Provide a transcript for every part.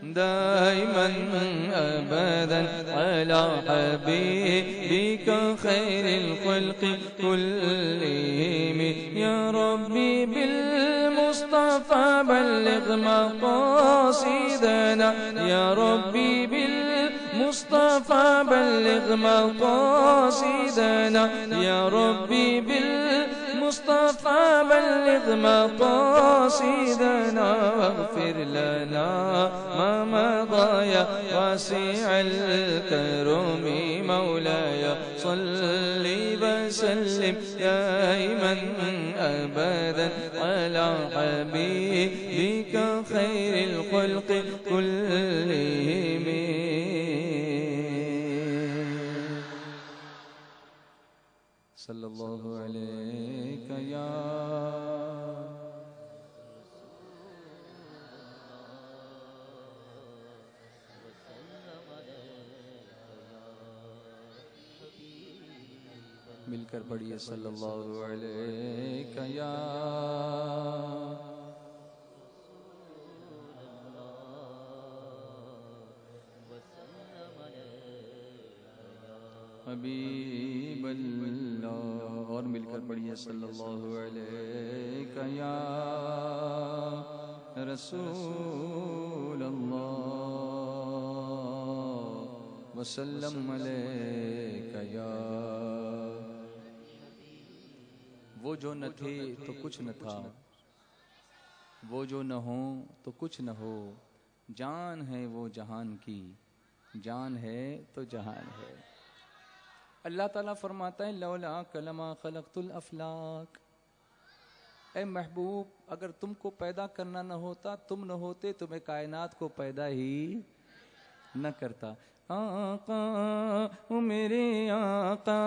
دائما أبدا على حبيبك خير الخلق كلهم. يا ربي بالمصطفى بلغ مقاصدنا، يا ربي بالمصطفى بلغ مقاصدنا، يا ربي بالمصطفى بلغ مقاصدنا. واغفر لنا ما مضى يا واسع الكرم. مولاي صل وسلم دائما أبدا على حبيبك خير الخلق كلهم. صلی اللہ علیک یا مل کر پڑھیے صلی اللہ علیک یا حبیب اللہ، اور مل کر پڑھیے صلی اللہ علیک یا رسول اللہ وسلم علیک یا. وہ جو نہ تھے تو کچھ نہ تھا، وہ جو نہ ہوں تو کچھ نہ ہو. جان ہے وہ جہان کی، جان ہے تو جہان ہے. اللہ تعالیٰ فرماتا ہے لولا کلمہ خلقت الافلاک. اے محبوب اگر تم کو پیدا کرنا نہ ہوتا، تم نہ ہوتے تو میں کائنات کو پیدا ہی نہ کرتا. آقا او میرے آقا،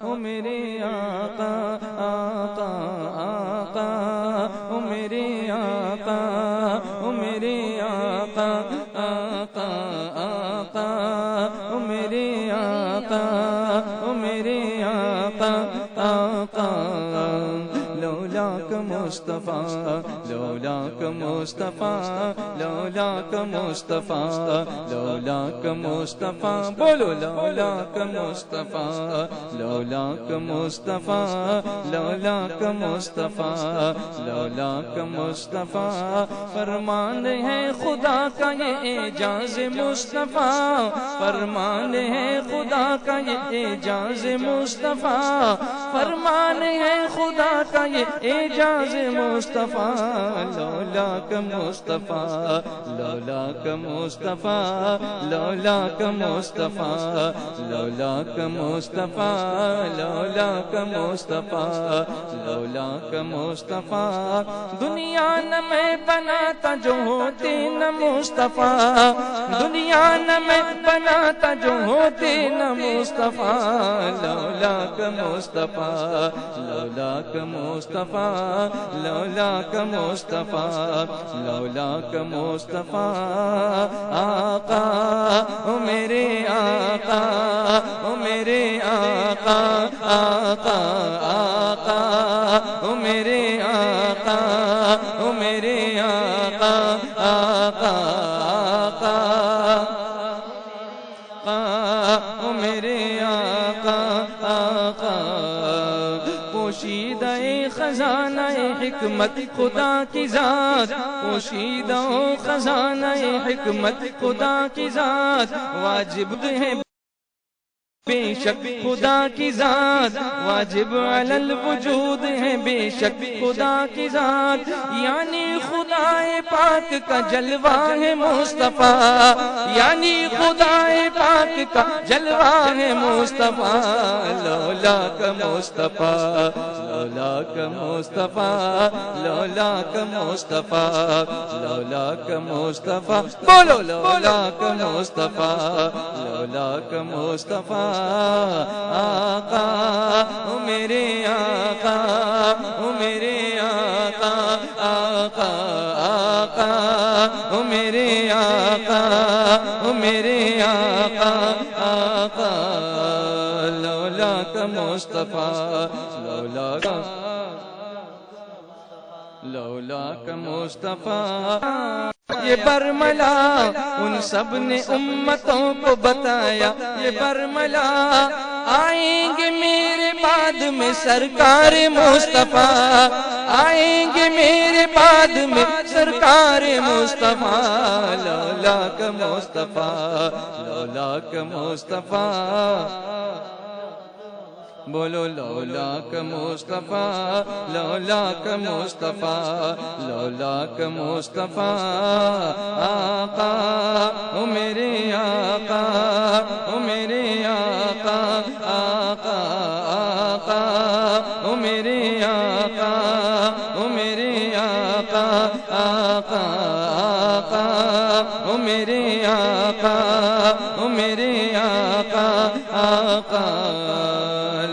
او میرے آقا، آقا آقا او میرے آقا، او میرے آقا، آقا آقا او میرے آقا، او میرے آقا، آقا. لولاک مصطفیٰ، لولاک مصطفیٰ، لولاک مصطفیٰ، لولاک مصطفیٰ. بولو لولاک مصطفیٰ، لولاک مصطفیٰ، لولاک مصطفیٰ، لولاک مصطفیٰ. فرمان ہے خدا کا یہ اعجاز مصطفیٰ، فرمان ہے خدا کا یہ اعجاز مصطفیٰ، فرمان ہے خدا کا یہ اعجاز مصطفیٰ. لولاک مصطفیٰ، لولاک مصطفیٰ، لولاک مصطفیٰ، لولاک مصطفیٰ، لولاک مصطفیٰ، لولاک مصطفیٰ. دنیا نہ میں بناتا جو ہوتے نہ مصطفیٰ، دنیا نہ میں بناتا جو ہوتے نہ مصطفیٰ. لولاک مصطفیٰ، لولاک مصطفیٰ، لولاک مصطفیٰ، لولاک مصطفیٰ. آقا او میرے آقا، او میرے آقا، آقا آقا او میرے آقا، او میرے آقا، آقا آقا او میرے آقا، آقا. پوشیدہ خزانہ حکمت خدا کی ذات، پوشیدہ خزانہ حکمت خدا کی ذات. واجب ہے بے شک خدا کی ذات، واجب علی الوجود ہے بے شک خدا کی ذات. یعنی خدا پاک کا جلوہ ہے مصطفیٰ، یعنی خدا پاک کا جلوہ ہے مصطفیٰ. لولاک مصطفیٰ، لولاک مصطفیٰ، لولاک مصطفیٰ، لولاک مصطفیٰ. بولو لولاک مصطفیٰ، لولاک مصطفیٰ. آقا او میرے آقا، او میرے آقا، آقا آقا او میرے آقا، او میرے آقا، آقا. لولاک مصطفیٰ، لولاک لولاک مصطفیٰ. یہ برملا، ان سب نے امتوں کو بتایا یہ برملا، آئیں گے میرے بعد میں سرکار مصطفیٰ، آئیں گے میرے بعد میں سرکار مصطفیٰ، لولاک مصطفیٰ، لولاک مصطفیٰ، بولو لولاک مصطفیٰ، لولاک مصطفیٰ، لولاک مصطفیٰ، آقا او میرے آقا، او میرے آقا، آقا آقا او میرے آقا، او میرے آقا، آقا آقا او میرے آقا، او میرے آقا، آقا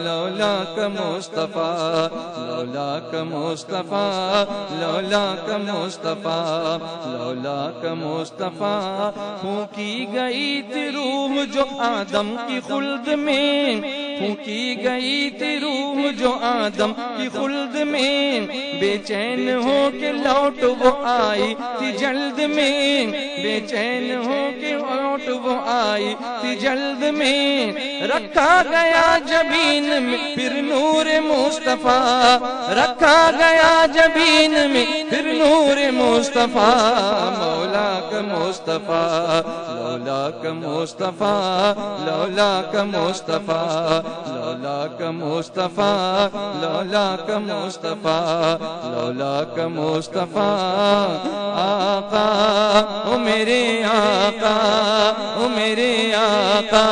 لولاک مصطفیٰ، لولاک مصطفیٰ، لولاک مصطفیٰ، لولاک مصطفیٰ، پھونکی گئی تھی روح جو آدم کی خلد میں، پھونکی گئی تھی روح جو آدم کی خلد میں، بے چین ہو کے لوٹ وہ آئی تھی جلد میں، بے چین ہو کے لوٹ وہ آئی تھی جلد میں، رکھا گیا جبین میں پھر نور مصطفیٰ، رکھا گیا جبین میں پھر نور مصطفیٰ، مولاک مصطفیٰ، لولاک مصطفیٰ، لولاک مصطفیٰ، لولاک مصطفیٰ، لولاک مصطفیٰ، لولاک مصطفیٰ، آقا او میرے آقا، او میرے آقا،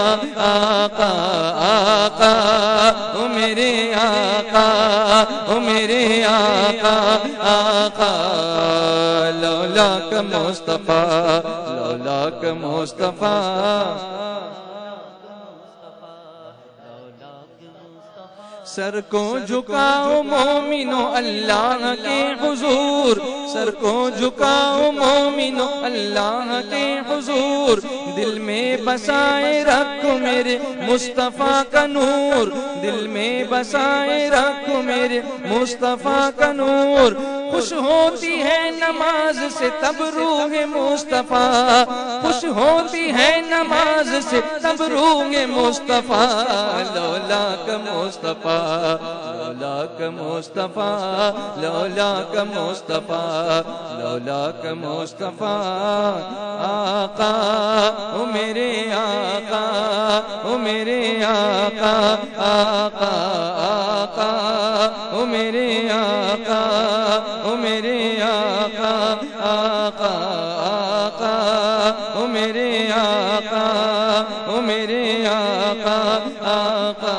آقا آقا او میرے آقا، او میرے آقا، آقا لولاک مصطفیٰ، لولاک مصطفیٰ، سر کو جھکاؤ مومنو اللہ کے حضور، سر کو جھکاؤ مومنو اللہ کے حضور، دل میں بسائے رکھو میرے مصطفیٰ کا نور، دل میں بسائے رکھو میرے مصطفیٰ کا نور، خوش ہوتی ہے نماز سے تب روح مصطفیٰ، خوش ہوتی ہے نماز سے تب روح مصطفیٰ، لولاک مصطفیٰ، لولاک مصطفیٰ، لولاک مصطفیٰ، لولاک مصطفیٰ، آقا او میرے آقا، او میرے آقا، آقا آقا او میرے آقا، او میرے آقا، آقا آقا او میرے آقا، او میرے آقا، آقا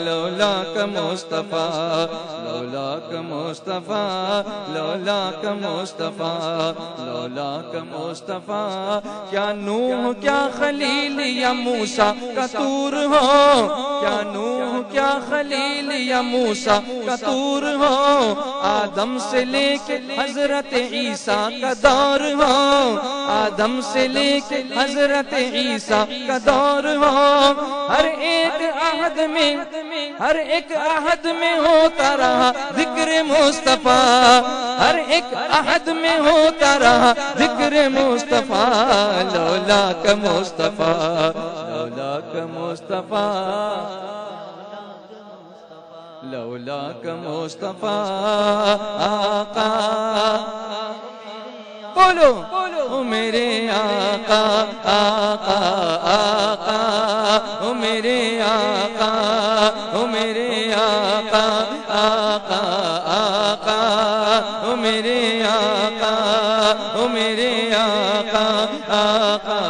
لولاک مصطفیٰ، لولاک مصطفیٰ، لولاک مصطفیٰ، لولاک مصطفیٰ، کیا نوح کیا خلیل یا موسیٰ کا طور ہو، کیا نوح کیا خلیل یا موسیٰ کا طور ہو، آدم سے لے کے حضرت عیسیٰ کا دور ہو، آدم سے لے کے حضرت عیسیٰ کا دور ہو، ہر ایک عہد میں، ہر ایک عہد میں ہوتا رہا ذکر مصطفیٰ، ہر ایک عہد میں ہوتا رہا ذکر مصطفیٰ، لولاک مصطفیٰ، لولاک مصطفیٰ، لولاک مصطفیٰ، آقا بولو او میرے آقا، آقا آقا او میرے آقا، او میرے آقا، آقا آقا او میرے آقا، او میرے آقا، آقا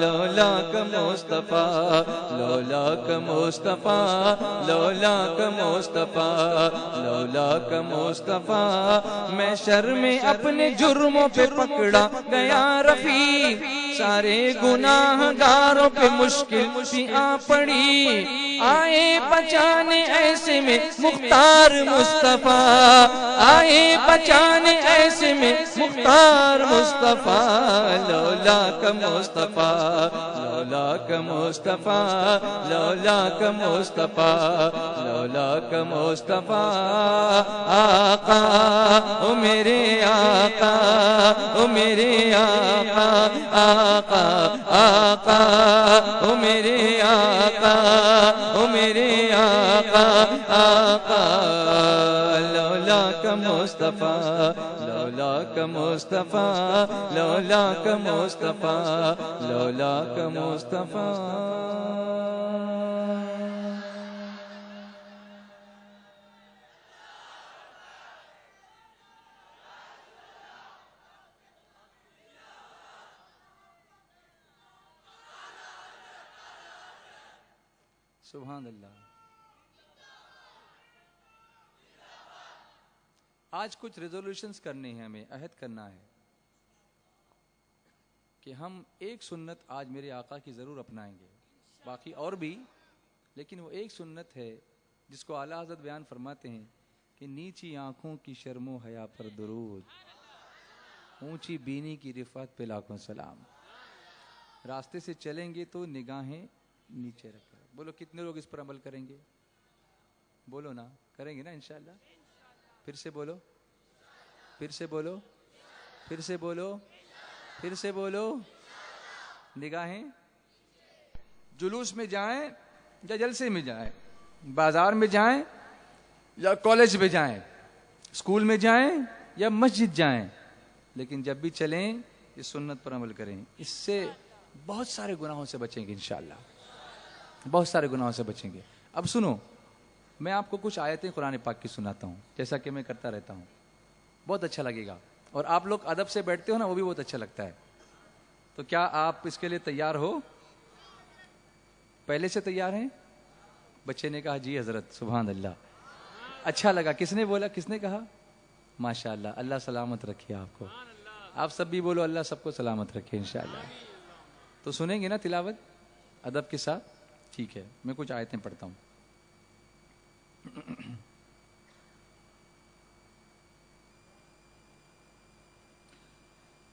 لولاک مصطفیٰ، لولاک مصطفیٰ، لولاک مصطفیٰ، لولاک مصطفیٰ، میں شر میں اپنے جرموں پہ پکڑا گیا رفیع، سارے گناہ گاروں پہ مشکل سی آ پڑی، آئے بچانے ایسے میں مختار مصطفیٰ، آئے بچانے ایسے میں مختار مصطفیٰ، لولا کا مصطفیٰ، لولا کا مصطفیٰ، لولا کا مصطفیٰ، لولا کا مصطفیٰ، آقا او میرے آقا، او میرے آقا، آقا آقا او میرے آقا، او میرے آقا، آقا لولا کا مصطفیٰ، لولا کا مصطفیٰ، لولا کا مصطفیٰ، لولا کا مصطفیٰ۔ سبحان اللہ۔ آج کچھ ریزولوشنز کرنے ہیں، ہمیں عہد کرنا ہے کہ ہم ایک سنت آج میرے آقا کی ضرور اپنائیں گے، باقی اور بھی، لیکن وہ ایک سنت ہے جس کو اعلیٰ حضرت بیان فرماتے ہیں کہ نیچی آنکھوں کی شرم و حیا پر درود، اونچی بینی کی رفعت پہ لاکھوں سلام۔ راستے سے چلیں گے تو نگاہیں نیچے رکھیں۔ بولو کتنے لوگ اس پر عمل کریں گے؟ بولو نا، کریں گے نا انشاءاللہ؟ پھر سے بولو، پھر سے بولو، پھر سے بولو، پھر سے بولو۔ نگاہیں جلوس میں جائیں یا جلسے میں جائیں، بازار میں جائیں یا کالج میں جائیں، اسکول میں جائیں یا مسجد جائیں، لیکن جب بھی چلیں اس سنت پر عمل کریں، اس سے بہت سارے گناہوں سے بچیں گے انشاءاللہ، بہت سارے گناہوں سے بچیں گے۔ اب سنو، میں آپ کو کچھ آیتیں قرآن پاک کی سناتا ہوں، جیسا کہ میں کرتا رہتا ہوں، بہت اچھا لگے گا، اور آپ لوگ ادب سے بیٹھتے ہو نا، وہ بھی بہت اچھا لگتا ہے۔ تو کیا آپ اس کے لیے تیار ہو؟ پہلے سے تیار ہیں؟ بچے نے کہا جی حضرت، سبحان اللہ، اچھا لگا۔ کس نے بولا، کس نے کہا؟ ماشاءاللہ، اللہ سلامت رکھے آپ کو۔ آپ سب بھی بولو اللہ سب کو سلامت رکھے انشاءاللہ۔ تو سنیں گے نا تلاوت ادب کے ساتھ؟ ٹھیک ہے، میں کچھ آیتیں پڑھتا ہوں۔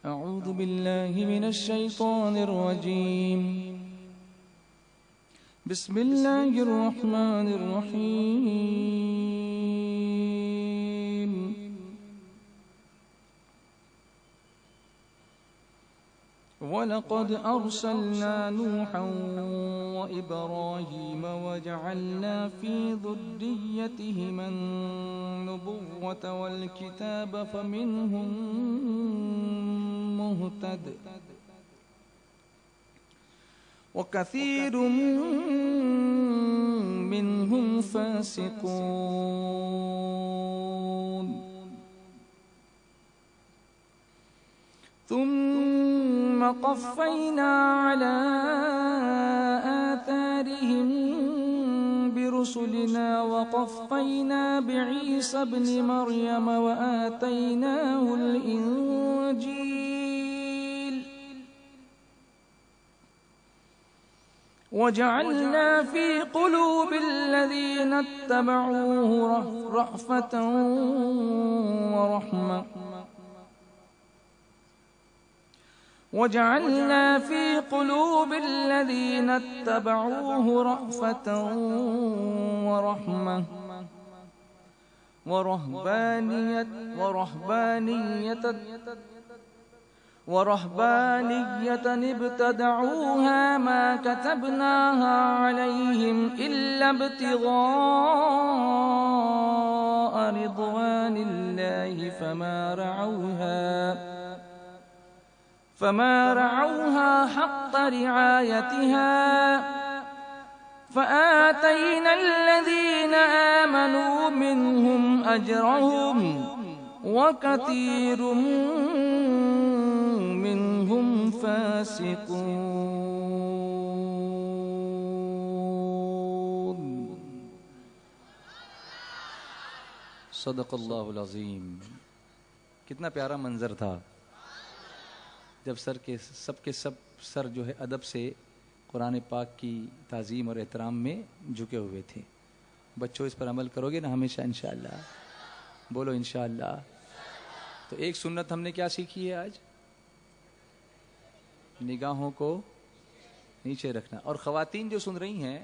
اعوذ باللہ من الشیطان الرجیم، بسم اللہ الرحمن الرحیم۔ وَلَقَدْ أَرْسَلْنَا نُوحًا وَإِبْرَاهِيمَ وَجَعَلْنَا فِي ذُرِّيَّتِهِمَا النُّبُوَّةَ وَالْكِتَابَ فَمِنْهُم مُّهْتَدٍ وَكَثِيرٌ مِّنْهُمْ فَاسِقُونَ ثم قفينا على آثارهم برسلنا وقفينا بعيسى ابن مريم وآتيناه الإنجيل وجعلنا في قلوب الذين اتبعوه رأفة ورحمة وجعلنا في قلوب الذين اتبعوه رأفة ورحمة ورهبانية ابتدعوها ما كتبناها عليهم إلا ابتغاء رضوان الله فما رعوها حق رعايتها فآتينا الذين آمنوا منهم أجرهم وكثير منهم فاسقون۔ صدق اللہ العظیم۔ کتنا پیارا منظر تھا جب سب کے سب سر جو ہے ادب سے قرآن پاک کی تعظیم اور احترام میں جھکے ہوئے تھے. بچوں اس پر عمل کرو گے نا ہمیشہ انشاءاللہ؟ بولو انشاءاللہ. تو ایک سنت ہم نے کیا سیکھی ہے آج؟ نگاہوں کو نیچے رکھنا. اور خواتین جو سن رہی ہیں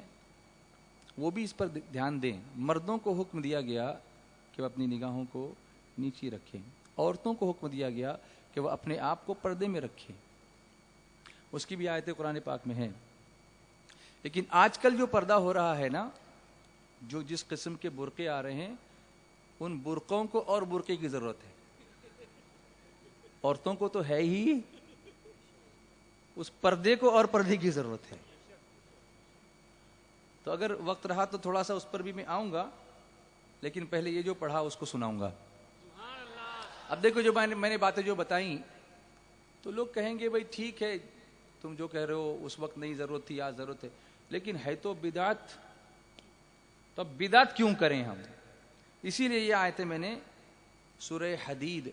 وہ بھی اس پر دھیان دیں. مردوں کو حکم دیا گیا کہ وہ اپنی نگاہوں کو نیچے رکھیں، عورتوں کو حکم دیا گیا کہ وہ اپنے آپ کو پردے میں رکھیں. اس کی بھی آیتیں قرآن پاک میں ہیں. لیکن آج کل جو پردہ ہو رہا ہے نا، جو جس قسم کے برقعے آ رہے ہیں، ان برقعوں کو اور برقعے کی ضرورت ہے. عورتوں کو تو ہے ہی، اس پردے کو اور پردے کی ضرورت ہے. تو اگر وقت رہا تو تھوڑا سا اس پر بھی میں آؤں گا، لیکن پہلے یہ جو پڑھا اس کو سناؤں گا. اب دیکھو جو میں نے باتیں جو بتائیں تو لوگ کہیں گے بھائی ٹھیک ہے تم جو کہہ رہے ہو اس وقت نہیں ضرورت تھی، آج ضرورت ہے، لیکن ہے تو بدعت. تو اب بدعت کیوں کریں ہم؟ اسی لیے یہ آیتیں میں نے سورہ حدید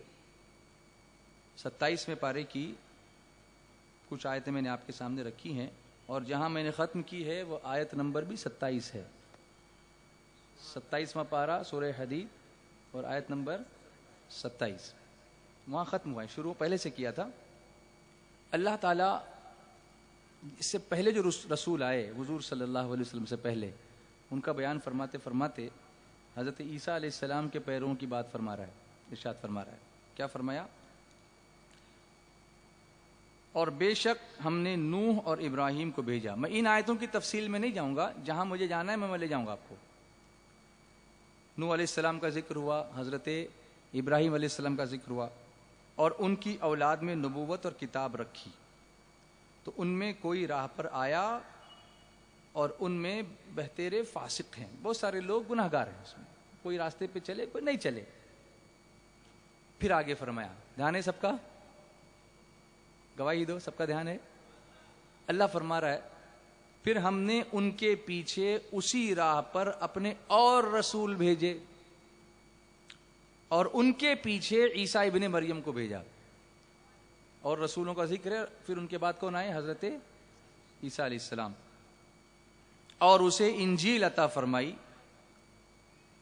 27 میں پارے کی کچھ آیتیں میں نے آپ کے سامنے رکھی ہیں، اور جہاں میں نے ختم کی ہے وہ آیت نمبر بھی 27 ہے. 27واں پارہ سورہ حدید اور آیت نمبر 27 وہاں ختم ہوا ہے. شروع پہلے سے کیا تھا. اللہ تعالیٰ اس سے پہلے جو رسول آئے حضور صلی اللہ علیہ وسلم سے پہلے، ان کا بیان فرماتے فرماتے حضرت عیسیٰ علیہ السلام کے پیروں کی بات فرما رہا ہے، ارشاد فرما رہا ہے. کیا فرمایا؟ اور بے شک ہم نے نوح اور ابراہیم کو بھیجا. میں ان آیتوں کی تفصیل میں نہیں جاؤں گا، جہاں مجھے جانا ہے میں لے جاؤں گا آپ کو. نوح علیہ السلام کا ذکر ہوا، حضرت ابراہیم علیہ السلام کا ذکر ہوا، اور ان کی اولاد میں نبوت اور کتاب رکھی. تو ان میں کوئی راہ پر آیا اور ان میں بہتیرے فاسق ہیں. بہت سارے لوگ گناہ گار ہیں اس میں، کوئی راستے پہ چلے کوئی نہیں چلے. پھر آگے فرمایا، دھیان ہے سب کا؟ گواہی دو، سب کا دھیان ہے؟ اللہ فرما رہا ہے پھر ہم نے ان کے پیچھے اسی راہ پر اپنے اور رسول بھیجے، اور ان کے پیچھے عیسیٰ ابن مریم کو بھیجا. اور رسولوں کا ذکر ہے. پھر ان کے بعد کون آئے؟ حضرت عیسیٰ علیہ السلام. اور اسے انجیل عطا فرمائی.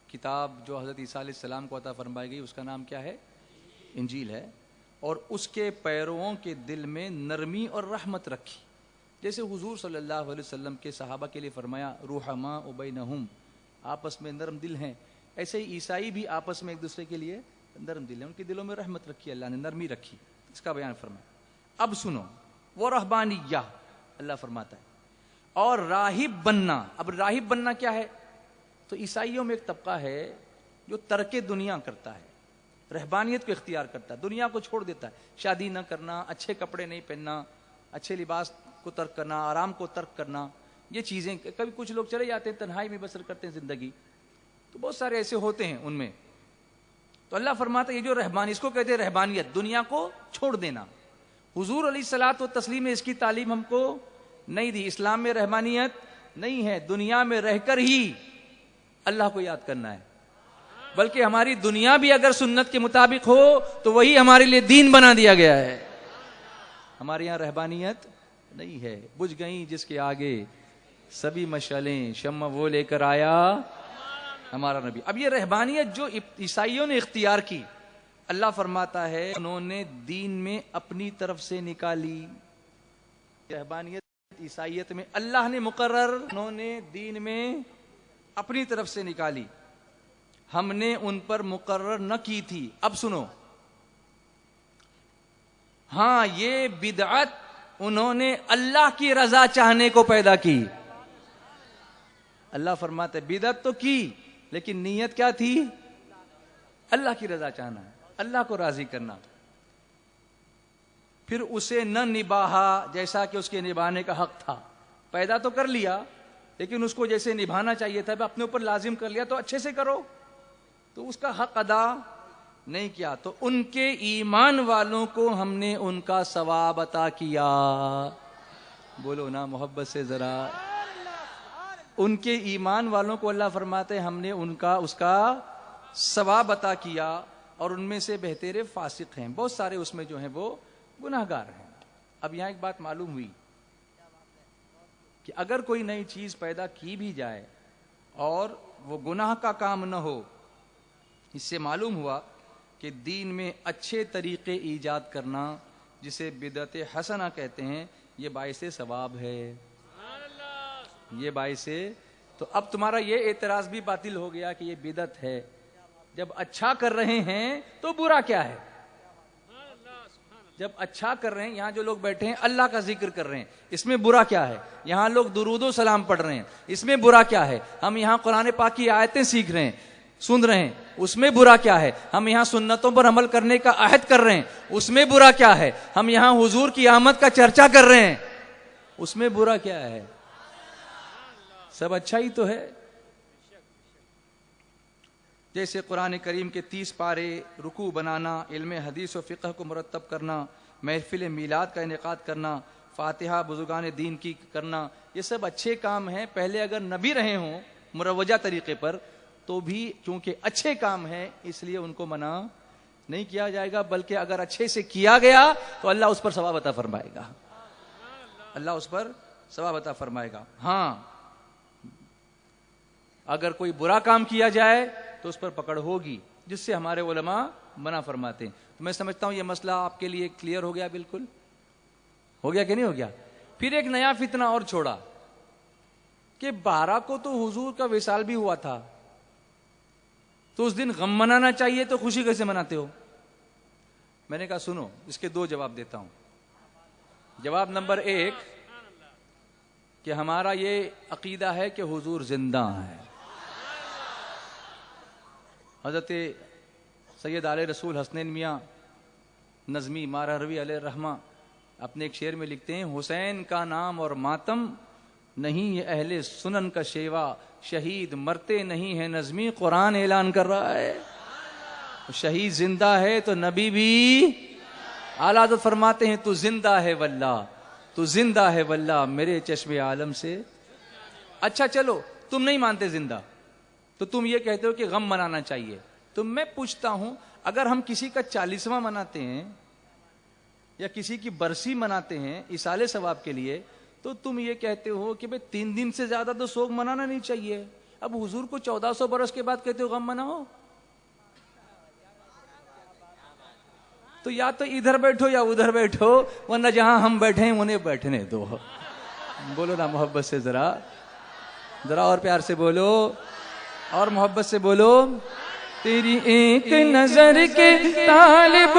کتاب جو حضرت عیسیٰ علیہ السلام کو عطا فرمائی گئی اس کا نام کیا ہے؟ انجیل ہے. اور اس کے پیرووں کے دل میں نرمی اور رحمت رکھی. جیسے حضور صلی اللہ علیہ وسلم کے صحابہ کے لیے فرمایا رحماء بینہم، آپس میں نرم دل ہیں، ایسے ہی عیسائی بھی آپس میں ایک دوسرے کے لیے نرم دل ہیں. ان کے دلوں میں رحمت رکھی، اللہ نے نرمی رکھی. اس کا بیان فرمایا. اب سنو، وہ رہبانیہ اللہ فرماتا ہے، اور راہب بننا. اب راہب بننا کیا ہے؟ تو عیسائیوں میں ایک طبقہ ہے جو ترک دنیا کرتا ہے، رہبانیت کو اختیار کرتا ہے، دنیا کو چھوڑ دیتا ہے. شادی نہ کرنا، اچھے کپڑے نہیں پہننا، اچھے لباس کو ترک کرنا، آرام کو ترک کرنا، یہ چیزیں. کبھی کچھ لوگ چلے جاتے ہیں تنہائی میں بسر کرتے ہیں زندگی، تو بہت سارے ایسے ہوتے ہیں ان میں. تو اللہ فرماتا ہے یہ جو رہبانی، اس کو کہتے ہیں رہبانیت، دنیا کو چھوڑ دینا. حضور علیہ الصلوۃ والتسلیم نے اس کی تعلیم ہم کو نہیں دی. اسلام میں رہبانیت نہیں ہے، دنیا میں رہ کر ہی اللہ کو یاد کرنا ہے. بلکہ ہماری دنیا بھی اگر سنت کے مطابق ہو تو وہی ہمارے لیے دین بنا دیا گیا ہے. ہمارے یہاں رہبانیت نہیں ہے. بجھ گئیں جس کے آگے سبھی مشعلیں، شمع وہ لے کر آیا ہمارا نبی. اب یہ رہبانیت جو عیسائیوں نے اختیار کی، اللہ فرماتا ہے انہوں نے دین میں اپنی طرف سے نکالی. رہبانیت عیسائیت میں اللہ نے مقرر، انہوں نے دین میں اپنی طرف سے نکالی، ہم نے ان پر مقرر نہ کی تھی. اب سنو، ہاں یہ بدعت انہوں نے اللہ کی رضا چاہنے کو پیدا کی. اللہ فرماتے بدعت تو کی لیکن نیت کیا تھی؟ اللہ کی رضا چاہنا، اللہ کو راضی کرنا. پھر اسے نہ نباہا جیسا کہ اس کے نبھانے کا حق تھا. پیدا تو کر لیا لیکن اس کو جیسے نبھانا چاہیے تھا اپنے اوپر لازم کر لیا، تو اچھے سے کرو، تو اس کا حق ادا نہیں کیا. تو ان کے ایمان والوں کو ہم نے ان کا ثواب عطا کیا. بولو نا محبت سے ذرا. ان کے ایمان والوں کو اللہ فرماتے ہم نے اس کا ثواب عطا کیا، اور ان میں سے بہتیرے فاسق ہیں. بہت سارے اس میں جو ہیں وہ گناہ گار ہیں. اب یہاں ایک بات معلوم ہوئی، کہ اگر کوئی نئی چیز پیدا کی بھی جائے اور وہ گناہ کا کام نہ ہو، اس سے معلوم ہوا کہ دین میں اچھے طریقے ایجاد کرنا، جسے بدعت حسنہ کہتے ہیں، یہ باعث ثواب ہے، یہ باعث۔ تو اب تمہارا یہ اعتراض بھی باطل ہو گیا کہ یہ بدعت ہے، جب اچھا کر رہے ہیں تو برا کیا ہے؟ جب اچھا کر رہے ہیں، یہاں جو لوگ بیٹھے ہیں اللہ کا ذکر کر رہے ہیں، اس میں برا کیا ہے؟ یہاں لوگ درود و سلام پڑھ رہے ہیں، اس میں برا کیا ہے؟ ہم یہاں قرآن پاک کی آیتیں سیکھ رہے ہیں، سن رہے ہیں، اس میں برا کیا ہے؟ ہم یہاں سنتوں پر عمل کرنے کا عہد کر رہے ہیں، اس میں برا کیا ہے؟ ہم یہاں حضور کی آمد کا چرچا کر رہے ہیں، اس میں برا کیا ہے؟ سب اچھا ہی تو ہے۔ جیسے قرآن کریم کے 30 پارے، رکوع بنانا، علم حدیث و فقہ کو مرتب کرنا، محفل میلاد کا انعقاد کرنا، فاتحہ بزرگان دین کی کرنا، یہ سب اچھے کام ہیں۔ پہلے اگر نبی رہے ہوں مروجہ طریقے پر تو بھی چونکہ اچھے کام ہیں اس لیے ان کو منع نہیں کیا جائے گا، بلکہ اگر اچھے سے کیا گیا تو اللہ اس پر ثواب عطا فرمائے گا، اللہ اس پر ثواب عطا فرمائے گا۔ ہاں، اگر کوئی برا کام کیا جائے تو اس پر پکڑ ہوگی، جس سے ہمارے علماء منع فرماتے ہیں۔ تو میں سمجھتا ہوں یہ مسئلہ آپ کے لیے کلیئر ہو گیا، بالکل ہو گیا کہ نہیں ہو گیا؟ پھر ایک نیا فتنہ اور چھوڑا کہ 12 کو تو حضور کا وصال بھی ہوا تھا، تو اس دن غم منانا چاہیے تو خوشی کیسے مناتے ہو؟ میں نے کہا سنو، اس کے 2 جواب دیتا ہوں۔ جواب نمبر 1 کہ ہمارا یہ عقیدہ ہے کہ حضور زندہ ہے۔ حضرت سید آل رسول حسنین میاں نظمی مارہروی علیہ الرحمہ اپنے ایک شعر میں لکھتے ہیں، حسین کا نام اور ماتم نہیں یہ اہل سنن کا شیوا، شہید مرتے نہیں ہے نظمی، قرآن اعلان کر رہا ہے۔ شہید زندہ ہے تو نبی بھی اعلیٰ حضرت فرماتے ہیں تو زندہ ہے واللہ، تو زندہ ہے واللہ میرے چشم عالم سے۔ اچھا چلو تم نہیں مانتے زندہ، تو تم یہ کہتے ہو کہ غم منانا چاہیے، تو میں پوچھتا ہوں اگر ہم کسی کا 40واں مناتے ہیں یا کسی کی برسی مناتے ہیں ایصال ثواب کے لیے، تو تم یہ کہتے ہو کہ بھئی 3 دن سے زیادہ تو سوگ منانا نہیں چاہیے، اب حضور کو 1400 برس کے بعد کہتے ہو غم مناؤ، تو یا تو ادھر بیٹھو یا ادھر بیٹھو، ورنہ جہاں ہم بیٹھے ہیں انہیں بیٹھنے دو۔ بولو نا محبت سے، ذرا اور پیار سے بولو، اور محبت سے بولو۔ تیری ایک نظر کے طالب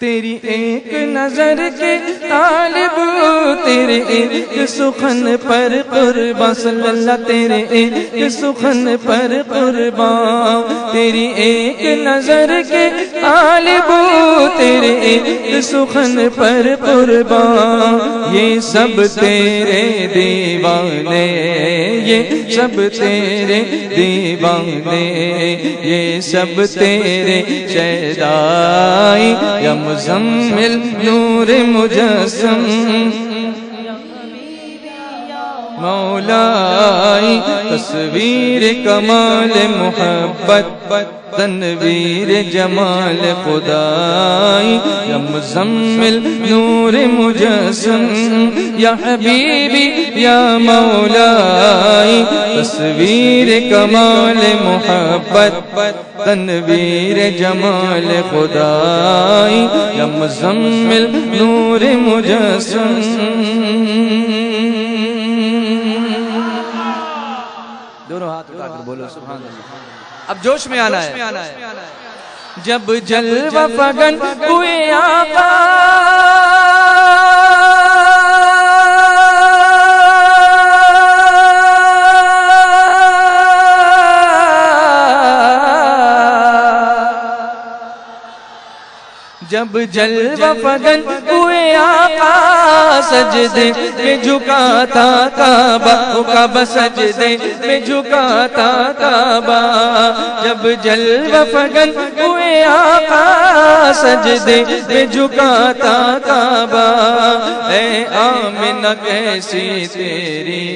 تیری ایک نظر کے طالب، تیرے ایک سخن پر قربان، صلی اللہ تیرے ایک سخن پر قربان، تیری ایک نظر کے طالب، تیرے ایک سخن پر قربان، یہ سب تیرے دیوانے، یہ سب تیرے دیوانے، یہ سب تیرے شیدائی یا مزمل نور مجسم، مولائی تصویر کمال محبت، تنویر جمال خدائی، یا مزمل نور مجسم، یا حبیبی یا مولائی تصویر کمال محبت، تنویر جمال خدائی، یا مزمل نور مجسم۔ دونوں ہاتھ اٹھا کر بولو سبحان اللہ۔ اب جوش میں آنا ہے۔ جب جلوہ فگن ہوئے آقا، جب جلوہ فگن ہوئے ہوئے آقا سجدے میں جھکاتا کعبہ، کعبہ سجدے میں جھکاتا کعبہ، جب جلوہ فگن ہوئے آقا سجدے میں جھکاتا کعبہ، اے آمنہ کیسی تیری،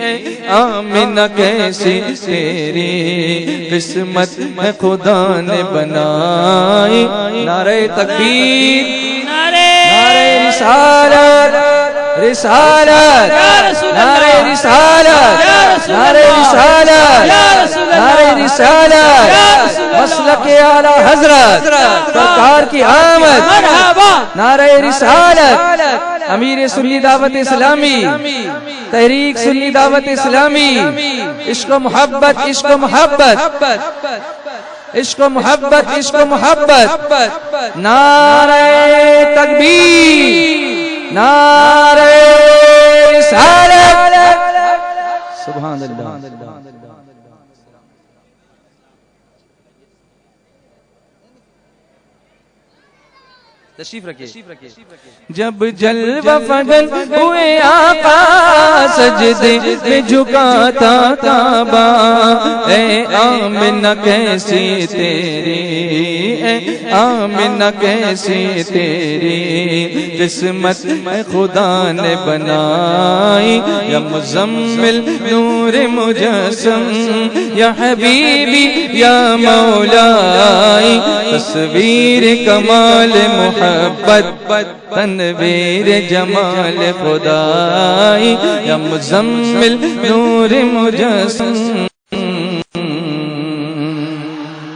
اے آمنہ کیسی تیری قسمت ہے خدا نے بنائی، نعرہ تکبیر، نعرہ رسالت، رسالت، نعرہ رسالت، نعرہ رسالت، نعرہ رسالت، مسلک اعلی حضرت سرکار کی آمد، نعرہ رسالت، امیر سنی دعوت اسلامی، تحریک سنی دعوت اسلامی، عشق و محبت، عشق و محبت، عشق و محبت، عشق و محبت، نعرہ تکبیر، نعرہ رسالت، سبحان اللہ۔ تشریف رکھیے۔ جب جلوہ فگن ہوئے آقا سجدے میں جھکاتا کعبہ، اے آمنہ کیسی تیری، اے آمنہ کیسی تیری قسمت ہے خدا نے بنائی، یا مزمل نور مجسم، یا حبیبی یا مولائی، تصویر کمال محبت، تنویر جمال خدائی، یا مزمل نور مجسم،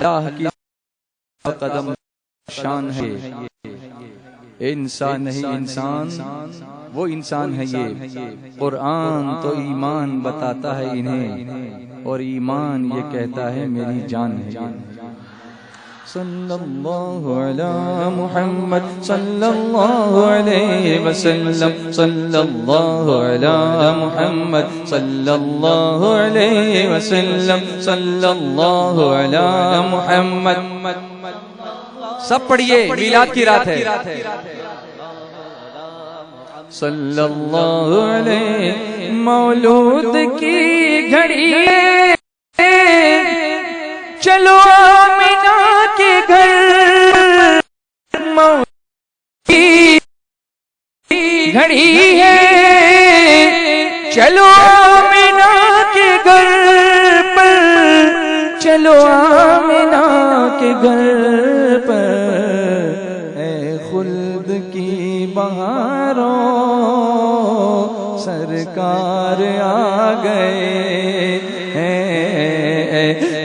اللہ کی قدم شان ہے، انسان نہیں انسان، وہ انسان ہے یہ، قرآن تو ایمان بتاتا ہے انہیں، اور ایمان یہ کہتا ہے میری جان ہے۔ صلی اللہ علی محمد صلی اللہ علیہ وسلم، صلی اللہ علی محمد صلی اللہ علیہ وسلم، صلی اللہ علی محمد۔ سب پڑھیے، میلاد کی رات ہے۔ صلی اللہ علیہ، مولود کی گھڑی چلو آمنہ کے گھر، مولود کی گھڑی ہے چلو آمنہ کے گھر پر، چلو آمنہ کے گھر پر، اے خلد کی بہاروں سرکار آ گئے،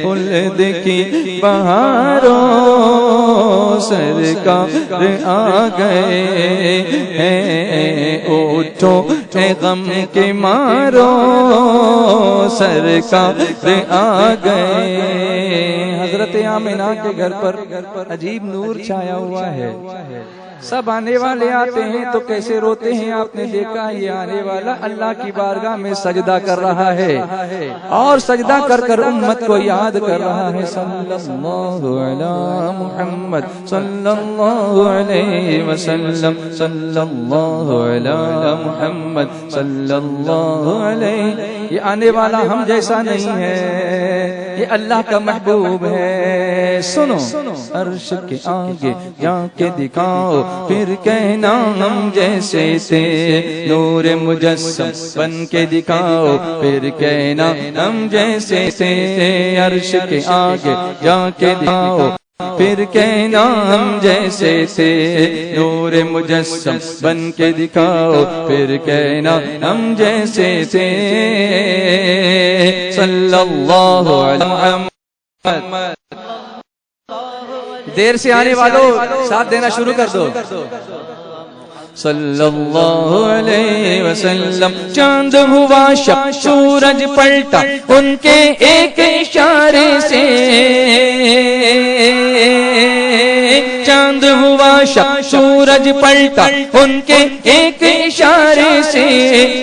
خلد کی بہاروں سرکار آ گئے، اٹھو اے غم کے مارو سرکار آ گئے۔ حضرت آمنہ کے گھر پر عجیب نور چھایا ہوا ہے، سب آنے والے آتے ہیں تو کیسے روتے ہیں، آپ نے دیکھا یہ آنے والا اللہ کی بارگاہ میں سجدہ کر رہا ہے، اور سجدہ کر کر امت کو یاد کر رہا ہے۔ صلی اللہ علی محمد صلی اللہ علیہ وسلم، صلی اللہ علی محمد صلی اللہ علیہ۔ یہ آنے والا ہم جیسا نہیں ہے، یہ اللہ کا محبوب ہے۔ سنو، عرش کے آگے جا کے دکھاؤ، پھر کہنا ہم جیسے تھے، نور مجسم بن کے دکھاؤ، پھر کہنا ہم جیسے تھے، عرش کے آگے جا کے دکھاؤ، پھر کہنا ہم جیسے تھے، نور مجسم بن کے دکھاؤ، پھر کہنا ہم جیسے تھے۔ صلی اللہ علیہ وسلم۔ دیر سے آنے والوں ساتھ دینا شروع کر دو۔ صلی اللہ علیہ وسلم۔ چاند ہوا شب، سورج پلٹا ان کے ایک اشارے سے، چاند ہوا شب، سورج پلٹا ان کے ایک اشارے سے،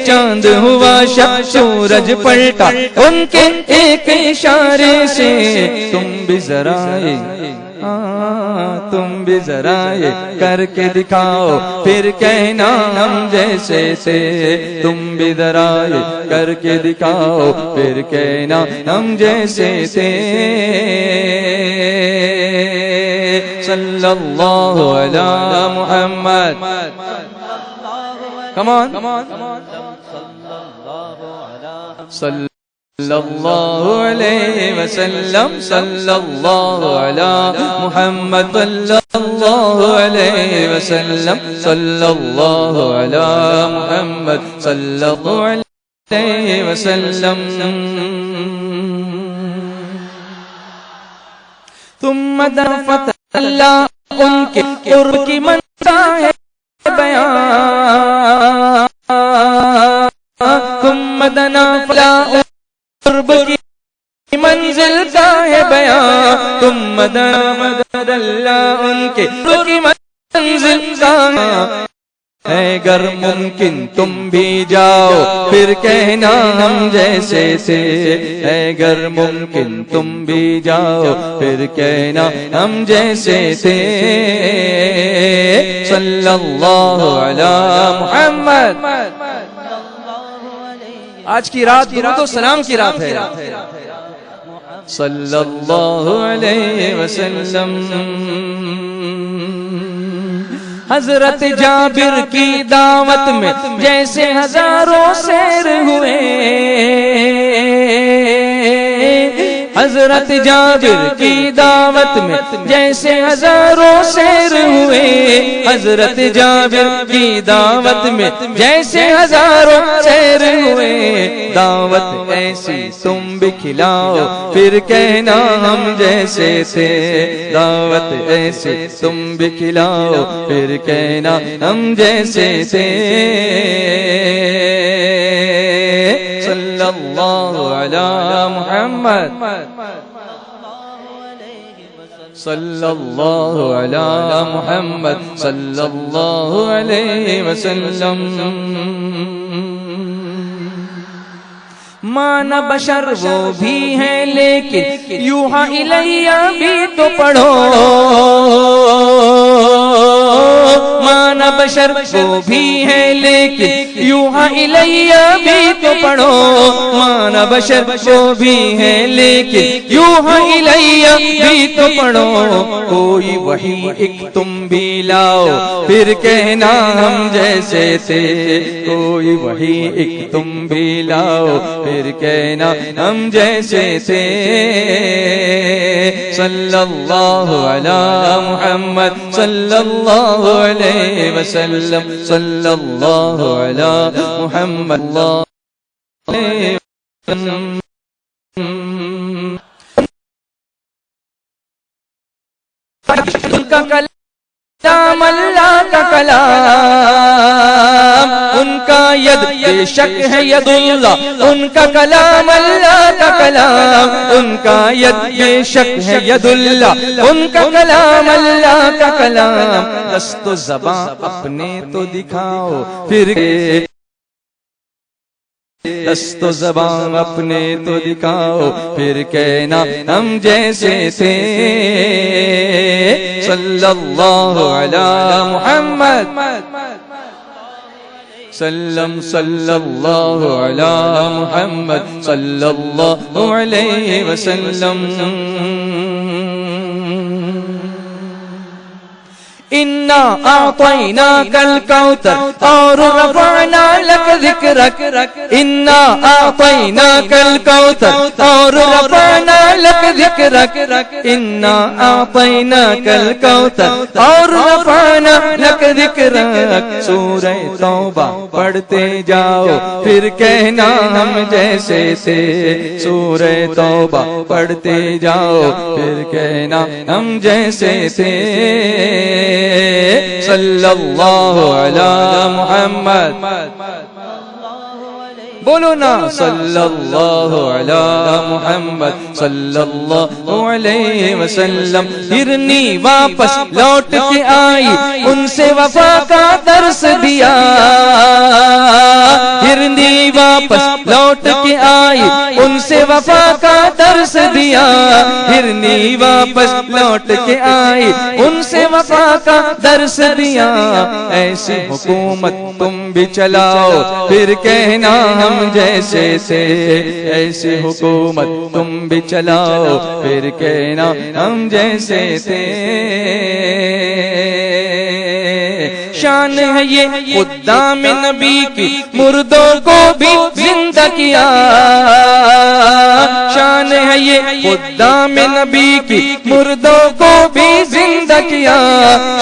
چاند ہوا شب، سورج پلٹا ان کے ایک اشارے سے، تم بھی ذرا تم بھی ذرا یہ کر کے دکھاؤ پھر کہنا ہم جیسے تھے تم بھی ذرا یہ کر کے دکھاؤ پھر کہنا ہم جیسے تھے صلی اللہ علی محمد come on صلی اللہ علیہ وسلم صلی اللہ علی محمد صلی اللہ علیہ وسلم صلی اللہ علی محمد صلی اللہ علیہ وسلم ثم دفت اللہ ان کے قرب کی منزل ہے بیان ثم دنا فلا قرب کی منزل کا ہے بیان ثم دنا مدد اللہ ان کے قرب کی منزل کا ہے گر ممکن تم بھی جاؤ پھر کہنا ہم جیسے تھے ہے گر ممکن تم بھی جاؤ پھر کہنا ہم جیسے تھے صلی اللہ علی محمد آج کی رات درود و سلام کی رات ہے صلی اللہ علیہ وسلم حضرت جابر کی دعوت میں جیسے ہزاروں سیر ہوئے حضرت جابر کی دعوت میں جیسے ہزاروں سیر ہوئے حضرت جابر کی دعوت میں جیسے ہزاروں سیر ہوئے دعوت ایسی تم بھی کھلاؤ پھر کہنا ہم جیسے تھے دعوت ایسی تم بھی کھلاؤ پھر کہنا ہم جیسے تھے صلی اللہ علی محمد صلی اللہ علی محمد صلی اللہ علیہ وسلم مانا بشر وہ بھی ہے لیکن یوحا الیہ بھی تو پڑھو مانا بشر وہ بھی ہے لیکن یوحا الیہ بھی تو پڑھو مانا بشر وہ بھی ہے لیکن یوحا الیہ بھی تو پڑھو کوئی وحی ایک تم بھی لاؤ پھر کہنا ہم جیسے تھے کوئی وحی ایک تم بھی لاؤ پھر کہنا ہم جیسے تھے صلی اللہ علی محمد صلی اللہ علیہ وسلم صلی اللہ علی محمد اللہ علیہ وسلم ان کا کلام اللہ کا کلام ان کا ید بے شک ہے ید اللہ ان کا کلام اللہ کا کلام ان کا ید بے شک ہے ید اللہ ان کا کلام اللہ کا کلام دست و زباں اپنے تو دکھاؤ پھر دست و زبان اپنے تو دکھاؤ پھر کہنا ہم جیسے تھے صلی اللہ علی محمد سلم صلی اللہ علی محمد صلی اللہ علیہ وسلم انا اعطیناک الکوثر اور رفعنا لک ذکرک انا اعطیناک الکوثر اور رفعنا لک ذکرک انا اعطیناک الکوثر اور رفعنا لک ذکرک سورہ توبہ پڑھتے جاؤ پھر کہنا ہم جیسے تھے سورہ توبہ پڑھتے جاؤ پھر کہنا ہم جیسے تھے صلی اللہ علی محمد بولو نا صلی اللہ علی محمد صلی اللہ علیہ وسلم ہرنی واپس لوٹ کے آئی ان سے وفا کا درس دیا ہرنی واپس لوٹ کے آئی ان سے وفا کا درس دیا، ہرنی واپس لوٹ کے آئی ان سے وفا کا درس دیا، ایسی حکومت تم بھی چلاؤ پھر کہنا ہم جیسے تھے، ایسی حکومت تم بھی چلاؤ پھر کہنا ہم جیسے تھے، شان ہے یہ خدام نبی کی مردوں کو بھی زندہ کیا، شان ہے یہ خدام نبی کی مردوں کو بھی زندہ کیا،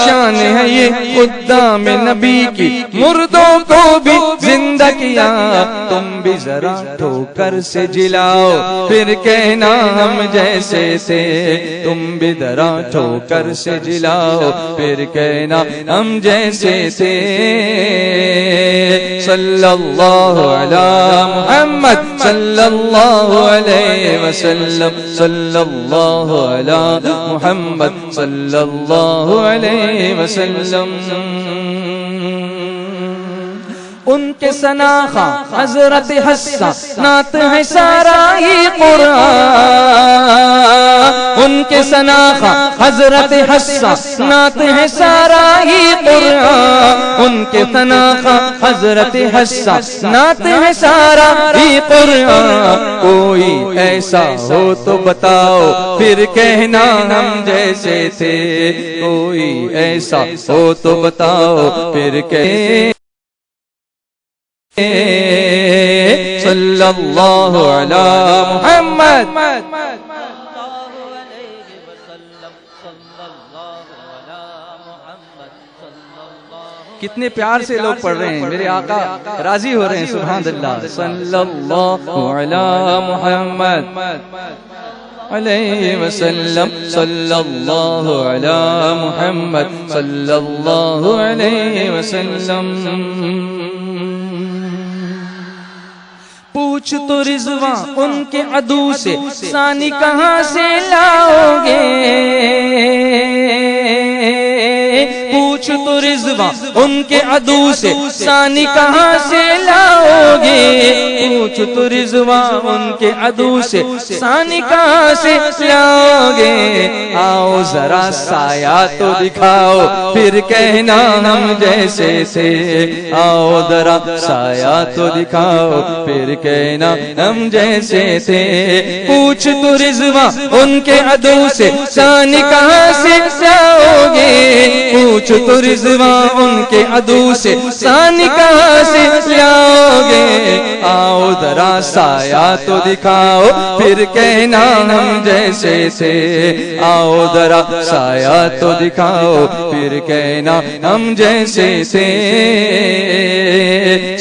شان ہے یہ خدام نبی کی مردوں کو بھی زندہ کیا، تم بھی ذرا ٹھوکر سے جلاؤ پھر کہنا ہم جیسے تھے، تم بھی ذرا ٹھوکر سے جلاؤ پھر کہنا ہم جیسے تھے، صلی اللہ علی محمد صلی اللہ علیہ وسلم، صلی اللہ علی محمد صلی اللہ علیہ وسلم، ان کے سناخا حضرت حسہ نعت ہے سارا ہی قرآن، ان کے سناخا حضرت حسہ نعت ہے سارا ہی قرآن، ان کے سناخا حضرت حسہ نعت ہے سارا ہی قرآن، کوئی ایسا ہو تو بتاؤ پھر کہنا ہم جیسے تھے، کوئی ایسا ہو تو بتاؤ پھر کہنا صلی اللہ علی محمد، کتنے پیار سے لوگ پڑھ رہے ہیں، میرے آقا راضی ہو رہے ہیں، سبحان اللہ، صلی اللہ علی محمد علیہ وسلم، صلی اللہ علی محمد صلی اللہ علیہ وسلم، پوچھ تو رضوان ان کے عدو سے ثانی کہاں سے لاؤ گے، پوچھ تو رضوان ان کے عدو سے ثانی کہاں سے لاؤ گے، پوچھ تو رضوان ان کے عدو سے ثانی کہاں سے لاؤ گے، آؤ ذرا سایہ تو دکھاؤ پھر کہنا ہم جیسے تھے، آؤ ذرا سایہ تو دکھاؤ پھر کہنا ہم جیسے تھے، پوچھ تو رضوان ان کے عدو سے ثانی کہاں سے لاؤ گے، پوچھ تو رضوان ان کے عدو سے ثانی کہاں سے لاؤ گے، آؤ ذرا سایہ تو دکھاؤ پھر کہنا ہم جیسے تھے، آؤ ذرا سایہ تو دکھاؤ پھر کہنا ہم جیسے تھے،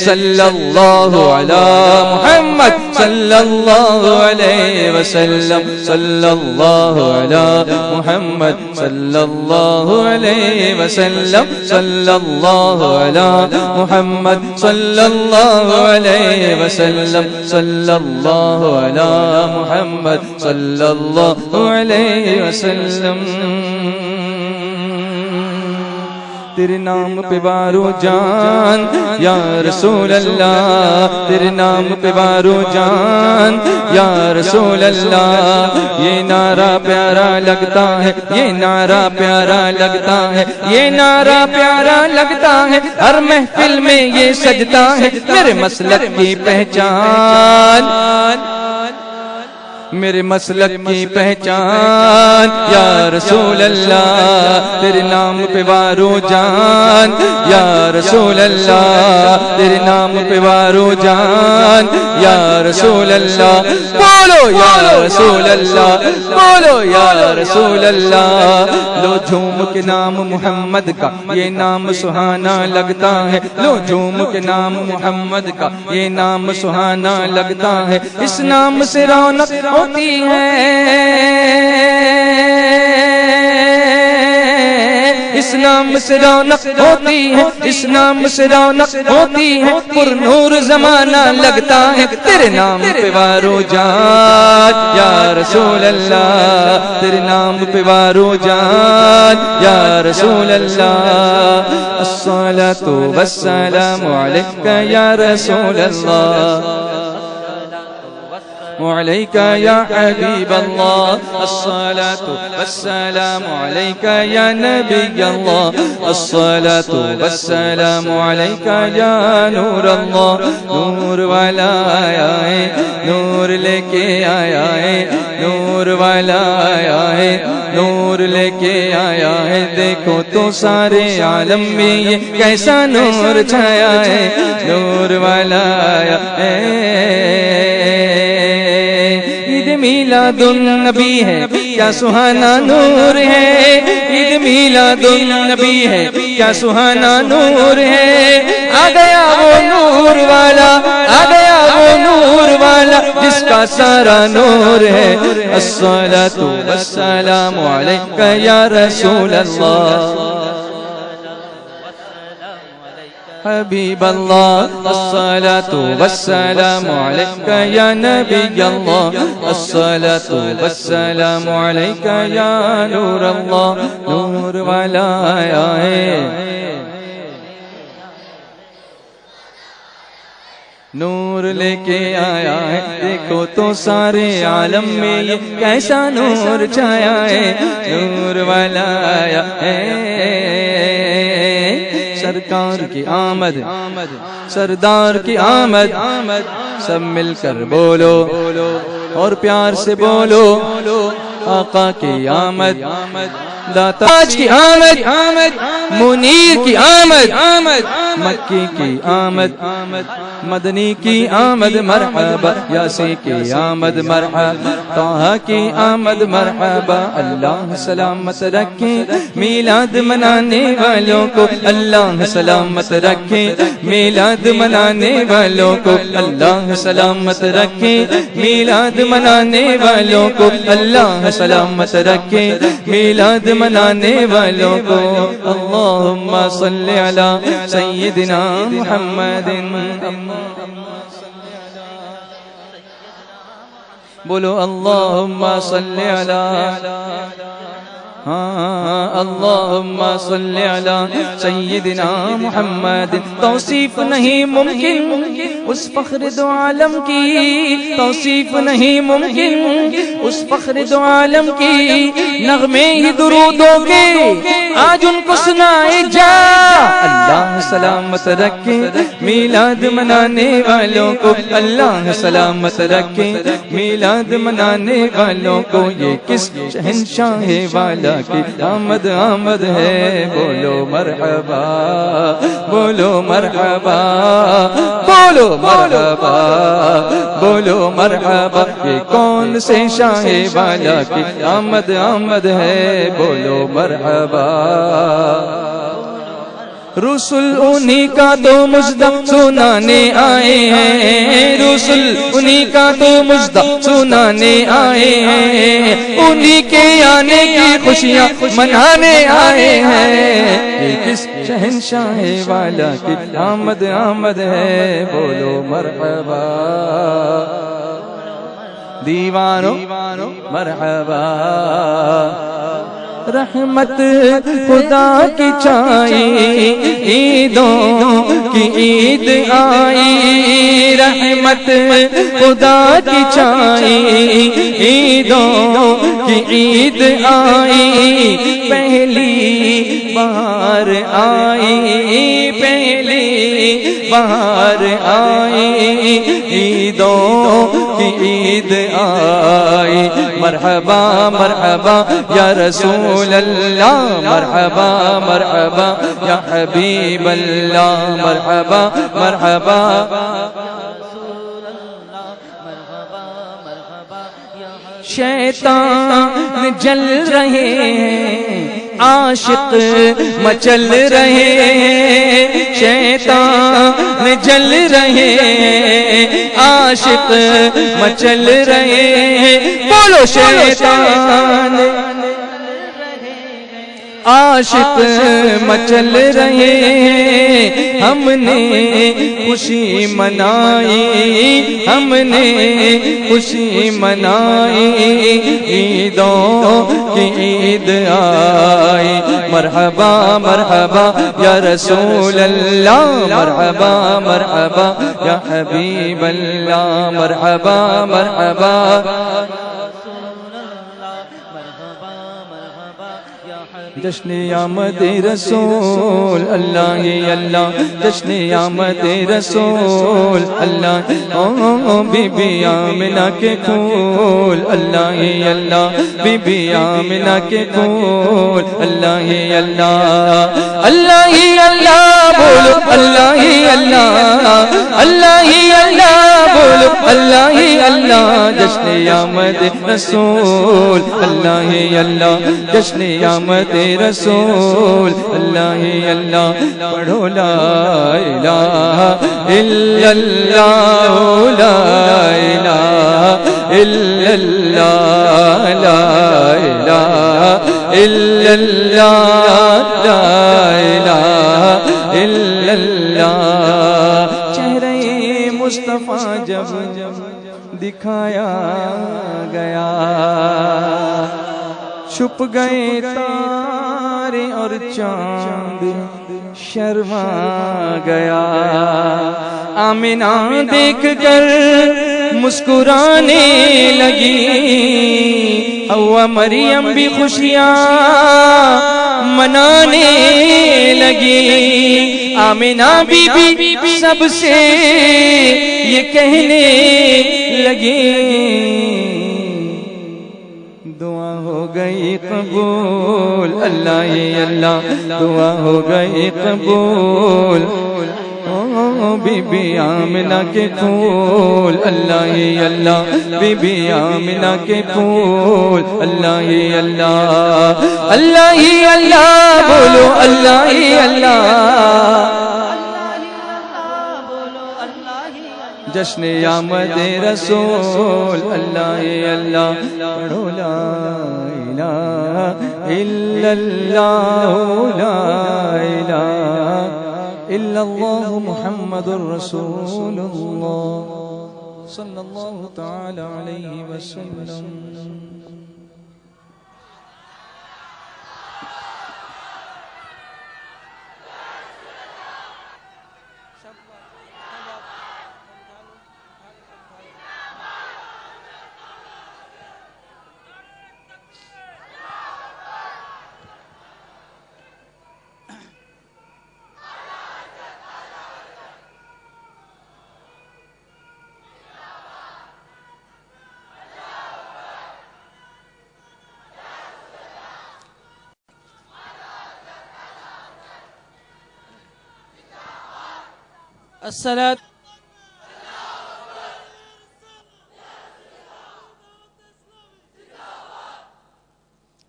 صلی اللہ علی محمد صلی اللہ علیہ وسلم، صلی اللہ علی محمد صلی اللہ علیہ وسلم، صلی اللہ علی محمد صلی اللہ علیہ وسلم، صلی اللہ علی محمد صلی اللہ علیہ وسلم، تیرے نام پہ بارو جان یا رسول اللہ، تیرے نام پہ بارو جان یا رسول اللہ، یہ نعرہ پیارا لگتا ہے، یہ نعرہ پیارا لگتا ہے، یہ نعرہ پیارا لگتا ہے، ہر محفل میں یہ سجتا ہے، میرے مسلک کی پہچان، میرے مسلک کی پہچان یا رسول اللہ، تیرے نام پہ وارو جان یا رسول اللہ، تیرے نام پہ وارو جان یا رسول اللہ، بولو یا رسول اللہ، بولو یا رسول اللہ، لو جھوم کے نام محمد کا یہ نام سہانا لگتا ہے، لو جھوم کے نام محمد کا یہ نام سہانا لگتا ہے، اس نام سے رونق ہوتی ہے، اس نام سے رونق ہوتی ہے، اس نام سے رونق ہوتی ہے، پر نور زمانہ لگتا ہے، تیرے نام پہ وارو جان یا رسول اللہ، تیرے نام پہ وارو جان یا رسول اللہ، الصلاۃ والسلام علیک یا رسول اللہ، عليك يا حبيب الله الصلاة والسلام عليك يا نبي الله الصلاة والسلام عليك يا نور الله نور والا آیا ہے نور لے کے آیا ہے نور والا آیا ہے نور لے کے آیا ہے دیکھو تو سارے عالم میں یہ کیسا نور چھایا ہے نور والا آیا ہے عید میلاد النبی ہے کیا سہانا نور ہے عید میلاد النبی ہے کیا سہانا نور ہے آ گیا وہ نور والا آ گیا وہ نور والا جس کا سارا نور ہے الصلاۃ والسلام علیک یا رسول اللہ حبیب اللہ الصلاۃ والسلام علیک یا نبی اللہ الصلاۃ والسلام علیک یا نور اللہ نور والا آیا ہے نور لے کے آیا ہے دیکھو تو سارے عالم میں یہ کیسا نور چھایا ہے نور والا آیا ہے سرکار کی آمد سردار کی آمد سب مل کر بولو اور پیار سے بولو آقا کی آمد داتاج کی آمد منیر کی آمد مکی کی آمد مدنی کی آمد مرحبا یاسی کی آمد مرحبا طه کی آمد مرحبا اللہ سلامت رکھے میلاد منانے والوں کو اللہ سلامت رکھے میلاد منانے والوں کو اللہ سلامت رکھے میلاد منانے والوں کو اللہ سلامت رکھے میلاد منانے والوں کو اللہم صلی علی سیدنا محمد بولو اللہم صلی علی اللہم صلی علی سیدنا محمد توصیف نہیں ممکن اس فخر دو عالم کی توصیف نہیں ممکن اس فخر دو عالم کی نغمے ہی درودوں کے آج ان کو سنائے جا اللہ سلامت رکھے میلاد منانے والوں کو اللہ سلامت رکھے میلاد منانے والوں کو یہ کس شہنشاہ والا کی آمد آمد ہے بولو مرحبا بولو مرحبا بولو مرحبا بولو مرحبا یہ کون سے شاہ والا کی آمد آمد ہے بولو مرحبا رسول انہی کا تو مجدہ سنانے آئے ہیں رسول انہی کا تو مجدہ سنانے آئے ہیں انہی کے آنے کی خوشیاں منانے آئے ہیں یہ کس شہنشاہ والا کی آمد آمد ہے بولو مرحبا دیوانو مرحبا رحمت خدا کی چھائی عیدوں کی عید آئی رحمت خدا کی چھائی عیدوں کی عید آئی پہلی بہار آئی پہلی بہار آئی عیدوں کی عید آئی مرحبا مرحبا یا رسول اللہ مرحبا مرحبا یا حبیب اللہ مرحبا مرحبا شیطان جل رہے ہیں عاشق مچل رہے ہیں شیطان جل رہے ہیں عاشق مچل رہے ہیں بولو شیطان عاشق مچل رہے ہیں، ہم نے خوشی منائی، ہم نے خوشی منائی، عیدوں کی عید آئی، مرحبا مرحبا یا رسول اللہ، مرحبا مرحبا یا حبیب اللہ، مرحبا مرحبا جشن آمد رسول اللہ ہی اللہ، جشن آمد رسول اللہ، او بی بی آمنہ کے پھول اللہ ہی اللہ، بی بی آمنہ کے پھول اللہ ہی اللہ، اللہ ہی اللہ بولو اللہ ہی اللہ، اللہ ہی اللہ بولو اللہ ہی اللہ، جشن آمد رسول اللہ ہی اللہ، جشن آمد رسول اللہ ہی اللہ، پڑھو لا الہ الا اللہ، لا الہ الا اللہ، لا الہ الا اللہ، لا الہ الا اللہ، چہرہ مصطفیٰ جب دکھایا گیا، چھپ گئے تارے اور چاند شرما گیا، آمنہ دیکھ کر مسکرانے لگی، حوا مریم بھی خوشیاں منانے لگی، آمنہ بی بی سب سے یہ کہنے لگی، دعا ہو گئی قبول اللہ ہی اللہ، دعا ہو گئی قبول، او بی بی آمنہ کے پھول اللہ ہی اللہ، بی بی آمنہ کے پھول اللہ ہی اللہ، اللہ ہی اللہ بولو اللہ ہی اللہ، جشن آمد رسول اللہ اللہ، پڑھو لا الہ الا اللہ، لا الہ الا اللہ محمد رسول اللہ صلی اللہ تعالی علیہ وسلم۔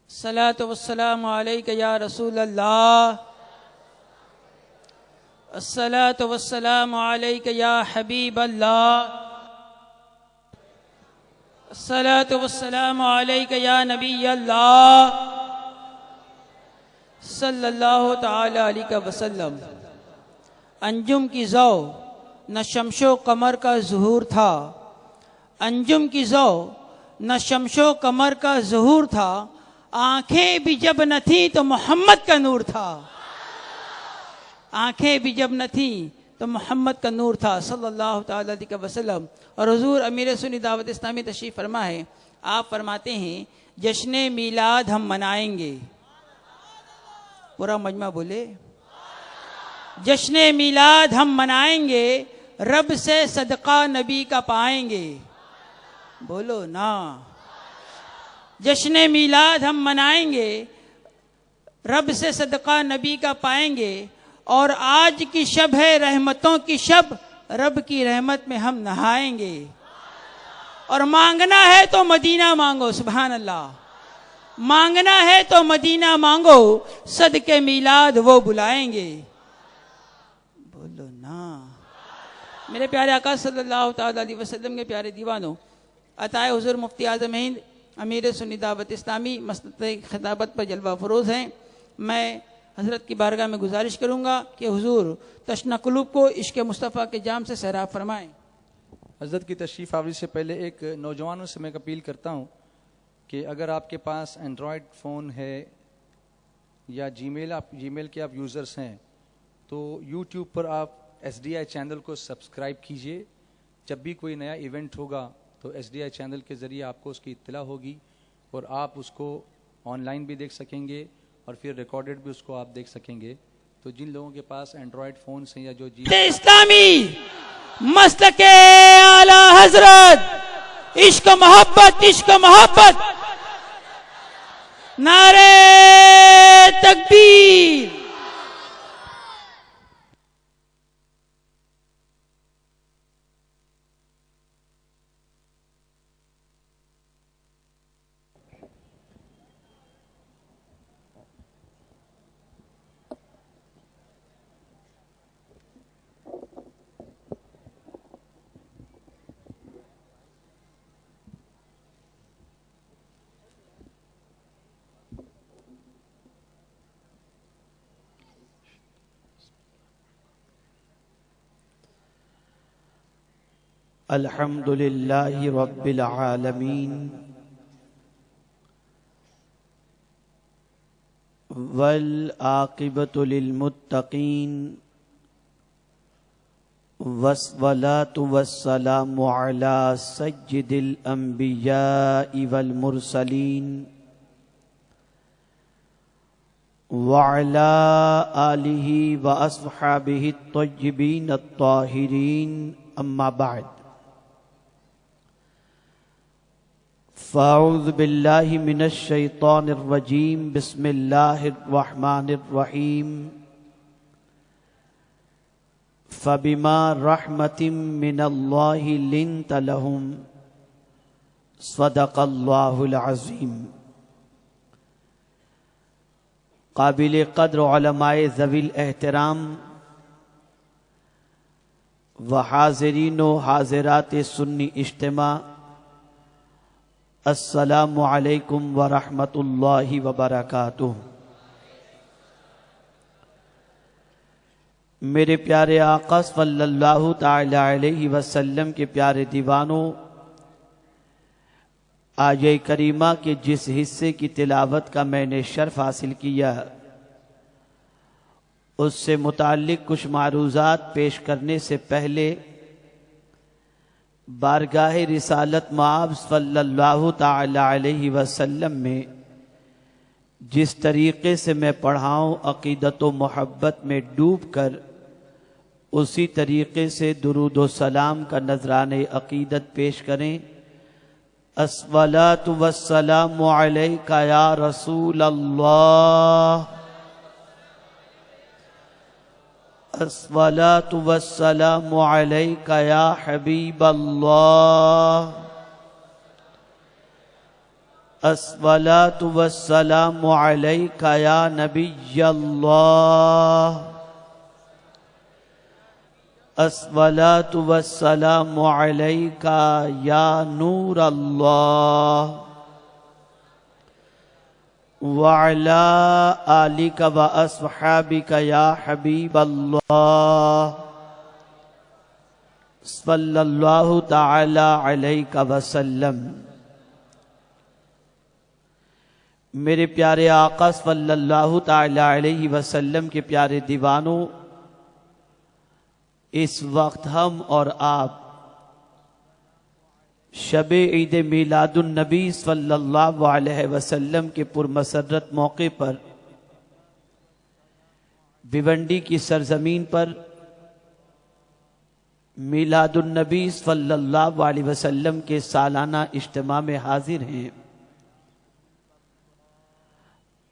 الصلاة والسلام عليك يا رسول الله، الصلاة والسلام عليك يا حبيب الله، الصلاة والسلام عليك يا نبي الله صلی اللہ تعالی علیہ وسلم۔ انجم کی ضو نہ شمش و قمر کا ظہور تھا، انجم کی ضو نہ شمش و قمر کا ظہور تھا، آنکھیں بھی جب نہ تھیں تو محمد کا نور تھا، آنکھیں بھی جب نہ تھیں تو محمد کا نور تھا صلی اللہ تعالی علیہ وسلم۔ اور حضور امیر سنی دعوت اسلامی تشریف فرما ہے، آپ فرماتے ہیں جشن میلاد ہم منائیں گے، پورا مجمع بولے جشن میلاد ہم منائیں گے، رب سے صدقہ نبی کا پائیں گے، بولو نا، جشن میلاد ہم منائیں گے، رب سے صدقہ نبی کا پائیں گے، اور آج کی شب ہے رحمتوں کی شب، رب کی رحمت میں ہم نہائیں گے، اور مانگنا ہے تو مدینہ مانگو، سبحان اللہ، مانگنا ہے تو مدینہ مانگو، صدقے میلاد وہ بلائیں گے، بولو نا۔ میرے پیارے آقا صلی اللہ تعالی علیہ وسلم کے پیارے دیوانوں، عطائے حضور مفتی اعظم ہند امیر سنی دعوت اسلامی مسند خطابت پر جلوہ فروز ہیں، میں حضرت کی بارگاہ میں گزارش کروں گا کہ حضور تشنہ قلوب کو عشق مصطفیٰ کے جام سے سیراب فرمائیں۔ حضرت کی تشریف آوری سے پہلے ایک نوجوانوں سے میں اپیل کرتا ہوں کہ اگر آپ کے پاس اینڈرائڈ فون ہے یا جی میل کے آپ یوزرز ہیں تو یوٹیوب پر آپ SDI چینل کو سبسکرائب کیجئے۔ جب بھی کوئی نیا ایونٹ ہوگا تو SDI چینل کے ذریعے آپ کو اس کی اطلاع ہوگی اور آپ اس کو آن لائن بھی دیکھ سکیں گے اور پھر ریکارڈڈ بھی اس کو آپ دیکھ سکیں گے۔ تو جن لوگوں کے پاس اینڈرائڈ فونز ہیں یا جو اسلامی مسلک اعلی حضرت عشق محبت نعرہ تکبیر۔ الحمد للہ رب العالمین والعاقبۃ للمتقین والصلاة والسلام علی سید الانبیاء والمرسلین وعلی آلہ واصحابہ الطیبین الطاہرین اما بعد فاعوذ باللہ من الشیطان الرجیم بسم اللہ الرحمن الرحیم فبما رحمت من اللہ لنت لہم صدق اللہ العظیم۔ قابل قدر علماء ذوی الاحترام و حاضرین و حاضرات سنی اجتماع، السلام علیکم ورحمۃ اللہ وبرکاتہ۔ میرے پیارے آقا صلی اللہ تعالی علیہ وسلم کے پیارے دیوانوں، آیہ کریمہ کے جس حصے کی تلاوت کا میں نے شرف حاصل کیا اس سے متعلق کچھ معروضات پیش کرنے سے پہلے بارگاہ رسالت مآب صلی اللہ تعالی علیہ وسلم میں جس طریقے سے میں پڑھاؤں عقیدت و محبت میں ڈوب کر اسی طریقے سے درود و سلام کا نذرانِ عقیدت پیش کریں۔ الصلاۃ والسلام علیک یا رسول اللہ، الصلاۃ والسلام علیک یا حبیب اللہ، الصلاۃ والسلام علیک یا نبی اللہ، الصلاۃ والسلام علیک یا نور اللہ، وعلی آلک و اصحابک یا حبیب اللہ صلی اللہ تعالی علیہ وسلم۔ میرے پیارے آقا صلی اللہ تعالی علیہ وسلم کے پیارے دیوانوں، اس وقت ہم اور آپ شب عید میلاد النبی صلی اللہ علیہ وسلم کے پرمسرت موقع پر بھیونڈی کی سرزمین پر میلاد النبی صلی اللہ علیہ وسلم کے سالانہ اجتماع میں حاضر ہیں۔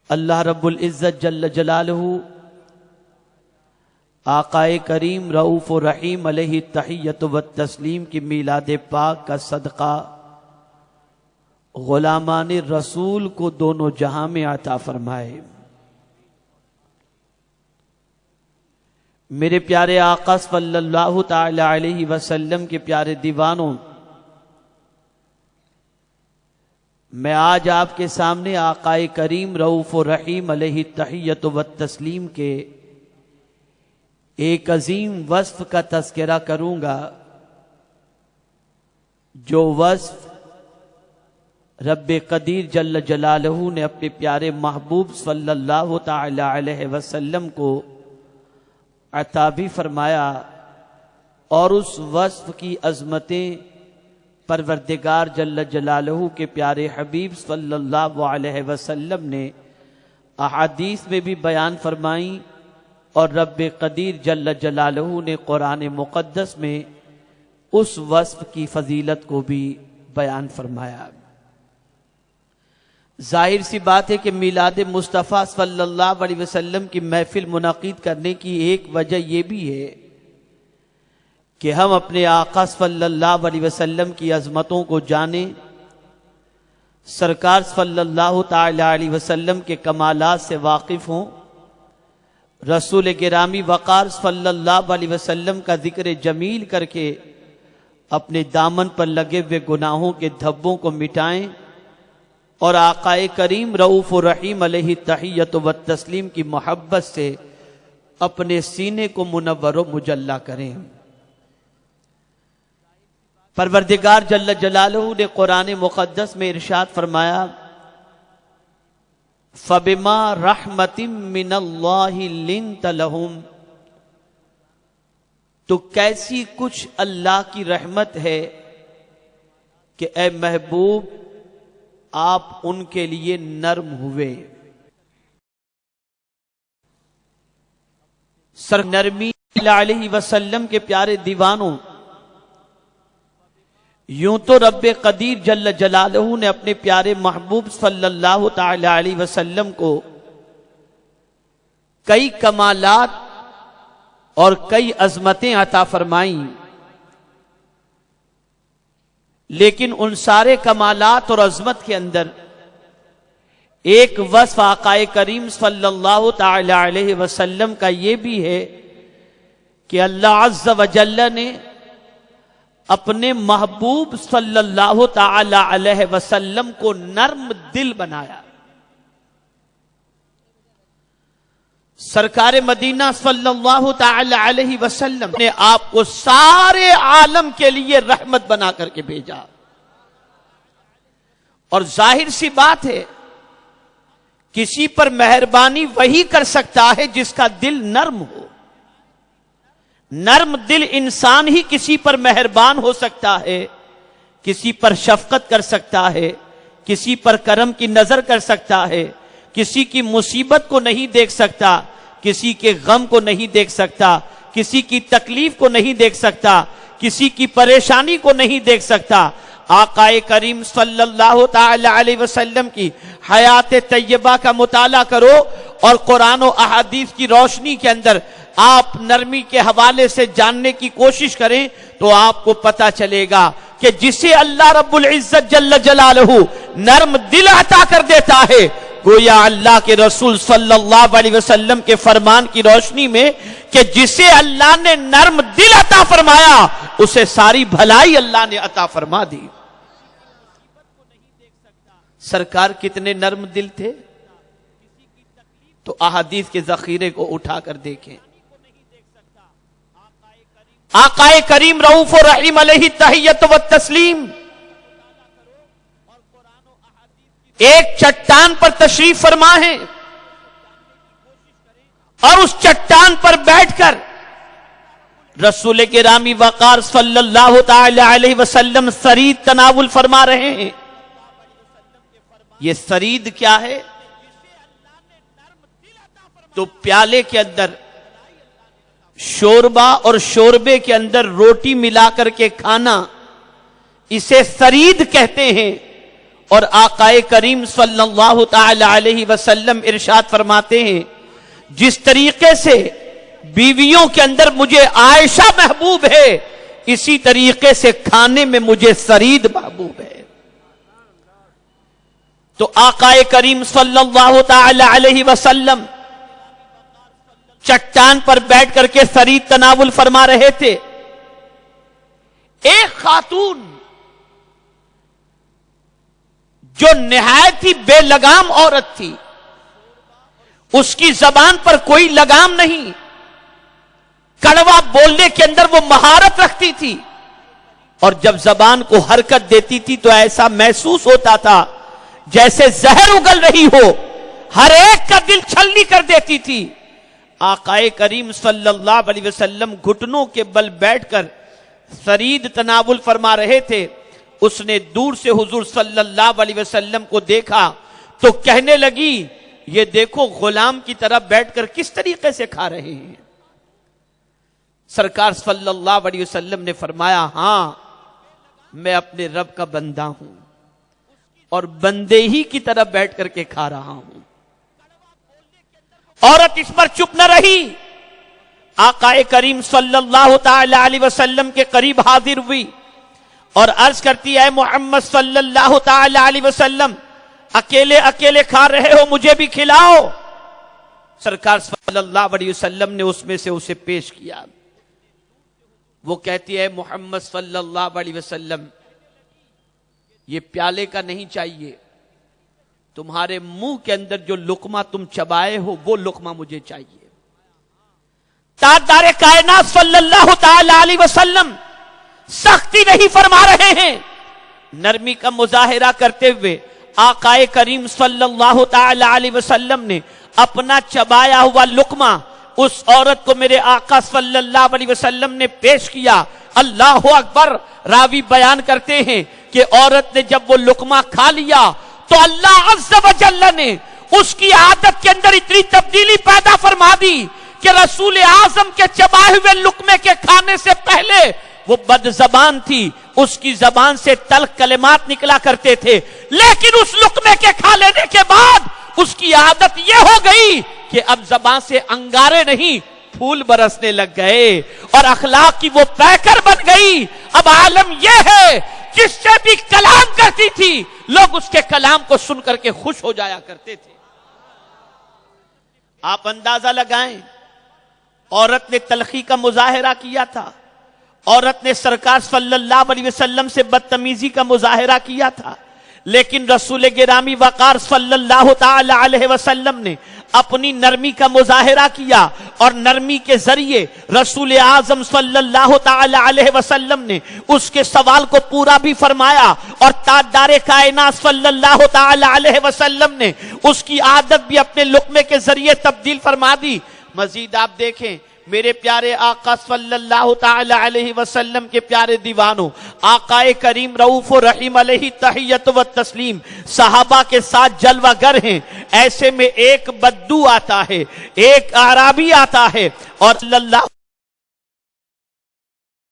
اللہ رب العزت جل جلالہ آقا کریم رؤوف و رحیم علیہ التحیۃ والتسلیم کی میلاد پاک کا صدقہ غلامان رسول کو دونوں جہاں میں عطا فرمائے۔ میرے پیارے آقا صلی اللہ تعالی علیہ وسلم کے پیارے دیوانوں، میں آج آپ کے سامنے آقائے کریم رؤوف الرحیم علیہ التحیۃ والتسلیم کے ایک عظیم وصف کا تذکرہ کروں گا، جو وصف رب قدیر جل جلالہ نے اپنے پیارے محبوب صلی اللہ تعالی علیہ وسلم کو عطا بھی فرمایا، اور اس وصف کی عظمتیں پروردگار جل جلالہ کے پیارے حبیب صلی اللہ علیہ وسلم نے احادیث میں بھی بیان فرمائیں، اور رب قدیر جل جلالہ نے قرآن مقدس میں اس وصف کی فضیلت کو بھی بیان فرمایا۔ ظاہر سی بات ہے کہ میلاد مصطفیٰ صلی اللہ علیہ وسلم کی محفل منعقد کرنے کی ایک وجہ یہ بھی ہے کہ ہم اپنے آقا صلی اللہ علیہ وسلم کی عظمتوں کو جانیں، سرکار صلی اللہ تعالی علیہ وسلم کے کمالات سے واقف ہوں، رسول گرامی وقار صلی اللہ علیہ وسلم کا ذکر جمیل کر کے اپنے دامن پر لگے ہوئے گناہوں کے دھبوں کو مٹائیں، اور آقائے کریم رؤوف الرحیم علیہ التحیۃ والتسلیم کی محبت سے اپنے سینے کو منور و مجلہ کریں۔ پروردگار جل جلالہ نے قرآن مقدس میں ارشاد فرمایا، فَبِمَا رَحْمَةٍ مِّنَ اللَّهِ لِنْتَ لَهُمْ، تو کیسی کچھ اللہ کی رحمت ہے کہ اے محبوب آپ ان کے لیے نرم ہوئے۔ سر نرمی علیہ وسلم کے پیارے دیوانوں، یوں تو رب قدیر جل جلالہ نے اپنے پیارے محبوب صلی اللہ تعالی علیہ وسلم کو کئی کمالات اور کئی عظمتیں عطا فرمائیں، لیکن ان سارے کمالات اور عظمت کے اندر ایک وصف آقائے کریم صلی اللہ تعالی علیہ وسلم کا یہ بھی ہے کہ اللہ عز و جل نے اپنے محبوب صلی اللہ تعالی علیہ وسلم کو نرم دل بنایا۔ سرکار مدینہ صلی اللہ تعالی علیہ وسلم نے آپ کو سارے عالم کے لیے رحمت بنا کر کے بھیجا، اور ظاہر سی بات ہے کسی پر مہربانی وہی کر سکتا ہے جس کا دل نرم ہو۔ نرم دل انسان ہی کسی پر مہربان ہو سکتا ہے، کسی پر شفقت کر سکتا ہے، کسی پر کرم کی نظر کر سکتا ہے، کسی کی مصیبت کو نہیں دیکھ سکتا، کسی کے غم کو نہیں دیکھ سکتا، کسی کی تکلیف کو نہیں دیکھ سکتا، کسی کی پریشانی کو نہیں دیکھ سکتا۔ آقائے کریم صلی اللہ تعالی علیہ وسلم کی حیات طیبہ کا مطالعہ کرو، اور قرآن و احادیث کی روشنی کے اندر آپ نرمی کے حوالے سے جاننے کی کوشش کریں تو آپ کو پتا چلے گا کہ جسے اللہ رب العزت جل جلالہ نرم دل عطا کر دیتا ہے، گویا اللہ کے رسول صلی اللہ علیہ وسلم کے فرمان کی روشنی میں کہ جسے اللہ نے نرم دل عطا فرمایا اسے ساری بھلائی اللہ نے عطا فرما دی۔ سرکار کتنے نرم دل تھے، تو احادیث کے ذخیرے کو اٹھا کر دیکھیں۔ آقائے کریم رؤوف الرحیم علیہ التحیۃ والتسلیم ایک چٹان پر تشریف فرما ہے، اور اس چٹان پر بیٹھ کر رسول گرامی وقار صلی اللہ تعالی علیہ وسلم سرید تناول فرما رہے ہیں۔ یہ سرید کیا ہے؟ تو پیالے کے اندر شوربہ اور شوربے کے اندر روٹی ملا کر کے کھانا، اسے سرید کہتے ہیں۔ اور آقائے کریم صلی اللہ تعالی علیہ وسلم ارشاد فرماتے ہیں، جس طریقے سے بیویوں کے اندر مجھے عائشہ محبوب ہے، اسی طریقے سے کھانے میں مجھے سرید محبوب ہے۔ تو آقائے کریم صلی اللہ تعالی علیہ وسلم چٹان پر بیٹھ کر کے سرید تناول فرما رہے تھے۔ ایک خاتون جو نہایت ہی بے لگام عورت تھی، اس کی زبان پر کوئی لگام نہیں، کڑوا بولنے کے اندر وہ مہارت رکھتی تھی، اور جب زبان کو حرکت دیتی تھی تو ایسا محسوس ہوتا تھا جیسے زہر اگل رہی ہو، ہر ایک کا دل چھلنی کر دیتی تھی۔ آقائے کریم صلی اللہ علیہ وسلم گھٹنوں کے بل بیٹھ کر ثرید تناول فرما رہے تھے، اس نے دور سے حضور صلی اللہ علیہ وسلم کو دیکھا تو کہنے لگی، یہ دیکھو غلام کی طرح بیٹھ کر کس طریقے سے کھا رہے ہیں۔ سرکار صلی اللہ علیہ وسلم نے فرمایا، ہاں میں اپنے رب کا بندہ ہوں اور بندے ہی کی طرح بیٹھ کر کے کھا رہا ہوں۔ عورت اس پر چپ نہ رہی، آقائے کریم صلی اللہ تعالی علیہ وسلم کے قریب حاضر ہوئی اور عرض کرتی ہے، محمد صلی اللہ تعالی علیہ وسلم اکیلے اکیلے کھا رہے ہو، مجھے بھی کھلاؤ۔ سرکار صلی اللہ علیہ وسلم نے اس میں سے اسے پیش کیا۔ وہ کہتی ہے، محمد صلی اللہ علیہ وسلم یہ پیالے کا نہیں چاہیے، تمہارے منہ کے اندر جو لقمہ تم چبائے ہو وہ لقمہ مجھے چاہیے۔ تاجدار کائنات صلی اللہ تعالی علیہ وسلم سختی نہیں فرما رہے ہیں، نرمی کا مظاہرہ کرتے ہوئے آقائے کریم صلی اللہ تعالی علیہ وسلم نے اپنا چبایا ہوا لقمہ اس عورت کو میرے آقا صلی اللہ علیہ وسلم نے پیش کیا۔ اللہ اکبر! راوی بیان کرتے ہیں کہ عورت نے جب وہ لقمہ کھا لیا تو اللہ عز و جل نے اس کی عادت کے اندر اتنی تبدیلی پیدا فرما دی کہ رسول اعظم کے چبائے ہوئے لقمے کے کھانے سے پہلے وہ بد زبان تھی، اس کی زبان سے تلخ کلمات نکلا کرتے تھے، لیکن اس لقمے کے کھا لینے کے بعد اس کی عادت یہ ہو گئی کہ اب زبان سے انگارے نہیں پھول برسنے لگ گئے اور اخلاق کی وہ پیکر بن گئی۔ اب عالم یہ ہے، جس سے بھی کلام کرتی تھی لوگ اس کے کلام کو سن کر کے خوش ہو جایا کرتے تھے۔ آپ اندازہ لگائیں، عورت نے تلخی کا مظاہرہ کیا تھا، عورت نے سرکار صلی اللہ علیہ وسلم سے بدتمیزی کا مظاہرہ کیا تھا، لیکن رسول گرامی وقار صلی اللہ تعالی علیہ وسلم نے اپنی نرمی کا مظاہرہ کیا اور نرمی کے ذریعے رسول اعظم صلی اللہ تعالی علیہ وسلم نے اس کے سوال کو پورا بھی فرمایا، اور تاجدار کائنات صلی اللہ تعالی علیہ وسلم نے اس کی عادت بھی اپنے لقمے کے ذریعے تبدیل فرما دی۔ مزید آپ دیکھیں، میرے پیارے آقا صلی اللہ تعالی علیہ وسلم کے پیارے دیوانوں، آقائے کریم رؤوف و رحیم علیہ تحیت و تسلیم صحابہ کے ساتھ جلوہ گر ہیں۔ ایسے میں ایک بدو آتا ہے، ایک اعرابی آتا ہے، اور صلی اللہ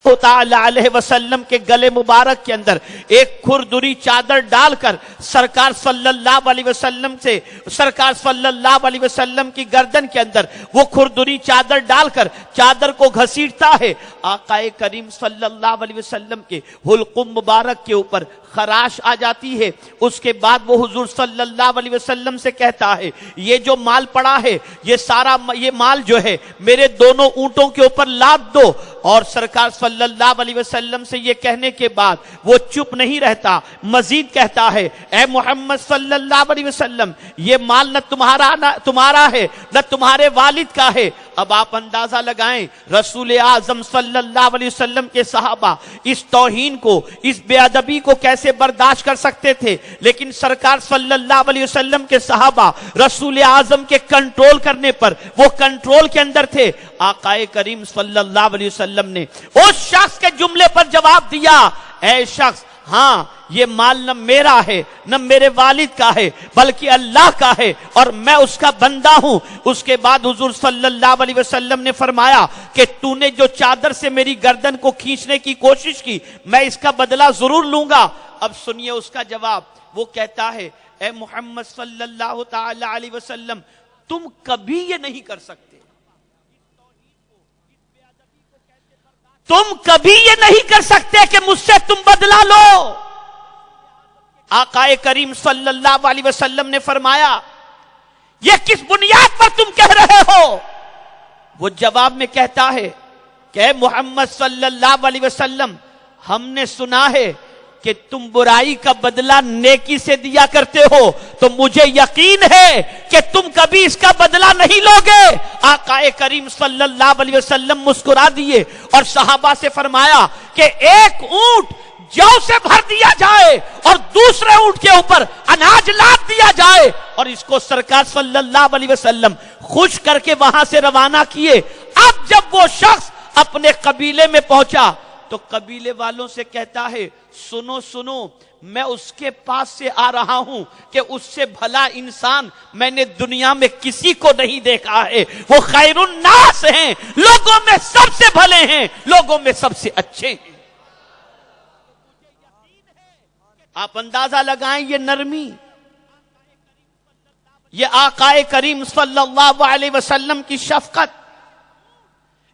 تعالی علیہ وسلم کے گلے مبارک کے اندر ایک کھردری چادر ڈال کر سرکار صلی اللہ علیہ وسلم سے، سرکار صلی اللہ علیہ وسلم کی گردن کے اندر وہ کھردری چادر ڈال کر چادر کو گھسیٹتا ہے۔ آقائے کریم صلی اللہ علیہ وسلم کے حلقوم مبارک کے اوپر خراش آ جاتی ہے۔ اس کے بعد وہ حضور صلی اللہ علیہ وسلم سے کہتا ہے، یہ جو مال پڑا ہے یہ مال جو ہے میرے دونوں اونٹوں کے اوپر لاد دو۔ اور سرکار صلی اللہ علیہ وسلم سے یہ کہنے کے بعد وہ چپ نہیں رہتا، مزید کہتا ہے، اے محمد صلی اللہ علیہ وسلم، یہ مال نہ تمہارا ہے نہ تمہارے والد کا ہے۔ اب آپ اندازہ لگائیں رسول اعظم صلی اللہ علیہ وسلم کے صحابہ اس توہین کو، اس بے ادبی کو کیسے برداشت کر سکتے تھے، لیکن سرکار صلی اللہ علیہ وسلم کے صحابہ رسول اعظم کے کنٹرول کرنے پر وہ کنٹرول کے اندر تھے۔ آقائے کریم صلی اللہ علیہ وسلم نے اس شخص کے جملے پر جواب دیا، اے شخص، ہاں یہ مال نہ میرا ہے نہ میرے والد کا ہے بلکہ اللہ کا ہے اور میں اس کا بندہ ہوں۔ اس کے بعد حضور صلی اللہ علیہ وسلم نے فرمایا کہ تو نے جو چادر سے میری گردن کو کھینچنے کی کوشش کی، میں اس کا بدلہ ضرور لوں گا۔ اب سنیے اس کا جواب، وہ کہتا ہے، اے محمد صلی اللہ تعالی علیہ وسلم، تم کبھی یہ نہیں کر سکتے، تم کبھی یہ نہیں کر سکتے کہ مجھ سے تم بدلہ لو۔ آقائے کریم صلی اللہ علیہ وسلم نے فرمایا، یہ کس بنیاد پر تم کہہ رہے ہو؟ وہ جواب میں کہتا ہے کہ اے محمد صلی اللہ علیہ وسلم، ہم نے سنا ہے کہ تم برائی کا بدلہ نیکی سے دیا کرتے ہو تو مجھے یقین ہے کہ تم کبھی اس کا بدلہ نہیں لوگے. آقا کریم صلی اللہ علیہ وسلم مسکرا دیے اور صحابہ سے فرمایا کہ ایک اونٹ جو سے بھر دیا جائے اور دوسرے اونٹ کے اوپر اناج لاد دیا جائے اور اس کو سرکار صلی اللہ علیہ وسلم خوش کر کے وہاں سے روانہ کیے. اب جب وہ شخص اپنے قبیلے میں پہنچا تو قبیلے والوں سے کہتا ہے سنو سنو میں اس کے پاس سے آ رہا ہوں کہ اس سے بھلا انسان میں نے دنیا میں کسی کو نہیں دیکھا ہے. وہ خیر الناس ہیں, لوگوں میں سب سے بھلے ہیں, لوگوں میں سب سے اچھے ہیں. آپ اندازہ لگائیں یہ نرمی, یہ آقا کریم صلی اللہ علیہ وسلم کی شفقت,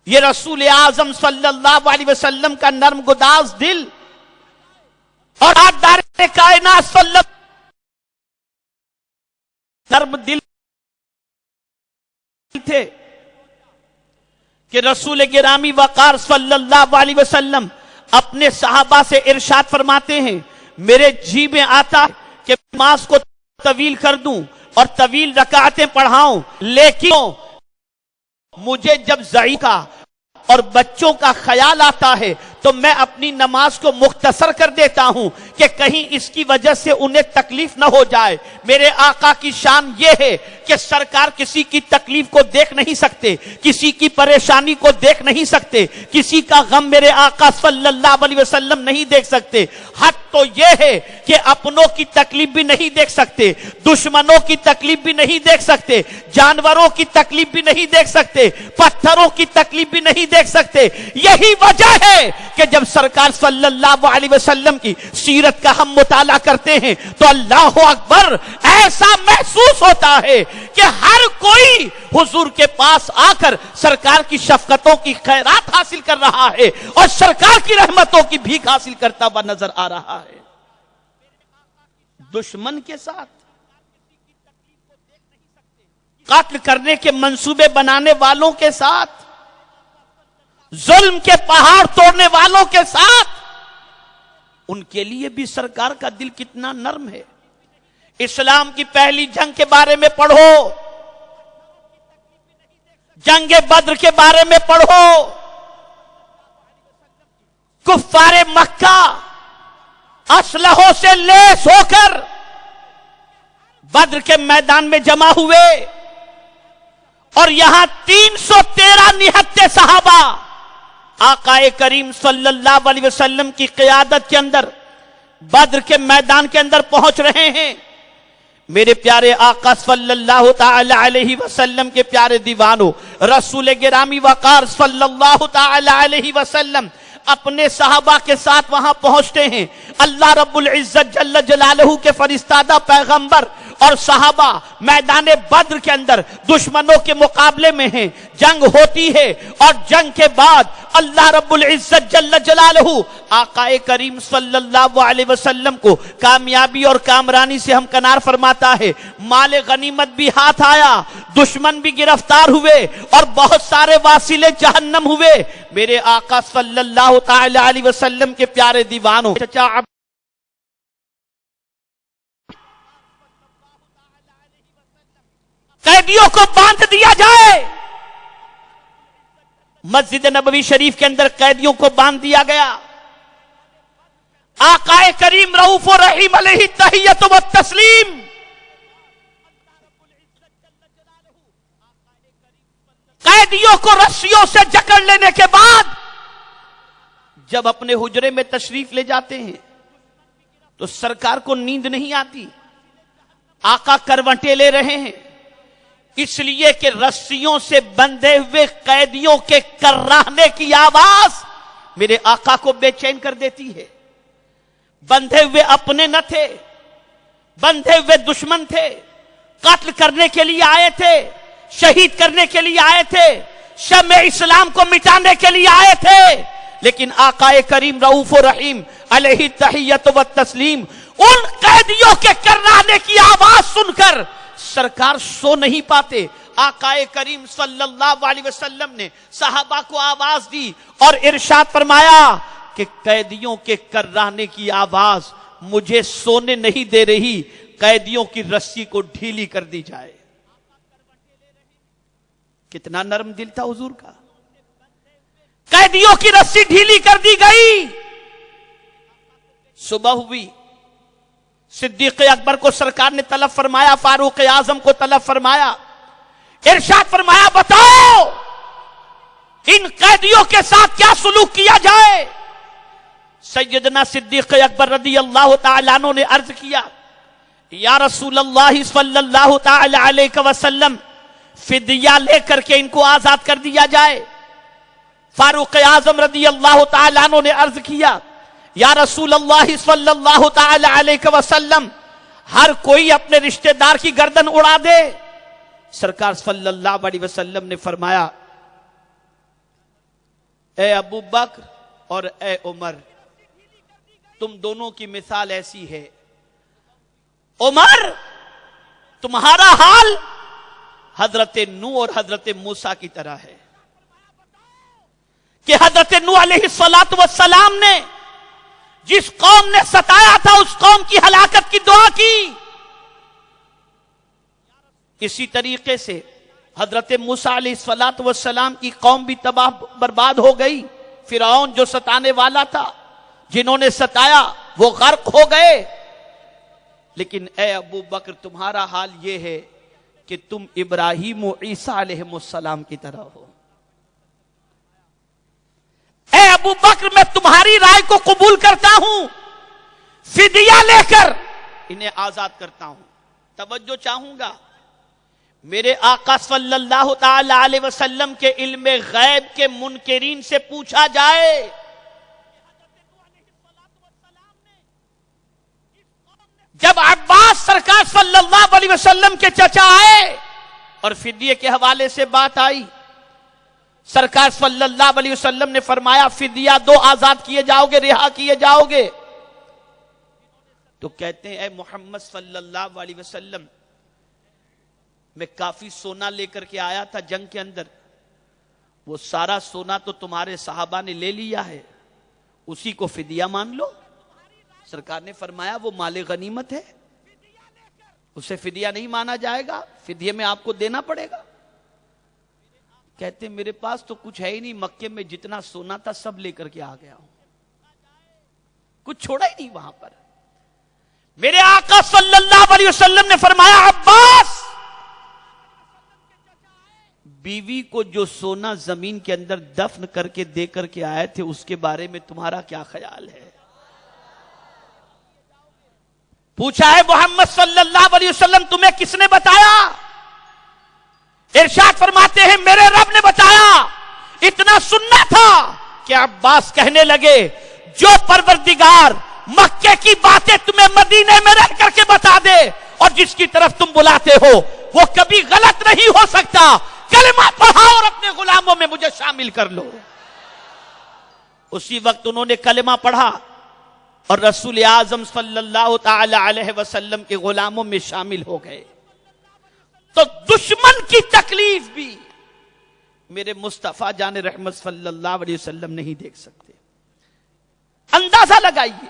یہ رسول اعظم صلی اللہ علیہ وسلم کا نرم گداز دل اور آدار کائنات صلی اللہ نرم دل تھے کہ رسول گرامی وقار صلی اللہ علیہ وسلم اپنے صحابہ سے ارشاد فرماتے ہیں میرے جی میں آتا کہ نماز کو طویل کر دوں اور طویل رکعتیں پڑھاؤں, لیکن مجھے جب ضعیف کا اور بچوں کا خیال آتا ہے تو میں اپنی نماز کو مختصر کر دیتا ہوں کہ کہیں اس کی وجہ سے انہیں تکلیف نہ ہو جائے. میرے آقا کی شان یہ ہے کہ سرکار کسی کی تکلیف کو دیکھ نہیں سکتے, کسی کی پریشانی کو دیکھ نہیں سکتے, کسی کا غم میرے آقا صلی اللہ علیہ وسلم نہیں دیکھ سکتے. حد تو یہ ہے کہ اپنوں کی تکلیف بھی نہیں دیکھ سکتے, دشمنوں کی تکلیف بھی نہیں دیکھ سکتے, جانوروں کی تکلیف بھی نہیں دیکھ سکتے, پتھروں کی تکلیف بھی نہیں دیکھ سکتے. یہی وجہ ہے کہ جب سرکار صلی اللہ علیہ وسلم کی سیرت کا ہم مطالعہ کرتے ہیں تو اللہ اکبر ایسا محسوس ہوتا ہے کہ ہر کوئی حضور کے پاس آ کر سرکار کی شفقتوں کی خیرات حاصل کر رہا ہے اور سرکار کی رحمتوں کی بھیک حاصل کرتا ہوا نظر آ رہا ہے. دشمن کے ساتھ قتل کرنے کے منصوبے بنانے والوں کے ساتھ, ظلم کے پہاڑ توڑنے والوں کے ساتھ, ان کے لیے بھی سرکار کا دل کتنا نرم ہے. اسلام کی پہلی جنگ کے بارے میں پڑھو, جنگ بدر کے بارے میں پڑھو. کفار مکہ اسلحوں سے لیس ہو کر بدر کے میدان میں جمع ہوئے اور یہاں 313 نہتے صحابہ آقا کریم صلی اللہ علیہ وسلم کی قیادت کے اندر بدر کے میدان کے اندر پہنچ رہے ہیں. میرے پیارے آقا صلی اللہ تعالی علیہ وسلم کے پیارے دیوانوں, رسول گرامی وقار صلی اللہ تعالی علیہ وسلم اپنے صحابہ کے ساتھ وہاں پہنچتے ہیں. اللہ رب العزت جل جلالہ کے فرستادہ پیغمبر اور صحابہ میدان بدر کے اندر دشمنوں کے مقابلے میں ہیں. جنگ ہوتی ہے اور جنگ کے بعد اللہ رب العزت جل جلالہ آقا کریم صلی اللہ علیہ وسلم کو کامیابی اور کامرانی سے ہمکنار فرماتا ہے. مال غنیمت بھی ہاتھ آیا, دشمن بھی گرفتار ہوئے اور بہت سارے واصل جہنم ہوئے. میرے آقا صلی اللہ تعالی علیہ وسلم کے پیارے دیوانوں, قیدیوں کو باندھ دیا جائے. مسجد نبوی شریف کے اندر قیدیوں کو باندھ دیا گیا. آقا کریم رؤوف الرحیم علیہ تحیت و تسلیم قیدیوں کو رسیوں سے جکڑ لینے کے بعد جب اپنے حجرے میں تشریف لے جاتے ہیں تو سرکار کو نیند نہیں آتی. آقا کروٹیں لے رہے ہیں اس لیے کہ رسیوں سے بندھے ہوئے قیدیوں کے کراہنے کی آواز میرے آقا کو بے چین کر دیتی ہے. بندھے ہوئے اپنے نہ تھے, بندھے ہوئے دشمن تھے, قتل کرنے کے لیے آئے تھے, شہید کرنے کے لیے آئے تھے, شمع اسلام کو مٹانے کے لیے آئے تھے. لیکن آقا کریم رؤوف الرحیم علیہ تحیت و تسلیم ان قیدیوں کے کراہنے کی آواز سن کر سرکار سو نہیں پاتے. آقا کریم صلی اللہ علیہ وسلم نے صحابہ کو آواز دی اور ارشاد فرمایا کہ قیدیوں کے کررانے کی آواز مجھے سونے نہیں دے رہی، قیدیوں کی رسی کو ڈھیلی کر دی جائے۔ کتنا نرم دل تھا حضور کا۔ قیدیوں کی رسی ڈھیلی کر دی گئی۔ صبح ہوئی، صدیق اکبر کو سرکار نے طلب فرمایا، فاروق اعظم کو طلب فرمایا، ارشاد فرمایا بتاؤ ان قیدیوں کے ساتھ کیا سلوک کیا جائے۔ سیدنا صدیق اکبر رضی اللہ تعالیٰ عنہ نے عرض کیا، یا رسول اللہ صلی اللہ تعالی علیہ وسلم، فدیہ لے کر کے ان کو آزاد کر دیا جائے۔ فاروق اعظم رضی اللہ تعالیٰ عنہ نے عرض کیا، یا رسول اللہ صلی اللہ تعالی علیہ وسلم، ہر کوئی اپنے رشتہ دار کی گردن اڑا دے۔ سرکار صلی اللہ علیہ وسلم نے فرمایا، اے ابو بکر اور اے عمر، تم دونوں کی مثال ایسی ہے، عمر تمہارا حال حضرت نوح اور حضرت موسیٰ کی طرح ہے کہ حضرت نوح علیہ السلام نے جس قوم نے ستایا تھا اس قوم کی ہلاکت کی دعا کی، اسی طریقے سے حضرت موسیٰ علیہ السلام کی قوم بھی تباہ برباد ہو گئی۔ فرعون جو ستانے والا تھا، جنہوں نے ستایا وہ غرق ہو گئے۔ لیکن اے ابو بکر تمہارا حال یہ ہے کہ تم ابراہیم و عیسیٰ علیہ السلام کی طرح ہو۔ اے ابو بکر میں تمہاری رائے کو قبول کرتا ہوں، فدیہ لے کر انہیں آزاد کرتا ہوں۔ توجہ چاہوں گا، میرے آقا صلی اللہ تعالی علیہ وسلم کے علم غیب کے منکرین سے پوچھا جائے، جب عباس سرکار صلی اللہ علیہ وسلم کے چچا آئے اور فدیے کے حوالے سے بات آئی، سرکار صلی اللہ علیہ وسلم نے فرمایا فدیہ دو، آزاد کیے جاؤ گے، رہا کیے جاؤ گے۔ تو کہتے ہیں اے محمد صلی اللہ علیہ وسلم، میں کافی سونا لے کر کے آیا تھا جنگ کے اندر، وہ سارا سونا تو تمہارے صحابہ نے لے لیا ہے، اسی کو فدیہ مان لو۔ سرکار نے فرمایا وہ مال غنیمت ہے، اسے فدیہ نہیں مانا جائے گا، فدیے میں آپ کو دینا پڑے گا۔ کہتے میرے پاس تو کچھ ہے ہی نہیں، مکے میں جتنا سونا تھا سب لے کر کے آ گیا ہوں، کچھ چھوڑا ہی نہیں وہاں پر۔ میرے آقا صلی اللہ علیہ وسلم نے فرمایا عباس، بیوی کو جو سونا زمین کے اندر دفن کر کے دے کر کے آئے تھے اس کے بارے میں تمہارا کیا خیال ہے؟ پوچھا ہے محمد صلی اللہ علیہ وسلم تمہیں کس نے بتایا؟ ارشاد فرماتے ہیں میرے رب نے بتایا۔ اتنا سننا تھا کہ عباس کہنے لگے جو پروردگار مکے کی باتیں تمہیں مدینے میں رہ کر کے بتا دے اور جس کی طرف تم بلاتے ہو وہ کبھی غلط نہیں ہو سکتا، کلمہ پڑھاؤ اور اپنے غلاموں میں مجھے شامل کر لو۔ اسی وقت انہوں نے کلمہ پڑھا اور رسول اعظم صلی اللہ تعالی علیہ وسلم کے غلاموں میں شامل ہو گئے۔ تو دشمن کی تکلیف بھی میرے مصطفیٰ جان رحمت صلی اللہ علیہ وسلم نہیں دیکھ سکتے۔ اندازہ لگائیے،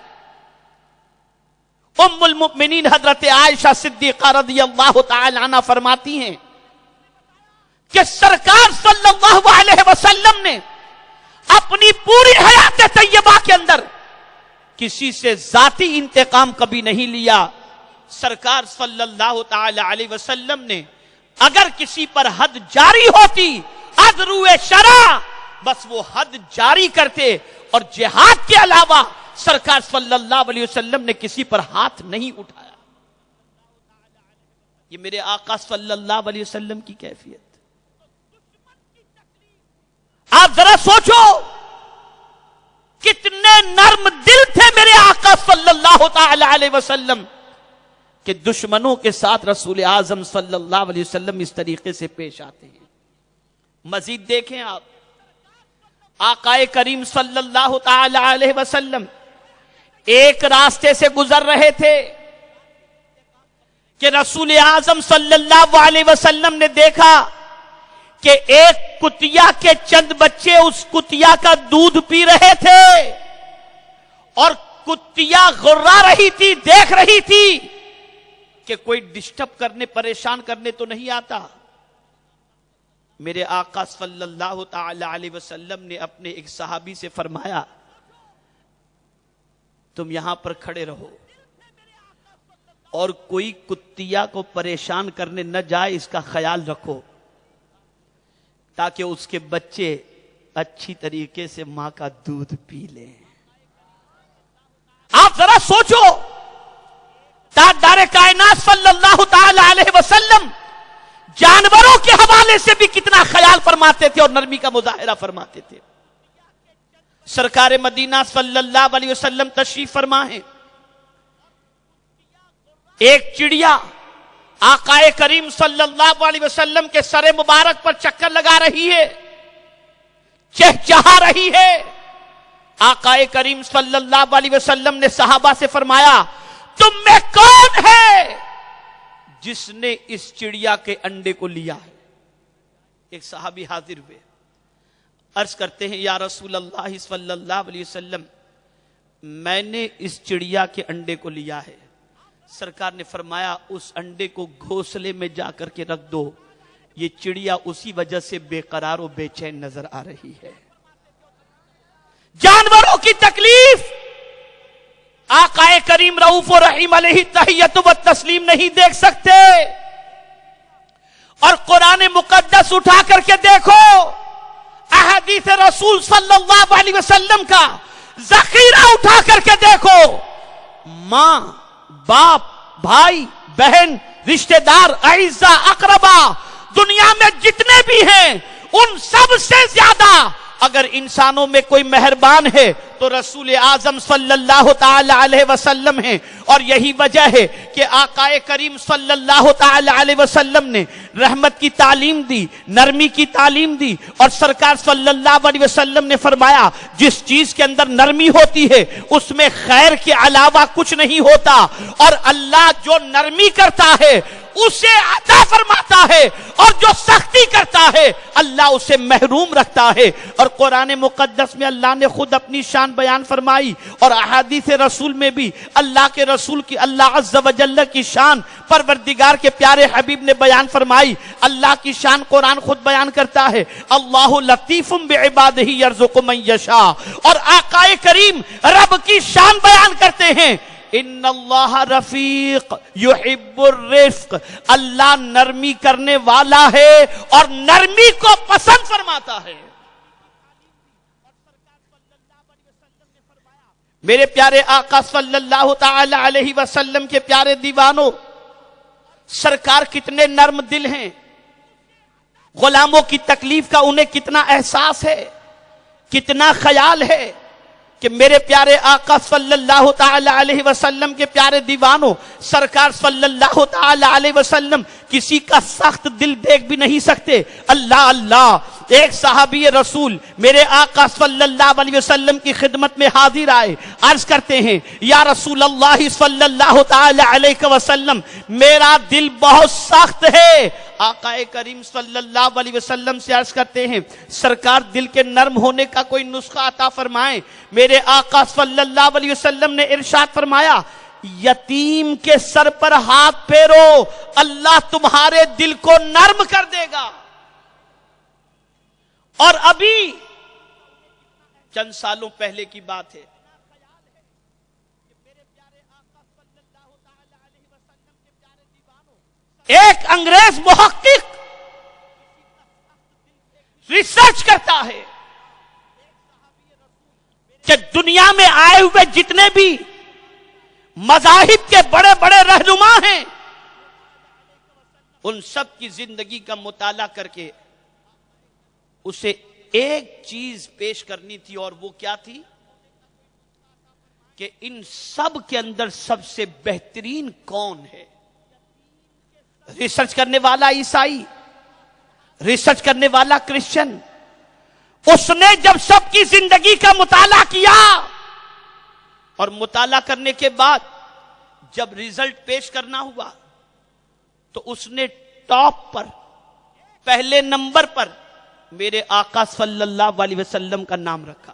ام المؤمنین حضرت عائشہ صدیقہ رضی اللہ تعالی عنہ فرماتی ہیں کہ سرکار صلی اللہ علیہ وسلم نے اپنی پوری حیات طیبہ کے اندر کسی سے ذاتی انتقام کبھی نہیں لیا۔ سرکار صلی اللہ تعالی علیہ وسلم نے اگر کسی پر حد جاری ہوتی، عذرو شرع، بس وہ حد جاری کرتے، اور جہاد کے علاوہ سرکار صلی اللہ علیہ وسلم نے کسی پر ہاتھ نہیں اٹھایا۔ یہ میرے آقا صلی اللہ علیہ وسلم کی کیفیت۔ آپ ذرا سوچو کتنے نرم دل تھے میرے آقا صلی اللہ تعالی علیہ وسلم کہ دشمنوں کے ساتھ رسول اعظم صلی اللہ علیہ وسلم اس طریقے سے پیش آتے ہیں۔ مزید دیکھیں آپ، آقا کریم صلی اللہ تعالی علیہ وسلم ایک راستے سے گزر رہے تھے کہ رسول اعظم صلی اللہ علیہ وسلم نے دیکھا کہ ایک کتیا کے چند بچے اس کتیا کا دودھ پی رہے تھے۔ اور کتیا غرا رہی تھی، دیکھ رہی تھی کہ کوئی ڈسٹرب کرنے پریشان کرنے تو نہیں آتا. میرے آقا صلی اللہ تعالی علیہ وسلم نے اپنے ایک صحابی سے فرمایا تم یہاں پر کھڑے رہو اور کوئی کتیا کو پریشان کرنے نہ جائے اس کا خیال رکھو تاکہ اس کے بچے اچھی طریقے سے ماں کا دودھ پی لیں. آپ ذرا سوچو تاجدار کائنات صلی اللہ تعالی علیہ وسلم جانوروں کے حوالے سے بھی کتنا خیال فرماتے تھے اور نرمی کا مظاہرہ فرماتے تھے. سرکار مدینہ صلی اللہ علیہ وسلم تشریف فرما ہے. ایک چڑیا آقا کریم صلی اللہ علیہ وسلم کے سر مبارک پر چکر لگا رہی ہے، چہچہا رہی ہے. آقا کریم صلی اللہ علیہ وسلم نے صحابہ سے فرمایا تم میں کون ہے جس نے اس چڑیا کے انڈے کو لیا ہے؟ ایک صحابی حاضر ہوئے، عرض کرتے ہیں یا رسول اللہ صلی اللہ علیہ وسلم میں نے اس چڑیا کے انڈے کو لیا ہے. سرکار نے فرمایا اس انڈے کو گھونسلے میں جا کر کے رکھ دو، یہ چڑیا اسی وجہ سے بے قرار و بے چین نظر آ رہی ہے. جانوروں کی تکلیف آقا کریم رؤوف و رحیم علیہ تحیت و تسلیم نہیں دیکھ سکتے. اور قرآن مقدس اٹھا کر کے دیکھو، احادیث رسول صلی اللہ علیہ وسلم کا ذخیرہ اٹھا کر کے دیکھو، ماں باپ بھائی بہن رشتہ دار اعزاء اقربا دنیا میں جتنے بھی ہیں ان سب سے زیادہ اگر انسانوں میں کوئی مہربان ہے تو رسول اعظم صلی اللہ تعالی علیہ وسلم ہیں. اور یہی وجہ ہے کہ آقا کریم صلی اللہ تعالی علیہ وسلم نے رحمت کی تعلیم دی، نرمی کی تعلیم دی. اور سرکار صلی اللہ علیہ وسلم نے فرمایا جس چیز کے اندر نرمی ہوتی ہے اس میں خیر کے علاوہ کچھ نہیں ہوتا، اور اللہ جو نرمی کرتا ہے اسے عطا فرماتا ہے اور جو سختی کرتا ہے اللہ اسے محروم رکھتا ہے. اور قرآن مقدس میں اللہ نے خود اپنی شان بیان فرمائی، اور احادیث رسول میں بھی اللہ کے رسول کی اللہ عز و جل کی شان پروردگار کے پیارے حبیب نے بیان فرمائی. اللہ کی شان قرآن خود بیان کرتا ہے اللہ لطیف بعبادہ یرزق من یشاء. اور آقا کریم رب کی شان بیان کرتے ہیں ان اللہ رفیق یحب الرفق، اللہ نرمی کرنے والا ہے اور نرمی کو پسند فرماتا ہے. میرے پیارے آقا صلی اللہ تعالی علیہ وسلم کے پیارے دیوانوں، سرکار کتنے نرم دل ہیں، غلاموں کی تکلیف کا انہیں کتنا احساس ہے، کتنا خیال ہے کہ میرے پیارے آقا صلی اللہ تعالی علیہ وسلم کے پیارے دیوانوں، سرکار صلی اللہ تعالی علیہ وسلم کسی کا سخت دل دیکھ بھی نہیں سکتے. اللہ اللہ، ایک صحابی رسول میرے آقا صلی اللہ علیہ وسلم کی خدمت میں حاضر آئے، عرض کرتے ہیں یا رسول اللہ صلی اللہ تعالی علیہ وسلم میرا دل بہت سخت ہے. آقا کریم صلی اللہ علیہ وسلم سے عرض کرتے ہیں سرکار دل کے نرم ہونے کا کوئی نسخہ عطا فرمائیں. میرے آقا صلی اللہ علیہ وسلم نے ارشاد فرمایا یتیم کے سر پر ہاتھ پھیرو، اللہ تمہارے دل کو نرم کر دے گا. اور ابھی چند سالوں پہلے کی بات ہے، ایک انگریز محقق ریسرچ کرتا ہے کہ دنیا میں آئے ہوئے جتنے بھی مذاہب کے بڑے بڑے رہنما ہیں ان سب کی زندگی کا مطالعہ کر کے اسے ایک چیز پیش کرنی تھی، اور وہ کیا تھی کہ ان سب کے اندر سب سے بہترین کون ہے. ریسرچ کرنے والا عیسائی، ریسرچ کرنے والا کرسچن. اس نے جب سب کی زندگی کا مطالعہ کیا اور مطالعہ کرنے کے بعد جب ریزلٹ پیش کرنا ہوا تو اس نے ٹاپ پر پہلے نمبر پر میرے آقا صلی اللہ علیہ وسلم کا نام رکھا.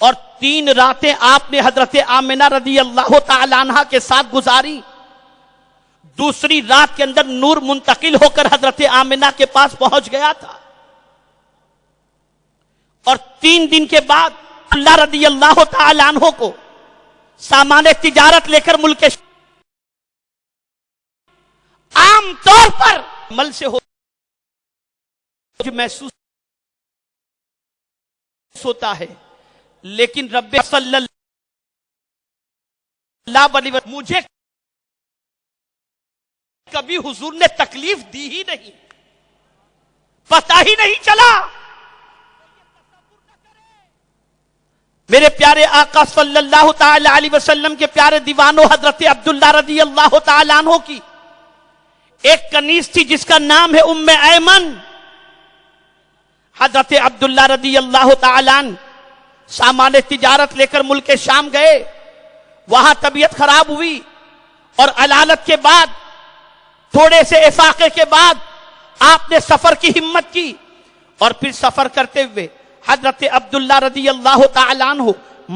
اور 3 راتیں آپ نے حضرت آمنہ رضی اللہ تعالی عنہا کے ساتھ گزاری. دوسری رات کے اندر نور منتقل ہو کر حضرت آمنہ کے پاس پہنچ گیا تھا. اور 3 دن کے بعد اللہ رضی اللہ تعالی عنہ کو سامان تجارت لے کر ملک عام طور پر عمل سے ہو محسوس ہوتا ہے، لیکن رب صلی اللہ علیہ وسلم مجھے کبھی حضور نے تکلیف دی ہی نہیں، پتہ ہی نہیں چلا. میرے پیارے آقا صلی اللہ تعالی علیہ وسلم کے پیارے دیوانوں حضرت عبداللہ رضی اللہ تعالی عنہ کی ایک کنیز تھی جس کا نام ہے ام ایمن. حضرت عبداللہ رضی اللہ تعالی عنہ سامان تجارت لے کر ملک شام گئے. وہاں طبیعت خراب ہوئی اور علالت کے بعد تھوڑے سے افاقے کے بعد آپ نے سفر کی ہمت کی اور پھر سفر کرتے ہوئے حضرت عبداللہ رضی اللہ تعالی عنہ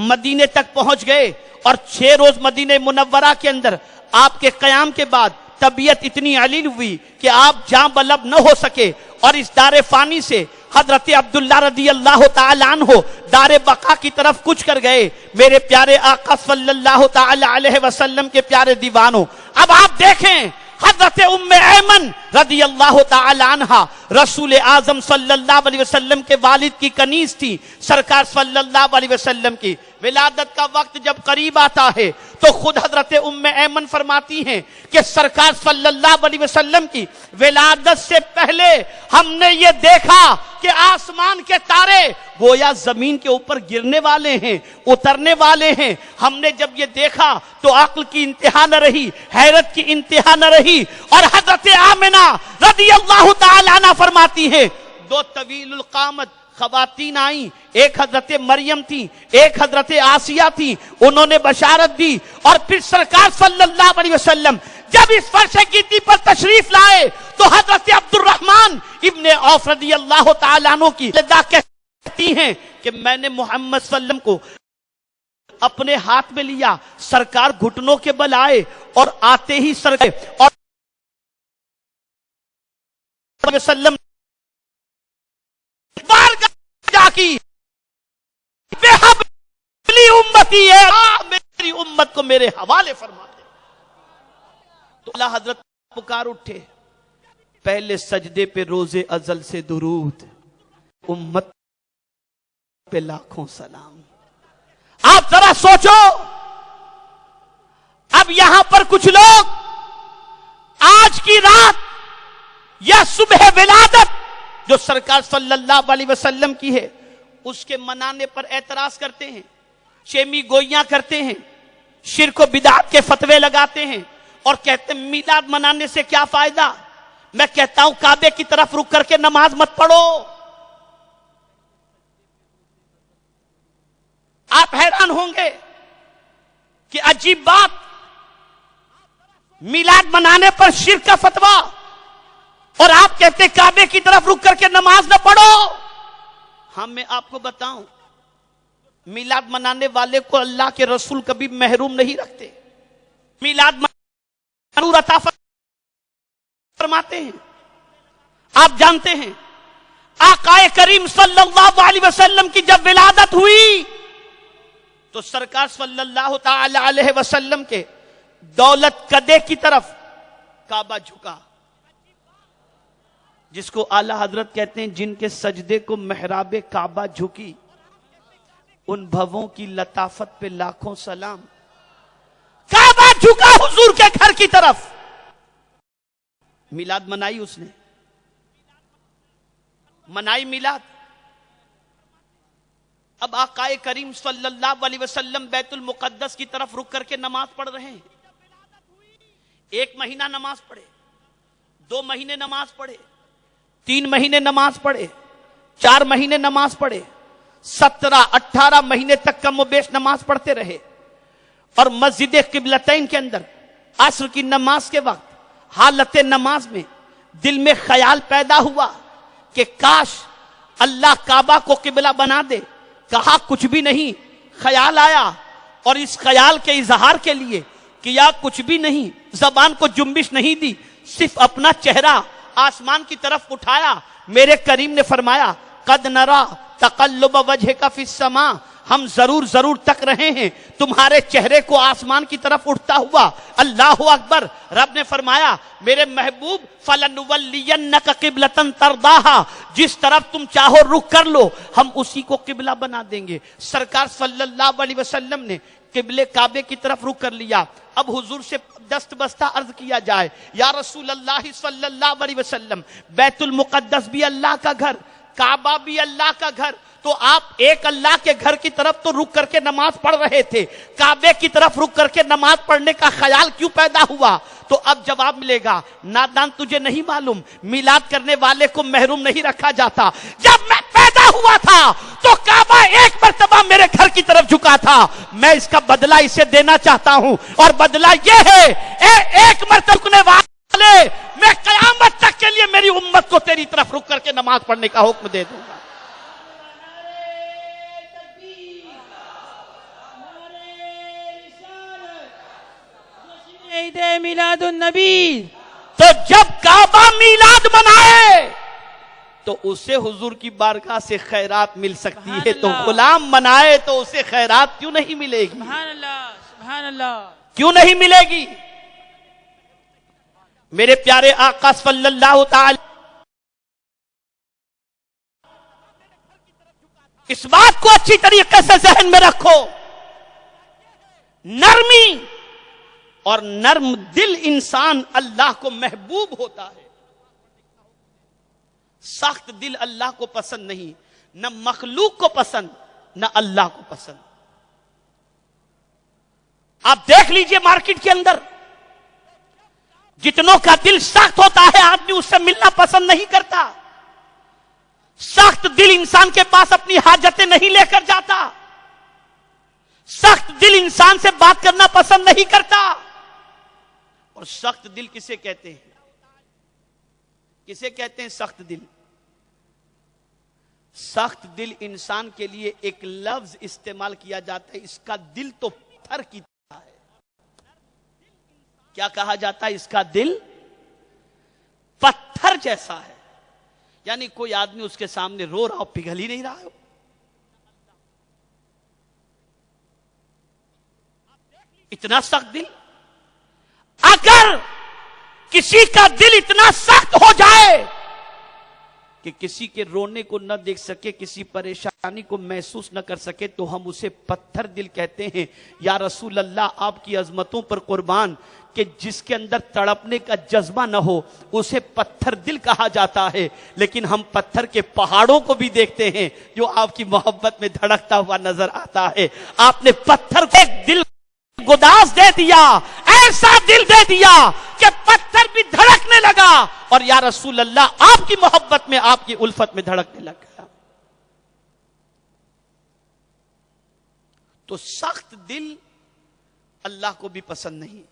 مدینے تک پہنچ گئے. اور 6 روز مدینہ منورہ کے اندر آپ کے قیام کے بعد طبیعت اتنی علیل ہوئی کہ آپ جاں بلب نہ ہو سکے اور اس دار فانی سے حضرت عبداللہ رضی اللہ تعالی عنہ دار بقا کی طرف کچھ کر گئے. میرے پیارے آقا صلی اللہ تعالی علیہ وسلم کے پیارے دیوانوں، اب آپ دیکھیں حضرت ام ایمن رضی اللہ تعالی عنہ رسول اعظم صلی اللہ علیہ وسلم کے والد کی کنیز تھی. سرکار صلی اللہ علیہ وسلم کی ولادت کا وقت جب قریب آتا ہے تو خود حضرت ام ایمن فرماتی ہیں کہ سرکار صلی اللہ علیہ وسلم کی ولادت سے پہلے ہم نے یہ دیکھا کہ آسمان کے تارے گویا زمین کے اوپر گرنے والے ہیں، اترنے والے ہیں. ہم نے جب یہ دیکھا تو عقل کی انتہا نہ رہی، حیرت کی انتہا نہ رہی. اور حضرت آمنہ رضی اللہ تعالی عنہ فرماتی ہے 2 طویل القامت خواتین آئیں، ایک حضرت مریم تھی، ایک حضرت آسیہ تھی. انہوں نے بشارت دی اور پھر سرکار صلی اللہ علیہ وسلم جب اس فرش گیتی پر تشریف لائے تو حضرت عبد الرحمن ابن عوف رضی اللہ تعالی عنہ کی لدا کہتی ہیں کہ میں نے محمد صلی اللہ علیہ وسلم کو اپنے ہاتھ میں لیا. سرکار گھٹنوں کے بل آئے اور آتے ہی سرکار اور وسلم جا کی امتی ہے، میری امت کو میرے حوالے فرما دے. تو اللہ حضرت پکار اٹھے، پہلے سجدے پہ روز ازل سے درود، امت پہ لاکھوں سلام. آپ ذرا سوچو، اب یہاں پر کچھ لوگ آج کی رات یا صبح ولادت جو سرکار صلی اللہ علیہ وسلم کی ہے اس کے منانے پر اعتراض کرتے ہیں، چیمی گوئیاں کرتے ہیں، شرک و بدعت کے فتوے لگاتے ہیں اور کہتے ہیں میلاد منانے سے کیا فائدہ. میں کہتا ہوں کعبے کی طرف رک کر کے نماز مت پڑھو. آپ حیران ہوں گے کہ عجیب بات، میلاد منانے پر شرک کا فتویٰ اور آپ کہتے ہیں کعبے کی طرف رک کر کے نماز نہ پڑھو. ہم میں آپ کو بتاؤں میلاد منانے والے کو اللہ کے رسول کبھی محروم نہیں رکھتے. میلاد نور عطا فرماتے ہیں. آپ جانتے ہیں آقا کریم صلی اللہ علیہ وسلم کی جب ولادت ہوئی تو سرکار صلی اللہ تعالی علیہ وسلم کے دولت قدے کی طرف کعبہ جھکا، جس کو اعلی حضرت کہتے ہیں جن کے سجدے کو محراب کعبہ جھکی، ان بھووں کی لطافت پہ لاکھوں سلام. کعبہ جھکا حضور کے گھر کی طرف، میلاد منائی، اس نے منائی میلاد. اب آقا کریم صلی اللہ علیہ وسلم بیت المقدس کی طرف رک کر کے نماز پڑھ رہے ہیں. 1 مہینہ نماز پڑھے، 2 مہینے نماز پڑھے، 3 مہینے نماز پڑھے، 4 مہینے نماز پڑھے، 17-18 مہینے تک کم و بیش نماز پڑھتے رہے. اور مسجد قبلتین کے اندر عصر کی نماز کے وقت حالت نماز میں دل میں خیال پیدا ہوا کہ کاش اللہ کعبہ کو قبلہ بنا دے. کہا کچھ بھی نہیں، خیال آیا اور اس خیال کے اظہار کے لیے کیا کچھ بھی نہیں، زبان کو جنبش نہیں دی، صرف اپنا چہرہ آسمان کی طرف اٹھایا. میرے کریم نے فرمایا قد نرا تقلب وجهک فی السماء، ہم ضرور تک رہے ہیں تمہارے چہرے کو آسمان کی طرف اٹھتا ہوا. اللہ اکبر. رب نے فرمایا میرے محبوب فلنولینک قبلۃ ترضاھا، جس طرف تم چاہو رخ کر لو، ہم اسی کو قبلہ بنا دیں گے. سرکار صلی اللہ علیہ وسلم نے قبلے کعبے کی طرف رخ کر لیا. اب حضور سے دست بستہ عرض کیا جائے یا رسول اللہ صلی اللہ علیہ وسلم، بیت المقدس بھی اللہ کا گھر، کعبہ بھی اللہ کا گھر، تو آپ ایک اللہ کے گھر کی طرف تو رک کر کے نماز پڑھ رہے تھے، کعبے کی طرف رک کر کے نماز پڑھنے کا خیال کیوں پیدا ہوا؟ تو اب جواب ملے گا نادان تجھے نہیں معلوم، میلاد کرنے والے کو محروم نہیں رکھا جاتا. جب میں پیدا ہوا تھا تو کعبہ ایک مرتبہ میرے گھر کی طرف جھکا تھا، میں اس کا بدلہ اسے دینا چاہتا ہوں، اور بدلہ یہ ہے ایک مرتبہ رکنے والے میں قیامت تک کے لیے میری امت کو تیری طرف رک کر کے نماز پڑھنے کا حکم دے دوں گا. عید میلاد النبی. تو جب کعبہ میلاد منائے تو اسے حضور کی بارگاہ سے خیرات مل سکتی ہے، تو غلام منائے تو اسے خیرات کیوں نہیں ملے گی؟ سبحان اللہ سبحان اللہ. کیوں نہیں ملے گی؟ میرے پیارے آقا صلی اللہ تعالی اس بات کو اچھی طریقے سے ذہن میں رکھو، نرمی اور نرم دل انسان اللہ کو محبوب ہوتا ہے. سخت دل اللہ کو پسند نہیں، نہ مخلوق کو پسند نہ اللہ کو پسند. آپ دیکھ لیجئے مارکیٹ کے اندر جتنوں کا دل سخت ہوتا ہے آدمی اس سے ملنا پسند نہیں کرتا. سخت دل انسان کے پاس اپنی حاجتیں نہیں لے کر جاتا. سخت دل انسان سے بات کرنا پسند نہیں کرتا. اور سخت دل کسے کہتے ہیں؟ کسے کہتے ہیں سخت دل؟ سخت دل انسان کے لیے ایک لفظ استعمال کیا جاتا ہے، اس کا دل تو پتھر کی طرح ہے. کیا کہا جاتا ہے؟ اس کا دل پتھر جیسا ہے. یعنی کوئی آدمی اس کے سامنے رو رہا ہو پگھل ہی نہیں رہا ہو. اتنا سخت دل. اگر کسی کا دل اتنا سخت ہو جائے کہ کسی کے رونے کو نہ دیکھ سکے، کسی پریشانی کو محسوس نہ کر سکے، تو ہم اسے پتھر دل کہتے ہیں. یا رسول اللہ آپ کی عظمتوں پر قربان، کہ جس کے اندر تڑپنے کا جذبہ نہ ہو اسے پتھر دل کہا جاتا ہے. لیکن ہم پتھر کے پہاڑوں کو بھی دیکھتے ہیں جو آپ کی محبت میں دھڑکتا ہوا نظر آتا ہے. آپ نے پتھر کو ایک دل گداز دے دیا، ایسا دل دے دیا کہ پتھر بھی دھڑکنے لگا، اور یا رسول اللہ آپ کی محبت میں، آپ کی الفت میں دھڑکنے لگ گیا. تو سخت دل اللہ کو بھی پسند نہیں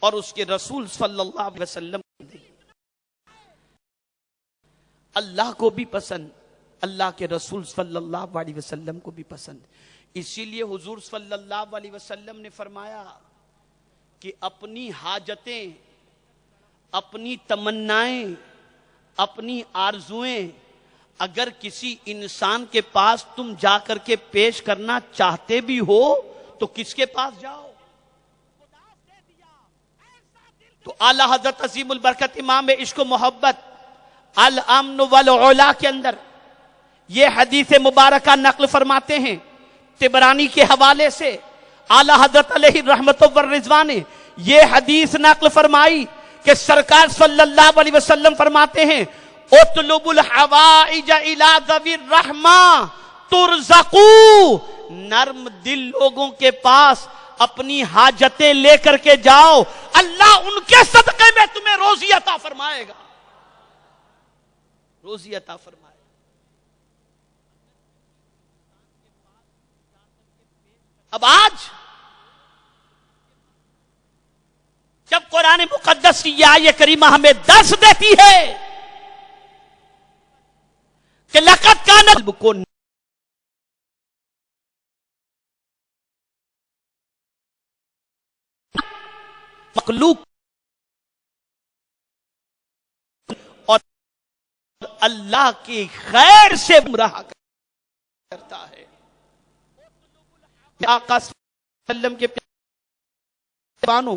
اور اس کے رسول صلی اللہ علیہ وسلم نہیں. اللہ کو بھی پسند، اللہ کے رسول صلی اللہ علیہ وسلم کو بھی پسند. اسی لیے حضور صلی اللہ علیہ وسلم نے فرمایا کہ اپنی حاجتیں، اپنی تمنائیں، اپنی آرزویں اگر کسی انسان کے پاس تم جا کر کے پیش کرنا چاہتے بھی ہو تو کس کے پاس جاؤ؟ تو اعلی حضرت عظیم البرکت امام عشق و محبت الامن والعلا کے اندر یہ حدیث مبارکہ نقل فرماتے ہیں طبرانی کے حوالے سے. اعلی حضرت علیہ رحمت والرضوان نے یہ حدیث نقل فرمائی کہ سرکار صلی اللہ علیہ وسلم فرماتے ہیں اطلب الحوائج الی ذوی الرحمہ ترزقوا، نرم دل لوگوں کے پاس اپنی حاجتیں لے کر کے جاؤ، اللہ ان کے صدقے میں تمہیں روزی عطا فرمائے گا. روزی عطا فرمائے. اب آج جب قرآن مقدس کی یہ آیہ کریمہ ہمیں درس دیتی ہے کہ لقد کان کو مخلوق اور اللہ کی خیر سے گمراہ کرتا ہے. آقا صلی اللہ علیہ وسلم کے پیاروں،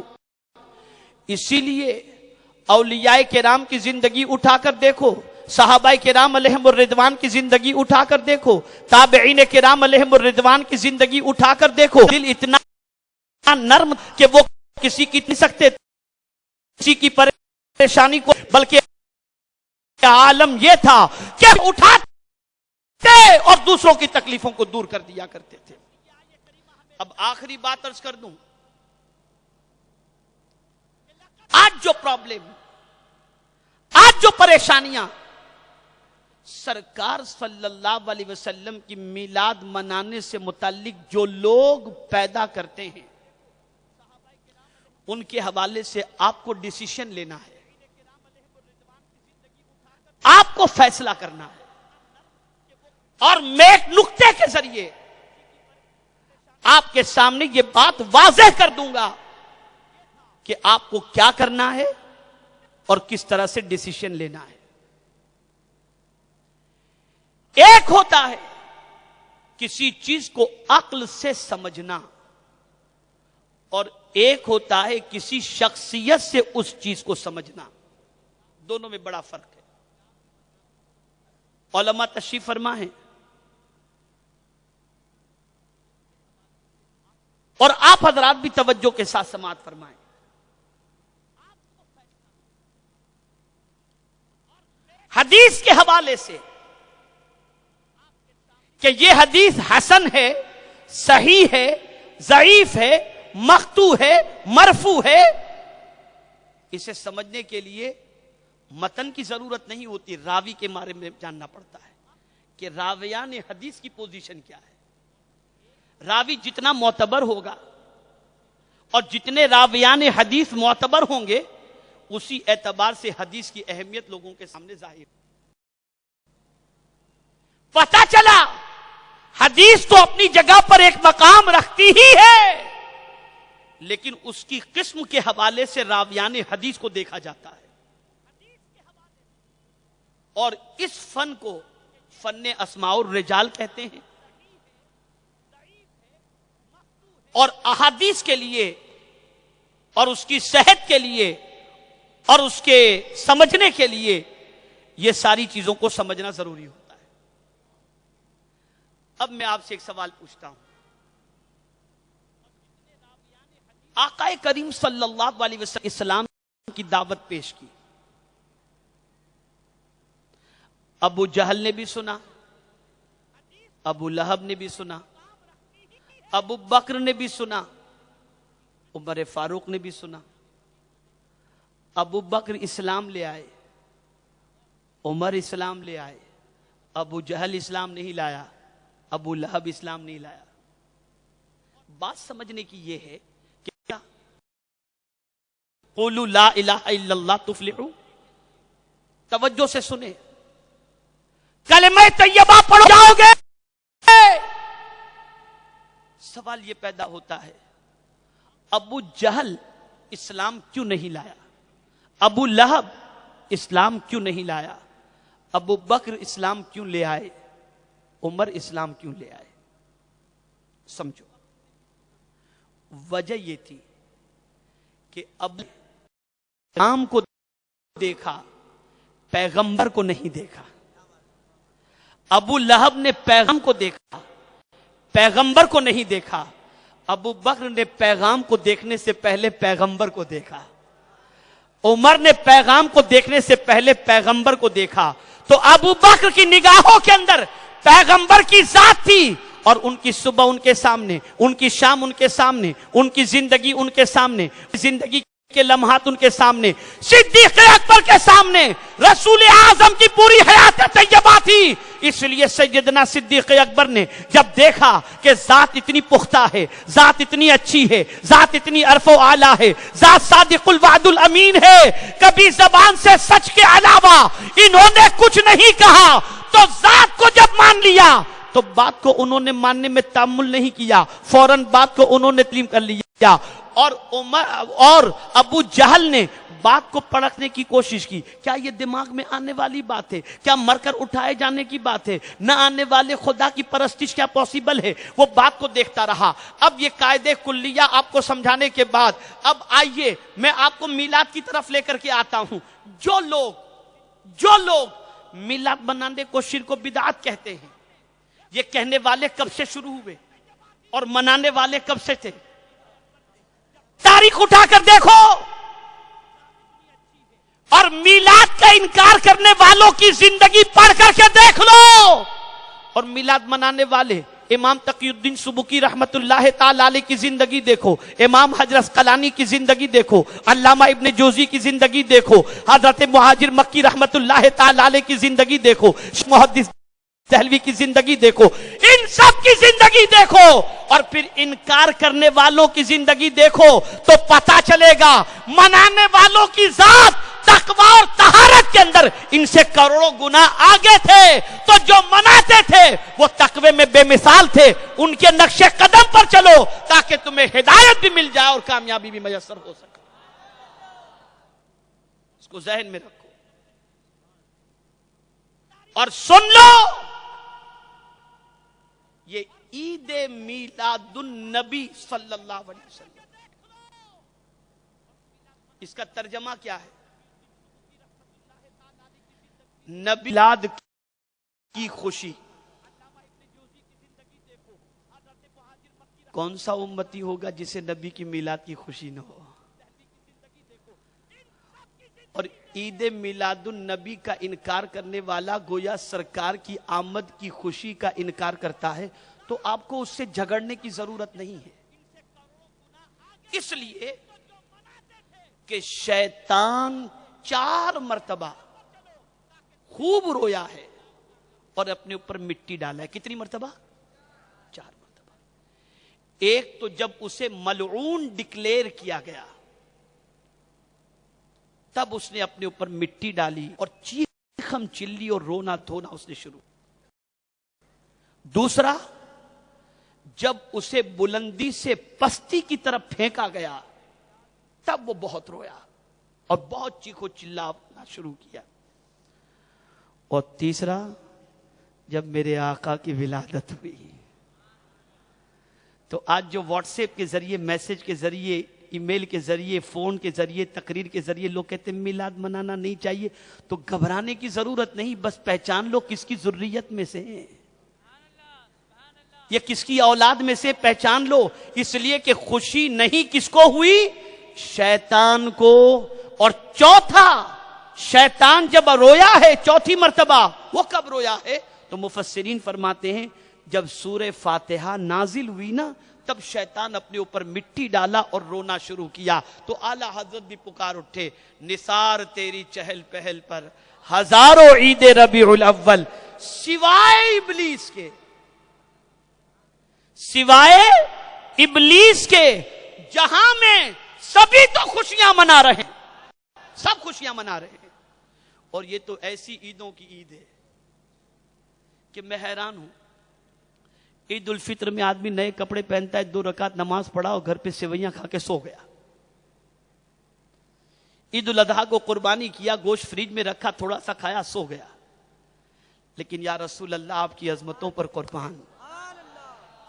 اسی لیے اولیاء کرام کی زندگی اٹھا کر دیکھو، صحابہ کرام علیہم الرضوان کی زندگی اٹھا کر دیکھو، تابعین کرام علیہم الرضوان کی زندگی اٹھا کر دیکھو، دل اتنا نرم کہ وہ کسی کی نہیں سکتے، کسی کی پریشانی کو، بلکہ عالم یہ تھا کہ اٹھاتے اور دوسروں کی تکلیفوں کو دور کر دیا کرتے تھے. اب آخری بات عرض کر دوں، آج جو پرابلم، آج جو پریشانیاں سرکار صلی اللہ علیہ وسلم کی میلاد منانے سے متعلق جو لوگ پیدا کرتے ہیں، ان کے حوالے سے آپ کو ڈیسیشن لینا ہے، آپ کو فیصلہ کرنا ہے، اور میں ایک نقطے کے ذریعے آپ کے سامنے یہ بات واضح کر دوں گا کہ آپ کو کیا کرنا ہے اور کس طرح سے ڈیسیشن لینا ہے. ایک ہوتا ہے کسی چیز کو عقل سے سمجھنا، اور ایک ہوتا ہے کسی شخصیت سے اس چیز کو سمجھنا. دونوں میں بڑا فرق ہے. علماء تشریف فرما ہیں، اور آپ حضرات بھی توجہ کے ساتھ سماعت فرمائیں. حدیث کے حوالے سے کہ یہ حدیث حسن ہے، صحیح ہے، ضعیف ہے، مقطوع ہے، مرفوع ہے، اسے سمجھنے کے لیے متن کی ضرورت نہیں ہوتی، راوی کے بارے میں جاننا پڑتا ہے کہ راویان حدیث کی پوزیشن کیا ہے. راوی جتنا معتبر ہوگا اور جتنے راویان حدیث معتبر ہوں گے، اسی اعتبار سے حدیث کی اہمیت لوگوں کے سامنے ظاہر. پتہ چلا حدیث تو اپنی جگہ پر ایک مقام رکھتی ہی ہے، لیکن اس کی قسم کے حوالے سے راویان حدیث کو دیکھا جاتا ہے. اور اس فن کو فن اسماء الرجال کہتے ہیں. اور احادیث کے لیے اور اس کی صحت کے لیے اور اس کے سمجھنے کے لیے یہ ساری چیزوں کو سمجھنا ضروری ہوتا ہے. اب میں آپ سے ایک سوال پوچھتا ہوں. آقا کریم صلی اللہ علیہ وسلم اسلام کی دعوت پیش کی. ابو جہل نے بھی سنا، ابو لہب نے بھی سنا، ابو بکر نے بھی سنا، عمر فاروق نے بھی سنا. ابو بکر اسلام لے آئے، عمر اسلام لے آئے، ابو جہل اسلام نہیں لایا، ابو لہب اسلام نہیں لایا. بات سمجھنے کی یہ ہے کہ کیا قولوا لا الہ الا اللہ تفلحوا. توجہ سے سنیں، کلمہ طیبہ پڑھ جاؤ گے. سوال یہ پیدا ہوتا ہے، ابو جہل اسلام کیوں نہیں لایا؟ ابو لہب اسلام کیوں نہیں لایا؟ ابو بکر اسلام کیوں لے آئے؟ عمر اسلام کیوں لے آئے؟ سمجھو، وجہ یہ تھی کہ اب اسلام کو دیکھا، پیغمبر کو نہیں دیکھا. ابو لہب نے پیغام کو دیکھا، پیغمبر کو نہیں دیکھا. ابو بکر نے پیغام کو دیکھنے سے پہلے پیغمبر کو دیکھا. عمر نے پیغام کو دیکھنے سے پہلے پیغمبر کو دیکھا. تو ابو بکر کی نگاہوں کے اندر پیغمبر کی ذات تھی، اور ان کی صبح ان کے سامنے، ان کی شام ان کے سامنے، ان کی زندگی ان کے سامنے، زندگی کے لمحات ان کے سامنے، صدیق اکبر کے سامنے رسول اعظم کی پوری حیات طیبہ تھی. اس لیے سیدنا صدیق اکبر نے جب دیکھا کہ ذات اتنی پختہ ہے، ذات اتنی اچھی ہے، ذات اتنی عرف و اعلیٰ ہے، ذات صادق الوعد الامین ہے، کبھی زبان سے سچ کے علاوہ انہوں نے کچھ نہیں کہا، تو ذات کو جب مان لیا تو بات کو انہوں نے ماننے میں تامل نہیں کیا، فوراً بات کو انہوں نے تسلیم کر لیا. اور عمر اور ابو جہل نے بات کو پرکھنے کی کوشش کی، کیا یہ دماغ میں آنے والی بات ہے؟ کیا مر کر اٹھائے جانے کی بات ہے؟ نہ آنے والے خدا کی پرستش کیا پاسبل ہے؟ وہ بات کو دیکھتا رہا۔ اب یہ قاعدے کلیہ آپ کو سمجھانے کے بعد اب آئیے میں آپ کو میلاد کی طرف لے کر کے آتا ہوں۔ جو لوگ میلاد منانے کو شرک و بدعت کہتے ہیں، یہ کہنے والے کب سے شروع ہوئے اور منانے والے کب سے تھے؟ تاریخ اٹھا کر دیکھو، اور میلاد کا انکار کرنے والوں کی زندگی پڑھ کر کے دیکھ لو، اور میلاد منانے والے امام تقی الدین سبکی رحمت اللہ تعالی علیہ کی زندگی دیکھو، امام حجر اسقلانی کی زندگی دیکھو، علامہ ابن جوزی کی زندگی دیکھو، حضرت مہاجر مکی رحمت اللہ تعالی علیہ کی زندگی دیکھو، محدث دہلوی کی زندگی دیکھو، ان سب کی زندگی دیکھو، اور پھر انکار کرنے والوں کی زندگی دیکھو تو پتہ چلے گا منانے والوں کی ذات تقوی اور طہارت کے اندر ان سے کروڑوں گنا آگے تھے۔ تو جو مناتے تھے وہ تقوی میں بے مثال تھے، ان کے نقش قدم پر چلو تاکہ تمہیں ہدایت بھی مل جائے اور کامیابی بھی میسر ہو سکے۔ اس کو ذہن میں رکھو اور سن لو، یہ عید میلاد النبی صلی اللہ علیہ وسلم، اس کا ترجمہ کیا ہے؟ نبی میلاد کی خوشی۔ کون سا امتی ہوگا جسے نبی کی میلاد کی خوشی نہ ہو؟ اور عید میلاد النبی کا انکار کرنے والا گویا سرکار کی آمد کی خوشی کا انکار کرتا ہے، تو آپ کو اس سے جھگڑنے کی ضرورت نہیں ہے، اس لیے کہ شیطان 4 مرتبہ خوب رویا ہے اور اپنے اوپر مٹی ڈالا ہے۔ کتنی مرتبہ؟ 4 مرتبہ۔ ایک تو جب اسے ملعون ڈکلیئر کیا گیا تب اس نے اپنے اوپر مٹی ڈالی اور چیخم چلی اور رونا دھونا اس نے شروع۔ دوسرا، جب اسے بلندی سے پستی کی طرف پھینکا گیا تب وہ بہت رویا اور بہت چیخو چلانا شروع کیا۔ اور تیسرا، جب میرے آقا کی ولادت ہوئی تو آج جو واٹس ایپ کے ذریعے، میسج کے ذریعے، ای میل کے ذریعے، فون کے ذریعے، تقریر کے ذریعے لوگ کہتے ہیں میلاد منانا نہیں چاہیے، تو گھبرانے کی ضرورت نہیں، بس پہچان لو کس کی ذریت میں سے ہیں، یہ کس کی اولاد میں سے پہچان لو، اس لیے کہ خوشی نہیں کس کو ہوئی؟ شیطان کو۔ اور چوتھا، شیطان جب رویا ہے 4تھی مرتبہ، وہ کب رویا ہے؟ تو مفسرین فرماتے ہیں جب سورہ فاتحہ نازل ہوئی نا تب شیطان اپنے اوپر مٹی ڈالا اور رونا شروع کیا۔ تو اعلی حضرت بھی پکار اٹھے، نثار تیری چہل پہل پر ہزاروں عید ربیع الاول، سوائے ابلیس کے جہاں میں سبھی تو خوشیاں منا رہے ہیں، سب خوشیاں منا رہے ہیں۔ اور یہ تو ایسی عیدوں کی عید ہے کہ میں حیران ہوں۔ عید الفطر میں آدمی نئے کپڑے پہنتا ہے، 2 رکعت نماز پڑھا اور گھر پہ سیویاں کھا کے سو گیا۔ عید الاضحیٰ کو قربانی کیا، گوشت فریج میں رکھا، تھوڑا سا کھایا، سو گیا۔ لیکن یا رسول اللہ آپ کی عظمتوں پر قربان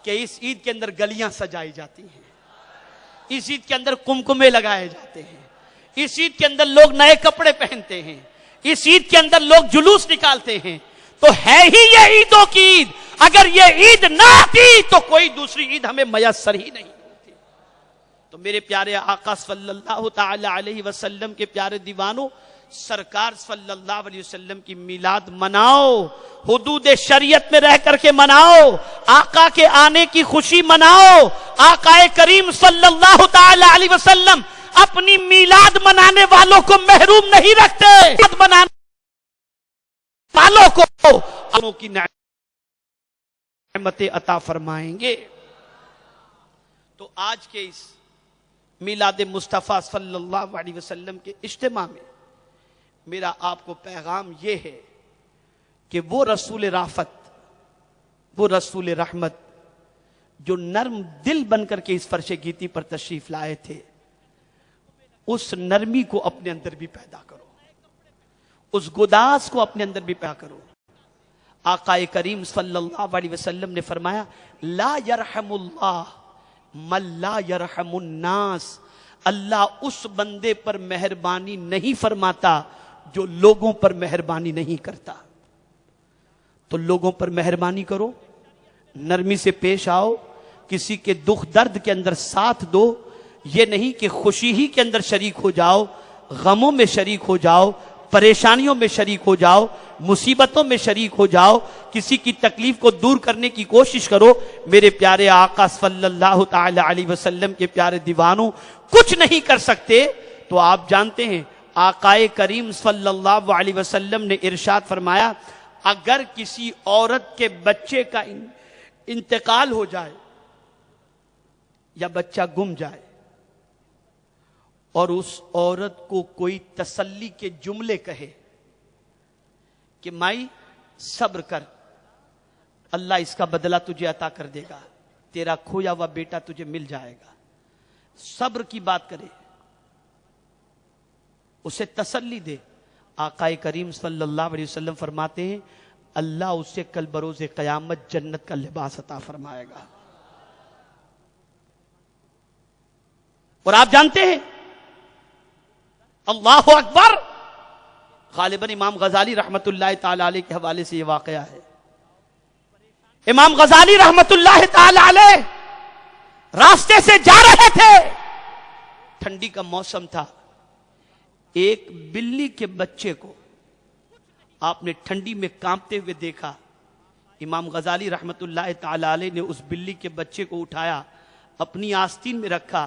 کہ اس عید کے اندر گلیاں سجائی جاتی ہیں، اس عید کے اندر کمکمے لگائے جاتے ہیں، اس عید کے اندر لوگ نئے کپڑے پہنتے ہیں، اس عید کے اندر لوگ جلوس نکالتے ہیں، تو ہے ہی یہ عیدوں کی عید۔ اگر یہ عید نہ آتی تو کوئی دوسری عید ہمیں میسر ہی نہیں ہوتی۔ تو میرے پیارے آقا صلی اللہ تعالی علیہ وسلم کے پیارے دیوانوں، سرکار صلی اللہ علیہ وسلم کی میلاد مناؤ، حدود شریعت میں رہ کر کے مناؤ، آقا کے آنے کی خوشی مناؤ۔ آقا کریم صلی اللہ تعالی علیہ وسلم اپنی میلاد منانے والوں کو محروم نہیں رکھتے، میلاد منانے والوں کو کی نعمتیں عطا فرمائیں گے۔ تو آج کے اس میلاد مصطفیٰ صلی اللہ علیہ وسلم کے اجتماع میں میرا آپ کو پیغام یہ ہے کہ وہ رسول رافت، وہ رسول رحمت جو نرم دل بن کر کے اس فرش گیتی پر تشریف لائے تھے، اس نرمی کو اپنے اندر بھی پیدا کرو، اس گداز کو اپنے اندر بھی پیدا کرو۔ آقا کریم صلی اللہ علیہ وسلم نے فرمایا لا یرحم اللہ من لا یرحم الناس، اللہ اس بندے پر مہربانی نہیں فرماتا جو لوگوں پر مہربانی نہیں کرتا۔ تو لوگوں پر مہربانی کرو، نرمی سے پیش آؤ، کسی کے دکھ درد کے اندر ساتھ دو، یہ نہیں کہ خوشی ہی کے اندر شریک ہو جاؤ، غموں میں شریک ہو جاؤ، پریشانیوں میں شریک ہو جاؤ، مصیبتوں میں شریک ہو جاؤ، کسی کی تکلیف کو دور کرنے کی کوشش کرو۔ میرے پیارے آقا صلی اللہ تعالی علیہ وسلم کے پیارے دیوانوں، کچھ نہیں کر سکتے تو آپ جانتے ہیں آقا کریم صلی اللہ علیہ وسلم نے ارشاد فرمایا اگر کسی عورت کے بچے کا انتقال ہو جائے یا بچہ گم جائے اور اس عورت کو کوئی تسلی کے جملے کہے کہ مائی صبر کر، اللہ اس کا بدلہ تجھے عطا کر دے گا، تیرا کھویا ہوا بیٹا تجھے مل جائے گا، صبر کی بات کرے، اسے تسلی دے، آقا کریم صلی اللہ علیہ وسلم فرماتے ہیں اللہ اسے کل بروز قیامت جنت کا لباس عطا فرمائے گا۔ اور آپ جانتے ہیں اللہ اکبر، غالباً امام غزالی رحمت اللہ تعالی علیہ کے حوالے سے یہ واقعہ ہے۔ امام غزالی رحمت اللہ تعالی علیہ راستے سے جا رہے تھے، ٹھنڈی کا موسم تھا، ایک بلی کے بچے کو آپ نے ٹھنڈی میں کانپتے ہوئے دیکھا۔ امام غزالی رحمت اللہ تعالی علیہ نے اس بلی کے بچے کو اٹھایا، اپنی آستین میں رکھا،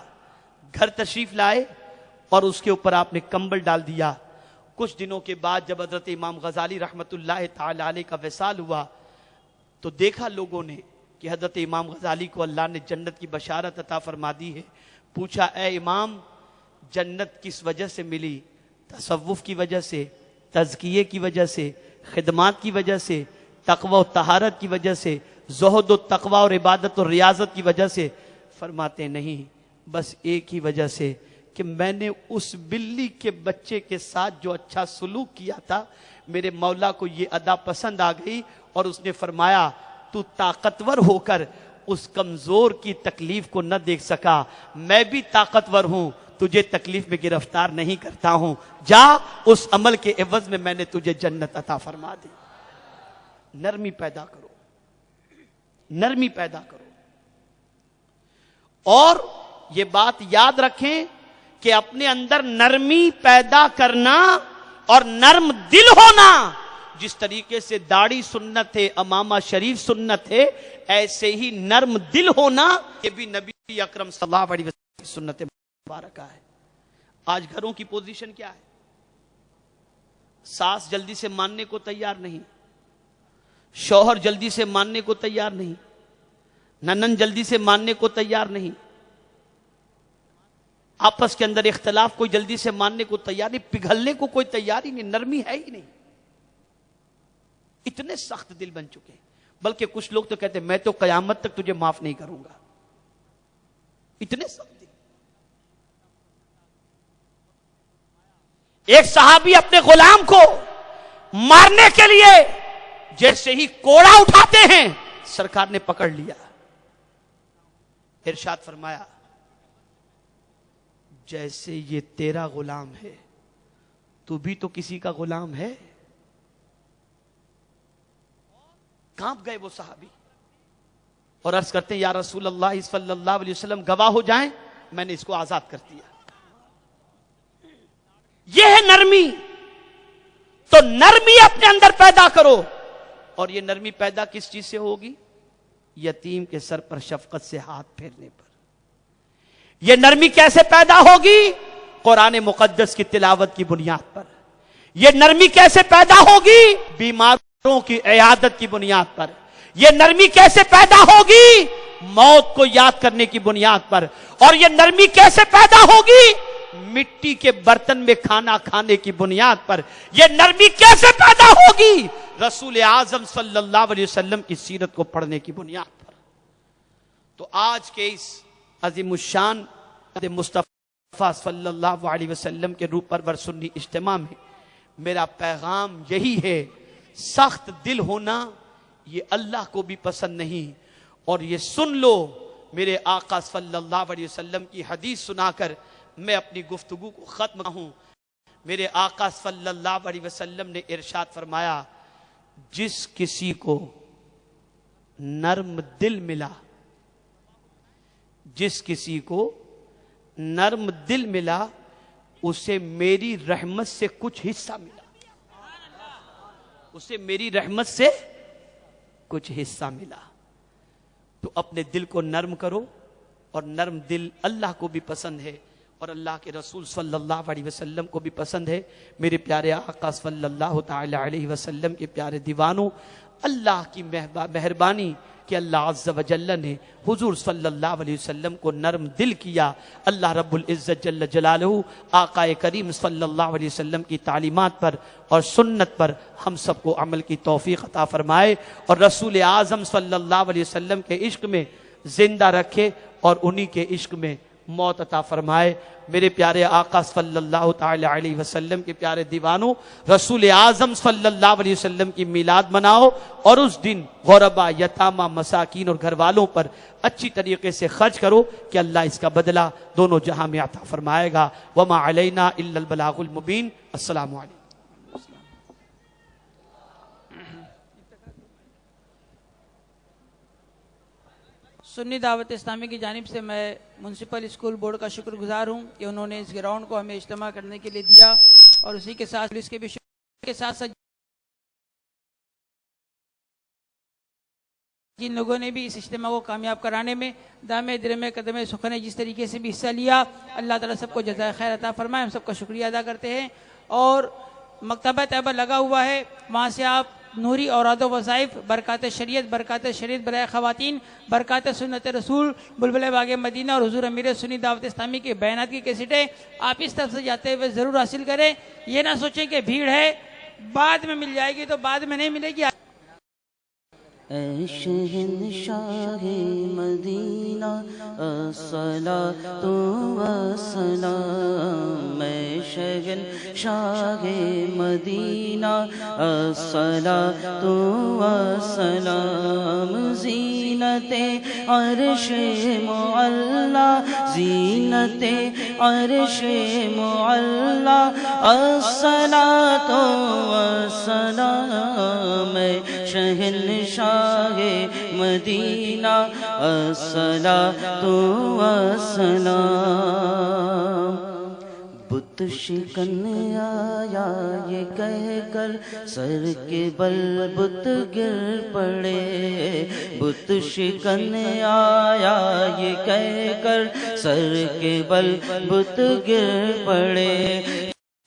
گھر تشریف لائے اور اس کے اوپر آپ نے کمبل ڈال دیا۔ کچھ دنوں کے بعد جب حضرت امام غزالی رحمت اللہ تعالی علیہ کا وصال ہوا تو دیکھا لوگوں نے کہ حضرت امام غزالی کو اللہ نے جنت کی بشارت عطا فرما دی ہے۔ پوچھا اے امام جنت کس وجہ سے ملی؟ تصوف کی وجہ سے، تزکیے کی وجہ سے، خدمات کی وجہ سے، تقوی و طہارت کی وجہ سے، زہد و تقوی اور عبادت و ریاضت کی وجہ سے؟ فرماتے نہیں، بس ایک ہی وجہ سے کہ میں نے اس بلی کے بچے کے ساتھ جو اچھا سلوک کیا تھا، میرے مولا کو یہ ادا پسند آ گئی اور اس نے فرمایا تو طاقتور ہو کر اس کمزور کی تکلیف کو نہ دیکھ سکا، میں بھی طاقتور ہوں، تجھے تکلیف میں گرفتار نہیں کرتا ہوں، جا اس عمل کے عوض میں نے تجھے جنت عطا فرما دی۔ نرمی پیدا کرو، نرمی پیدا کرو، اور یہ بات یاد رکھیں کہ اپنے اندر نرمی پیدا کرنا اور نرم دل ہونا، جس طریقے سے داڑھی سنت ہے، امامہ شریف سنت ہے، ایسے ہی نرم دل ہونا یہ بھی نبی اکرم صلی اللہ علیہ وسلم سنت مبارکہ ہے۔ آج گھروں کی پوزیشن کیا ہے؟ ساس جلدی سے ماننے کو تیار نہیں، شوہر جلدی سے ماننے کو تیار نہیں، ننن جلدی سے ماننے کو تیار نہیں، آپس کے اندر اختلاف کوئی جلدی سے ماننے کو تیار نہیں، پگھلنے کو کوئی تیار ہی نہیں، نرمی ہے ہی نہیں، اتنے سخت دل بن چکے۔ بلکہ کچھ لوگ تو کہتے ہیں میں تو قیامت تک تجھے معاف نہیں کروں گا، اتنے سخت دل۔ ایک صحابی اپنے غلام کو مارنے کے لیے جیسے ہی کوڑا اٹھاتے ہیں سرکار نے پکڑ لیا، ارشاد فرمایا جیسے یہ تیرا غلام ہے تو بھی تو کسی کا غلام ہے۔ کانپ گئے وہ صحابی اور عرض کرتے ہیں یا رسول اللہ صلی اللہ علیہ وسلم گواہ ہو جائیں میں نے اس کو آزاد کر دیا۔ یہ ہے نرمی، تو نرمی اپنے اندر پیدا کرو، اور یہ نرمی پیدا کس چیز سے ہوگی؟ یتیم کے سر پر شفقت سے ہاتھ پھیرنے پر۔ یہ نرمی کیسے پیدا ہوگی؟ قرآن مقدس کی تلاوت کی بنیاد پر۔ یہ نرمی کیسے پیدا ہوگی؟ بیماروں کی عیادت کی بنیاد پر۔ یہ نرمی کیسے پیدا ہوگی؟ موت کو یاد کرنے کی بنیاد پر۔ اور یہ نرمی کیسے پیدا ہوگی؟ مٹی کے برتن میں کھانا کھانے کی بنیاد پر۔ یہ نرمی کیسے پیدا ہوگی؟ رسول اعظم صلی اللہ علیہ وسلم کی سیرت کو پڑھنے کی بنیاد پر۔ تو آج کے اس عظیم الشان مصطفیٰ صلی اللہ علیہ وسلم کے روح پرور سنی اجتماع میں میرا پیغام یہی ہے، سخت دل ہونا یہ اللہ کو بھی پسند نہیں. اور یہ سن لو، میرے آقا صلی اللہ علیہ وسلم کی حدیث سنا کر میں اپنی گفتگو کو ختم ہوں. میرے آقا صلی اللہ علیہ وسلم نے ارشاد فرمایا، جس کسی کو نرم دل ملا، جس کسی کو نرم دل ملا، اسے میری رحمت سے کچھ حصہ ملا، اسے میری رحمت سے کچھ حصہ ملا. تو اپنے دل کو نرم کرو، اور نرم دل اللہ کو بھی پسند ہے اور اللہ کے رسول صلی اللہ علیہ وسلم کو بھی پسند ہے. میرے پیارے آقا صلی اللہ تعالی علیہ وسلم کے پیارے دیوانوں، اللہ کی مہربانی کہ اللہ عز و جل نے حضور صلی اللہ علیہ وسلم کو نرم دل کیا. اللہ رب العزت جل جلالہ آقا کریم صلی اللہ علیہ وسلم کی تعلیمات پر اور سنت پر ہم سب کو عمل کی توفیق عطا فرمائے، اور رسول اعظم صلی اللہ علیہ وسلم کے عشق میں زندہ رکھے اور انہی کے عشق میں موت عطا فرمائے. میرے پیارے آقا صلی اللہ تعالی علیہ وسلم کے پیارے دیوانوں، رسول اعظم صلی اللہ علیہ وسلم کی میلاد مناؤ، اور اس دن غربا، یتامہ، مساکین اور گھر والوں پر اچھی طریقے سے خرچ کرو کہ اللہ اس کا بدلہ دونوں جہاں میں عطا فرمائے گا. وما علینا الا البلاغ المبین. السلام علیکم. سنی دعوت اسلامی کی جانب سے میں میونسپل اسکول بورڈ کا شکر گزار ہوں کہ انہوں نے اس گراؤنڈ کو ہمیں اجتماع کرنے کے لیے دیا، اور اسی کے ساتھ پولیس کے بھی شکر کے ساتھ جن لوگوں نے بھی اس اجتماع کو کامیاب کرانے میں دامے درمے قدمے سخنے جس طریقے سے بھی حصہ لیا، اللہ تعالیٰ سب کو جزائے خیر عطا فرمائے. ہم سب کا شکریہ ادا کرتے ہیں. اور مکتبہ طیبہ لگا ہوا ہے، وہاں سے آپ نوری اوراد و وظائف، برکات شریعت برائے خواتین، برکات سنت رسول، بلبل باغ مدینہ اور حضور امیر سنی دعوت اسلامی کے بیانات کی کیسٹیں آپ اس طرف سے جاتے ہوئے ضرور حاصل کریں. یہ نہ سوچیں کہ بھیڑ ہے بعد میں مل جائے گی، تو بعد میں نہیں ملے گی. اے شہنشاہ مدینہ الصلاۃ والسلام، اے شہنشاہ مدینہ الصلاۃ والسلام، زینت عرش معلا، زینت عرش معلا، الصلاۃ والسلام، اے شہنشاہ مدینہ الصلاۃ والسلام. بت شکن آیا یہ کہہ کر سر کے بل بت گر پڑے، بت شکن آیا یہ کہہ کر سر کے بل بت گر پڑے.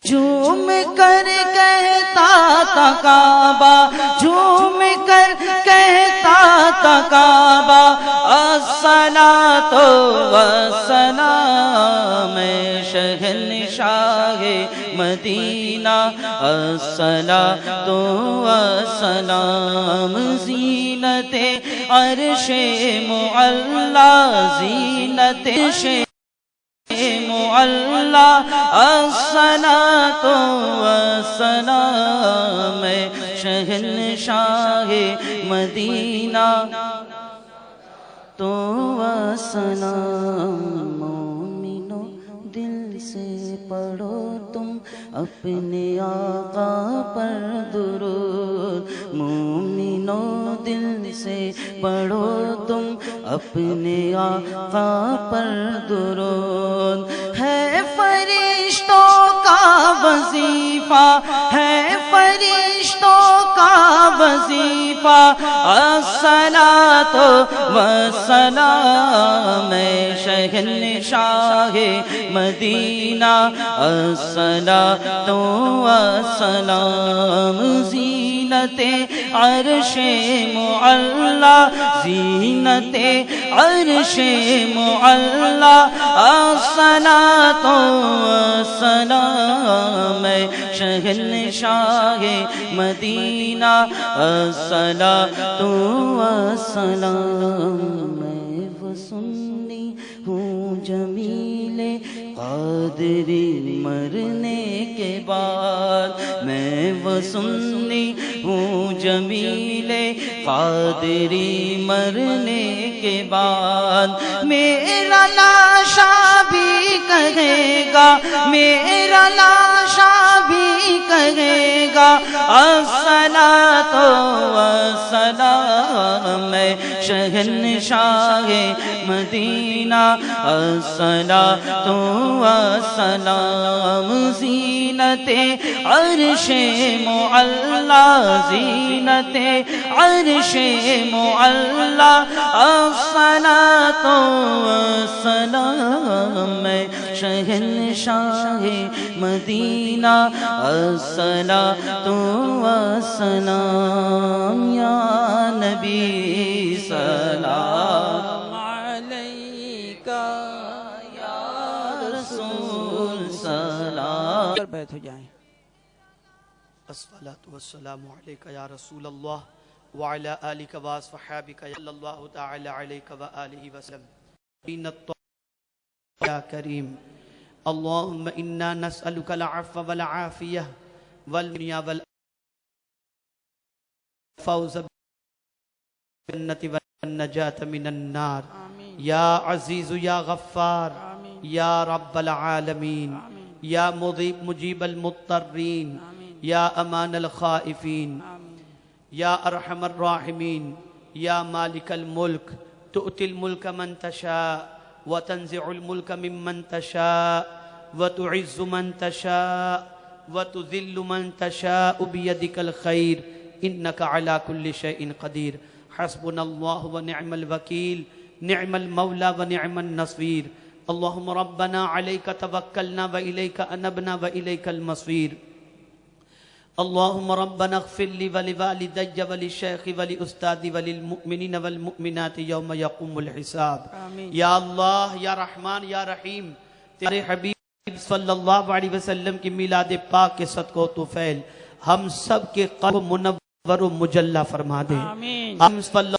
جھوم کر کہتا تھا کعبہ، جھوم کر کہتا تھا کعبہ، الصلاۃ والسلام، شہنشاہ مدینہ الصلاۃ والسلام، زینت عرش معلا، زینت معلا، الصلاۃ والسلام، شہنشاہ مدینہ تو والسلام. مومنو دل سے پڑھو تم اپنے آقا پر درود، مومنو دل سے پڑھو تم اپنے آقا پر درود. ہے فرشتوں کا وظیفہ، ہے فرشتوں کا وظیفہ، الصلاۃ والسلام، شہنشاہ مدینہ الصلاۃ والسلام، زینت عرش معلا، زینت عرش معلا، الصلاۃ والسلام، شہنشاہ مدینہ الصلاۃ والسلام. سنی ہوں جمیل قادری مرنے کے بعد، میں وہ سنی ہوں جمیل قادری مرنے کے بعد، میرا لاشا بھی کہے گا، میرا لاشا بھی کہے گا الصلاۃ والسلام، میں شہنشاہ مدینہ الصلاۃ والسلام، زینت عرش معلا، زینت عرش معلا الصلاۃ والسلام، میں شہنشاہ مدینہ الصلاۃ والسلام، یا نبی سلام علیکہ یا رسول سلام۔ بیٹھ ہو جائیں۔ الصلاۃ والسلام علیکہ یا رسول اللہ وعلی آلک واصحابک صلی اللہ تعالی علیہ وآلہ وسلم۔ یا کریم اللہم انا نسألک العفو والعافیہ والدنیا والفوز بالجنة والنجاة من النار، یا عزیز یا غفار، یا رب العالمین، یا مجیب المضطرین، یا امان الخائفین، یا ارحم الراحمین، یا مالک الملک، تؤتی الملک من تشاء وتنزع الملک ممن تشاء وتعز من تشاء وتذل من تشاء بيدك الخير انك على كل شيء قدير، حسبنا الله ونعم الوكيل، نعم المولى ونعم النصير، اللهم ربنا عليك توكلنا وإليك أنبنا وإليك المصير، اللهم ربنا اغفر لي ولوالدي وللشيخ وللأستاذ وللمؤمنين والمؤمنات يوم يقوم الحساب۔ یا اللہ یا رحمان یا رحیم، تیرے حبیب صلی اللہ علیہ وسلم کی میلاد پاک کے صدقہ و طفیل ہم سب کے قلب منور و مجلہ فرما دے۔ ہم صلی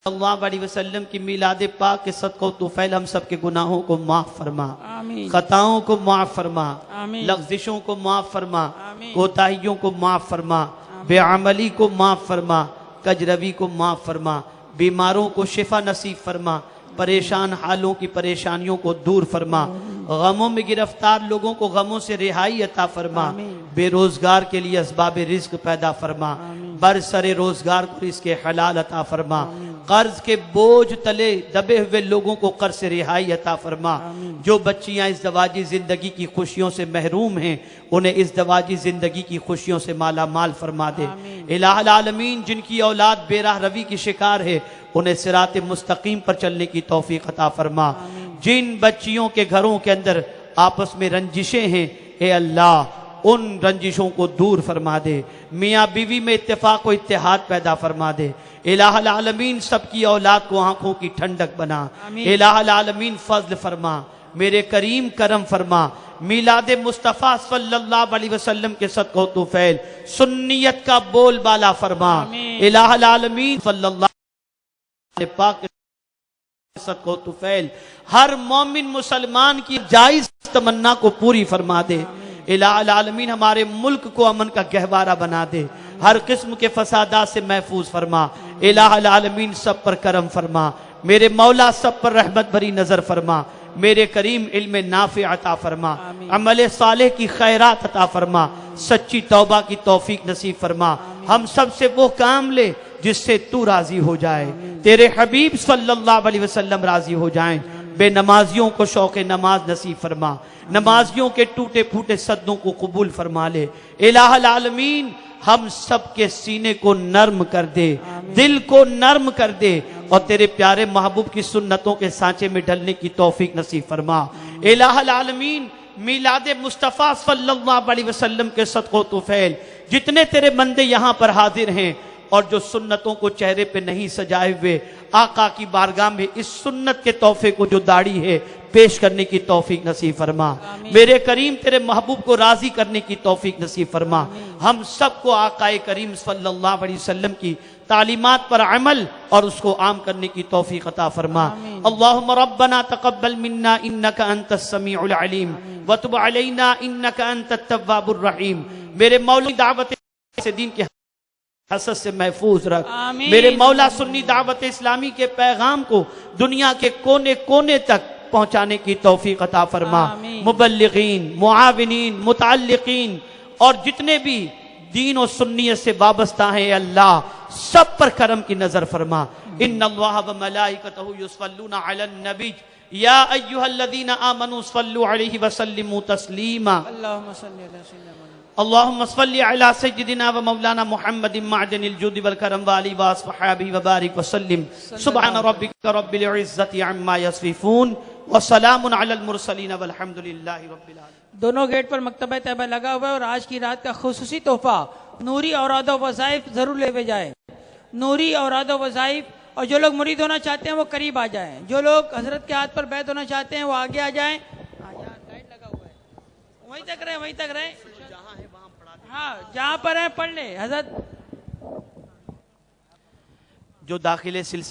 اللہ علیہ وسلم کی میلاد پاک کے صدقہ و طفیل ہم سب کے گناہوں کو معاف فرما، خطاؤں کو معاف فرما، لغزشوں کو معاف فرما، کوتاہیوں کو معاف فرما، بے عملی کو معاف فرما، کجروی کو معاف فرما، بیماروں کو شفا نصیب فرما، پریشان حالوں کی پریشانیوں کو دور فرما، غموں میں گرفتار لوگوں کو غموں سے رہائی عطا فرما، بے روزگار کے لیے اسباب رزق پیدا فرما، برسر روزگار کو رزق حلال عطا فرما، قرض کے بوجھ تلے دبے ہوئے لوگوں کو قرض سے رہائی عطا فرما، جو بچیاں ازدواجی زندگی کی خوشیوں سے محروم ہیں انہیں ازدواجی زندگی کی خوشیوں سے مالا مال فرما دے۔ الہ العالمین جن کی اولاد بے راہ روی کی شکار ہے انہیں صراط مستقیم پر چلنے کی توفیق عطا فرما، جن بچیوں کے گھروں کے اندر آپس میں رنجشیں ہیں اے اللہ ان رنجشوں کو دور فرما دے، میاں بیوی میں اتفاق و اتحاد پیدا فرما دے، الہ العالمین سب کی اولاد کو آنکھوں کی ٹھنڈک بنا، الہ العالمین فضل فرما، میرے کریم کرم فرما، میلاد مصطفیٰ صلی اللہ علیہ وسلم کے صدقہ و طفیل سنیت کا بول بالا فرما، الہ العالمین صلی اللہ علیہ پاک صدقہ و طفیل ہر مومن مسلمان کی جائز تمنا کو پوری فرما دے، الہ العالمین ہمارے ملک کو امن کا گہوارہ بنا دے، ہر قسم کے فسادات سے محفوظ فرما، الہ العالمین سب پر کرم فرما، میرے مولا سب پر رحمت بھری نظر فرما، میرے کریم علم نافع عطا فرما، عمل صالح کی خیرات عطا فرما، سچی توبہ کی توفیق نصیب فرما، ہم سب سے وہ کام لے جس سے تو راضی ہو جائے، تیرے حبیب صلی اللہ علیہ وسلم راضی ہو جائیں، بے نمازیوں کو شوق نماز نصیب فرما، نمازیوں کے ٹوٹے پھوٹے صدوں کو قبول فرما لے، الہ العالمین ہم سب کے سینے کو نرم کر دے، دل کو نرم کر دے اور تیرے پیارے محبوب کی سنتوں کے سانچے میں ڈھلنے کی توفیق نصیب فرما، الہ العالمین میلاد مصطفیٰ صلی اللہ علیہ وسلم کے صدقہ و طفیل جتنے تیرے بندے یہاں پر حاضر ہیں اور جو سنتوں کو چہرے پہ نہیں سجائے ہوئے آقا کی بارگاہ میں اس سنت کے تحفے کو جو داڑھی ہے پیش کرنے کی توفیق نصیب فرما، میرے کریم تیرے محبوب کو راضی کرنے کی توفیق نصیب فرما، ہم سب کو آقا کریم صلی اللہ علیہ وسلم کی تعلیمات پر عمل اور اس کو عام کرنے کی توفیق عطا فرما. اللہم ربنا تقبل منا انکا انت السمیع العلیم وتب علینا انکا انت التواب الرحیم. میرے مولا دعوت سے دین کے حسد سے محفوظ رکھ. میرے مولا سنی دعوت اسلامی کے پیغام کو دنیا کے کونے کونے تک پہنچانے کی توفیق عطا فرما. مبلغین، معاونین، متعلقین اور جتنے بھی دین و سنیت سے وابستہ ہیں اے اللہ سب پر کرم کی نظر فرما. ان اللہ و ملائکتہ یصلون علی النبی یا ایھا الذین آمنوا صلوا علیہ وسلموا تسلیما. اللہم صلی علی سیدنا محمد. اللہم صلی علی سیدنا و مولانا محمد معدن الجود والکرم والی واصحابہ وبارک وسلم. سبحان ربک رب العزت عما یصفون وسلام علی المرسلین والحمد للہ رب العالمین. دونوں گیٹ پر مکتبہ طیبہ لگا ہوا ہے اور آج کی رات کا خصوصی تحفہ نوری اوراد و وظائف ضرور لے ہوئے جائیں. نوری اوراد و وظائف. اور جو لوگ مرید ہونا چاہتے ہیں وہ قریب آ جائیں. جو لوگ حضرت کے ہاتھ پر بیعت ہونا چاہتے ہیں وہ آگے آ جائیں. گائیڈ لگا ہوا ہے وہیں تک رہیں وہیں تک رہیں. ہاں جہاں پر ہیں پڑھ لیں. حضرت جو داخل سلسلے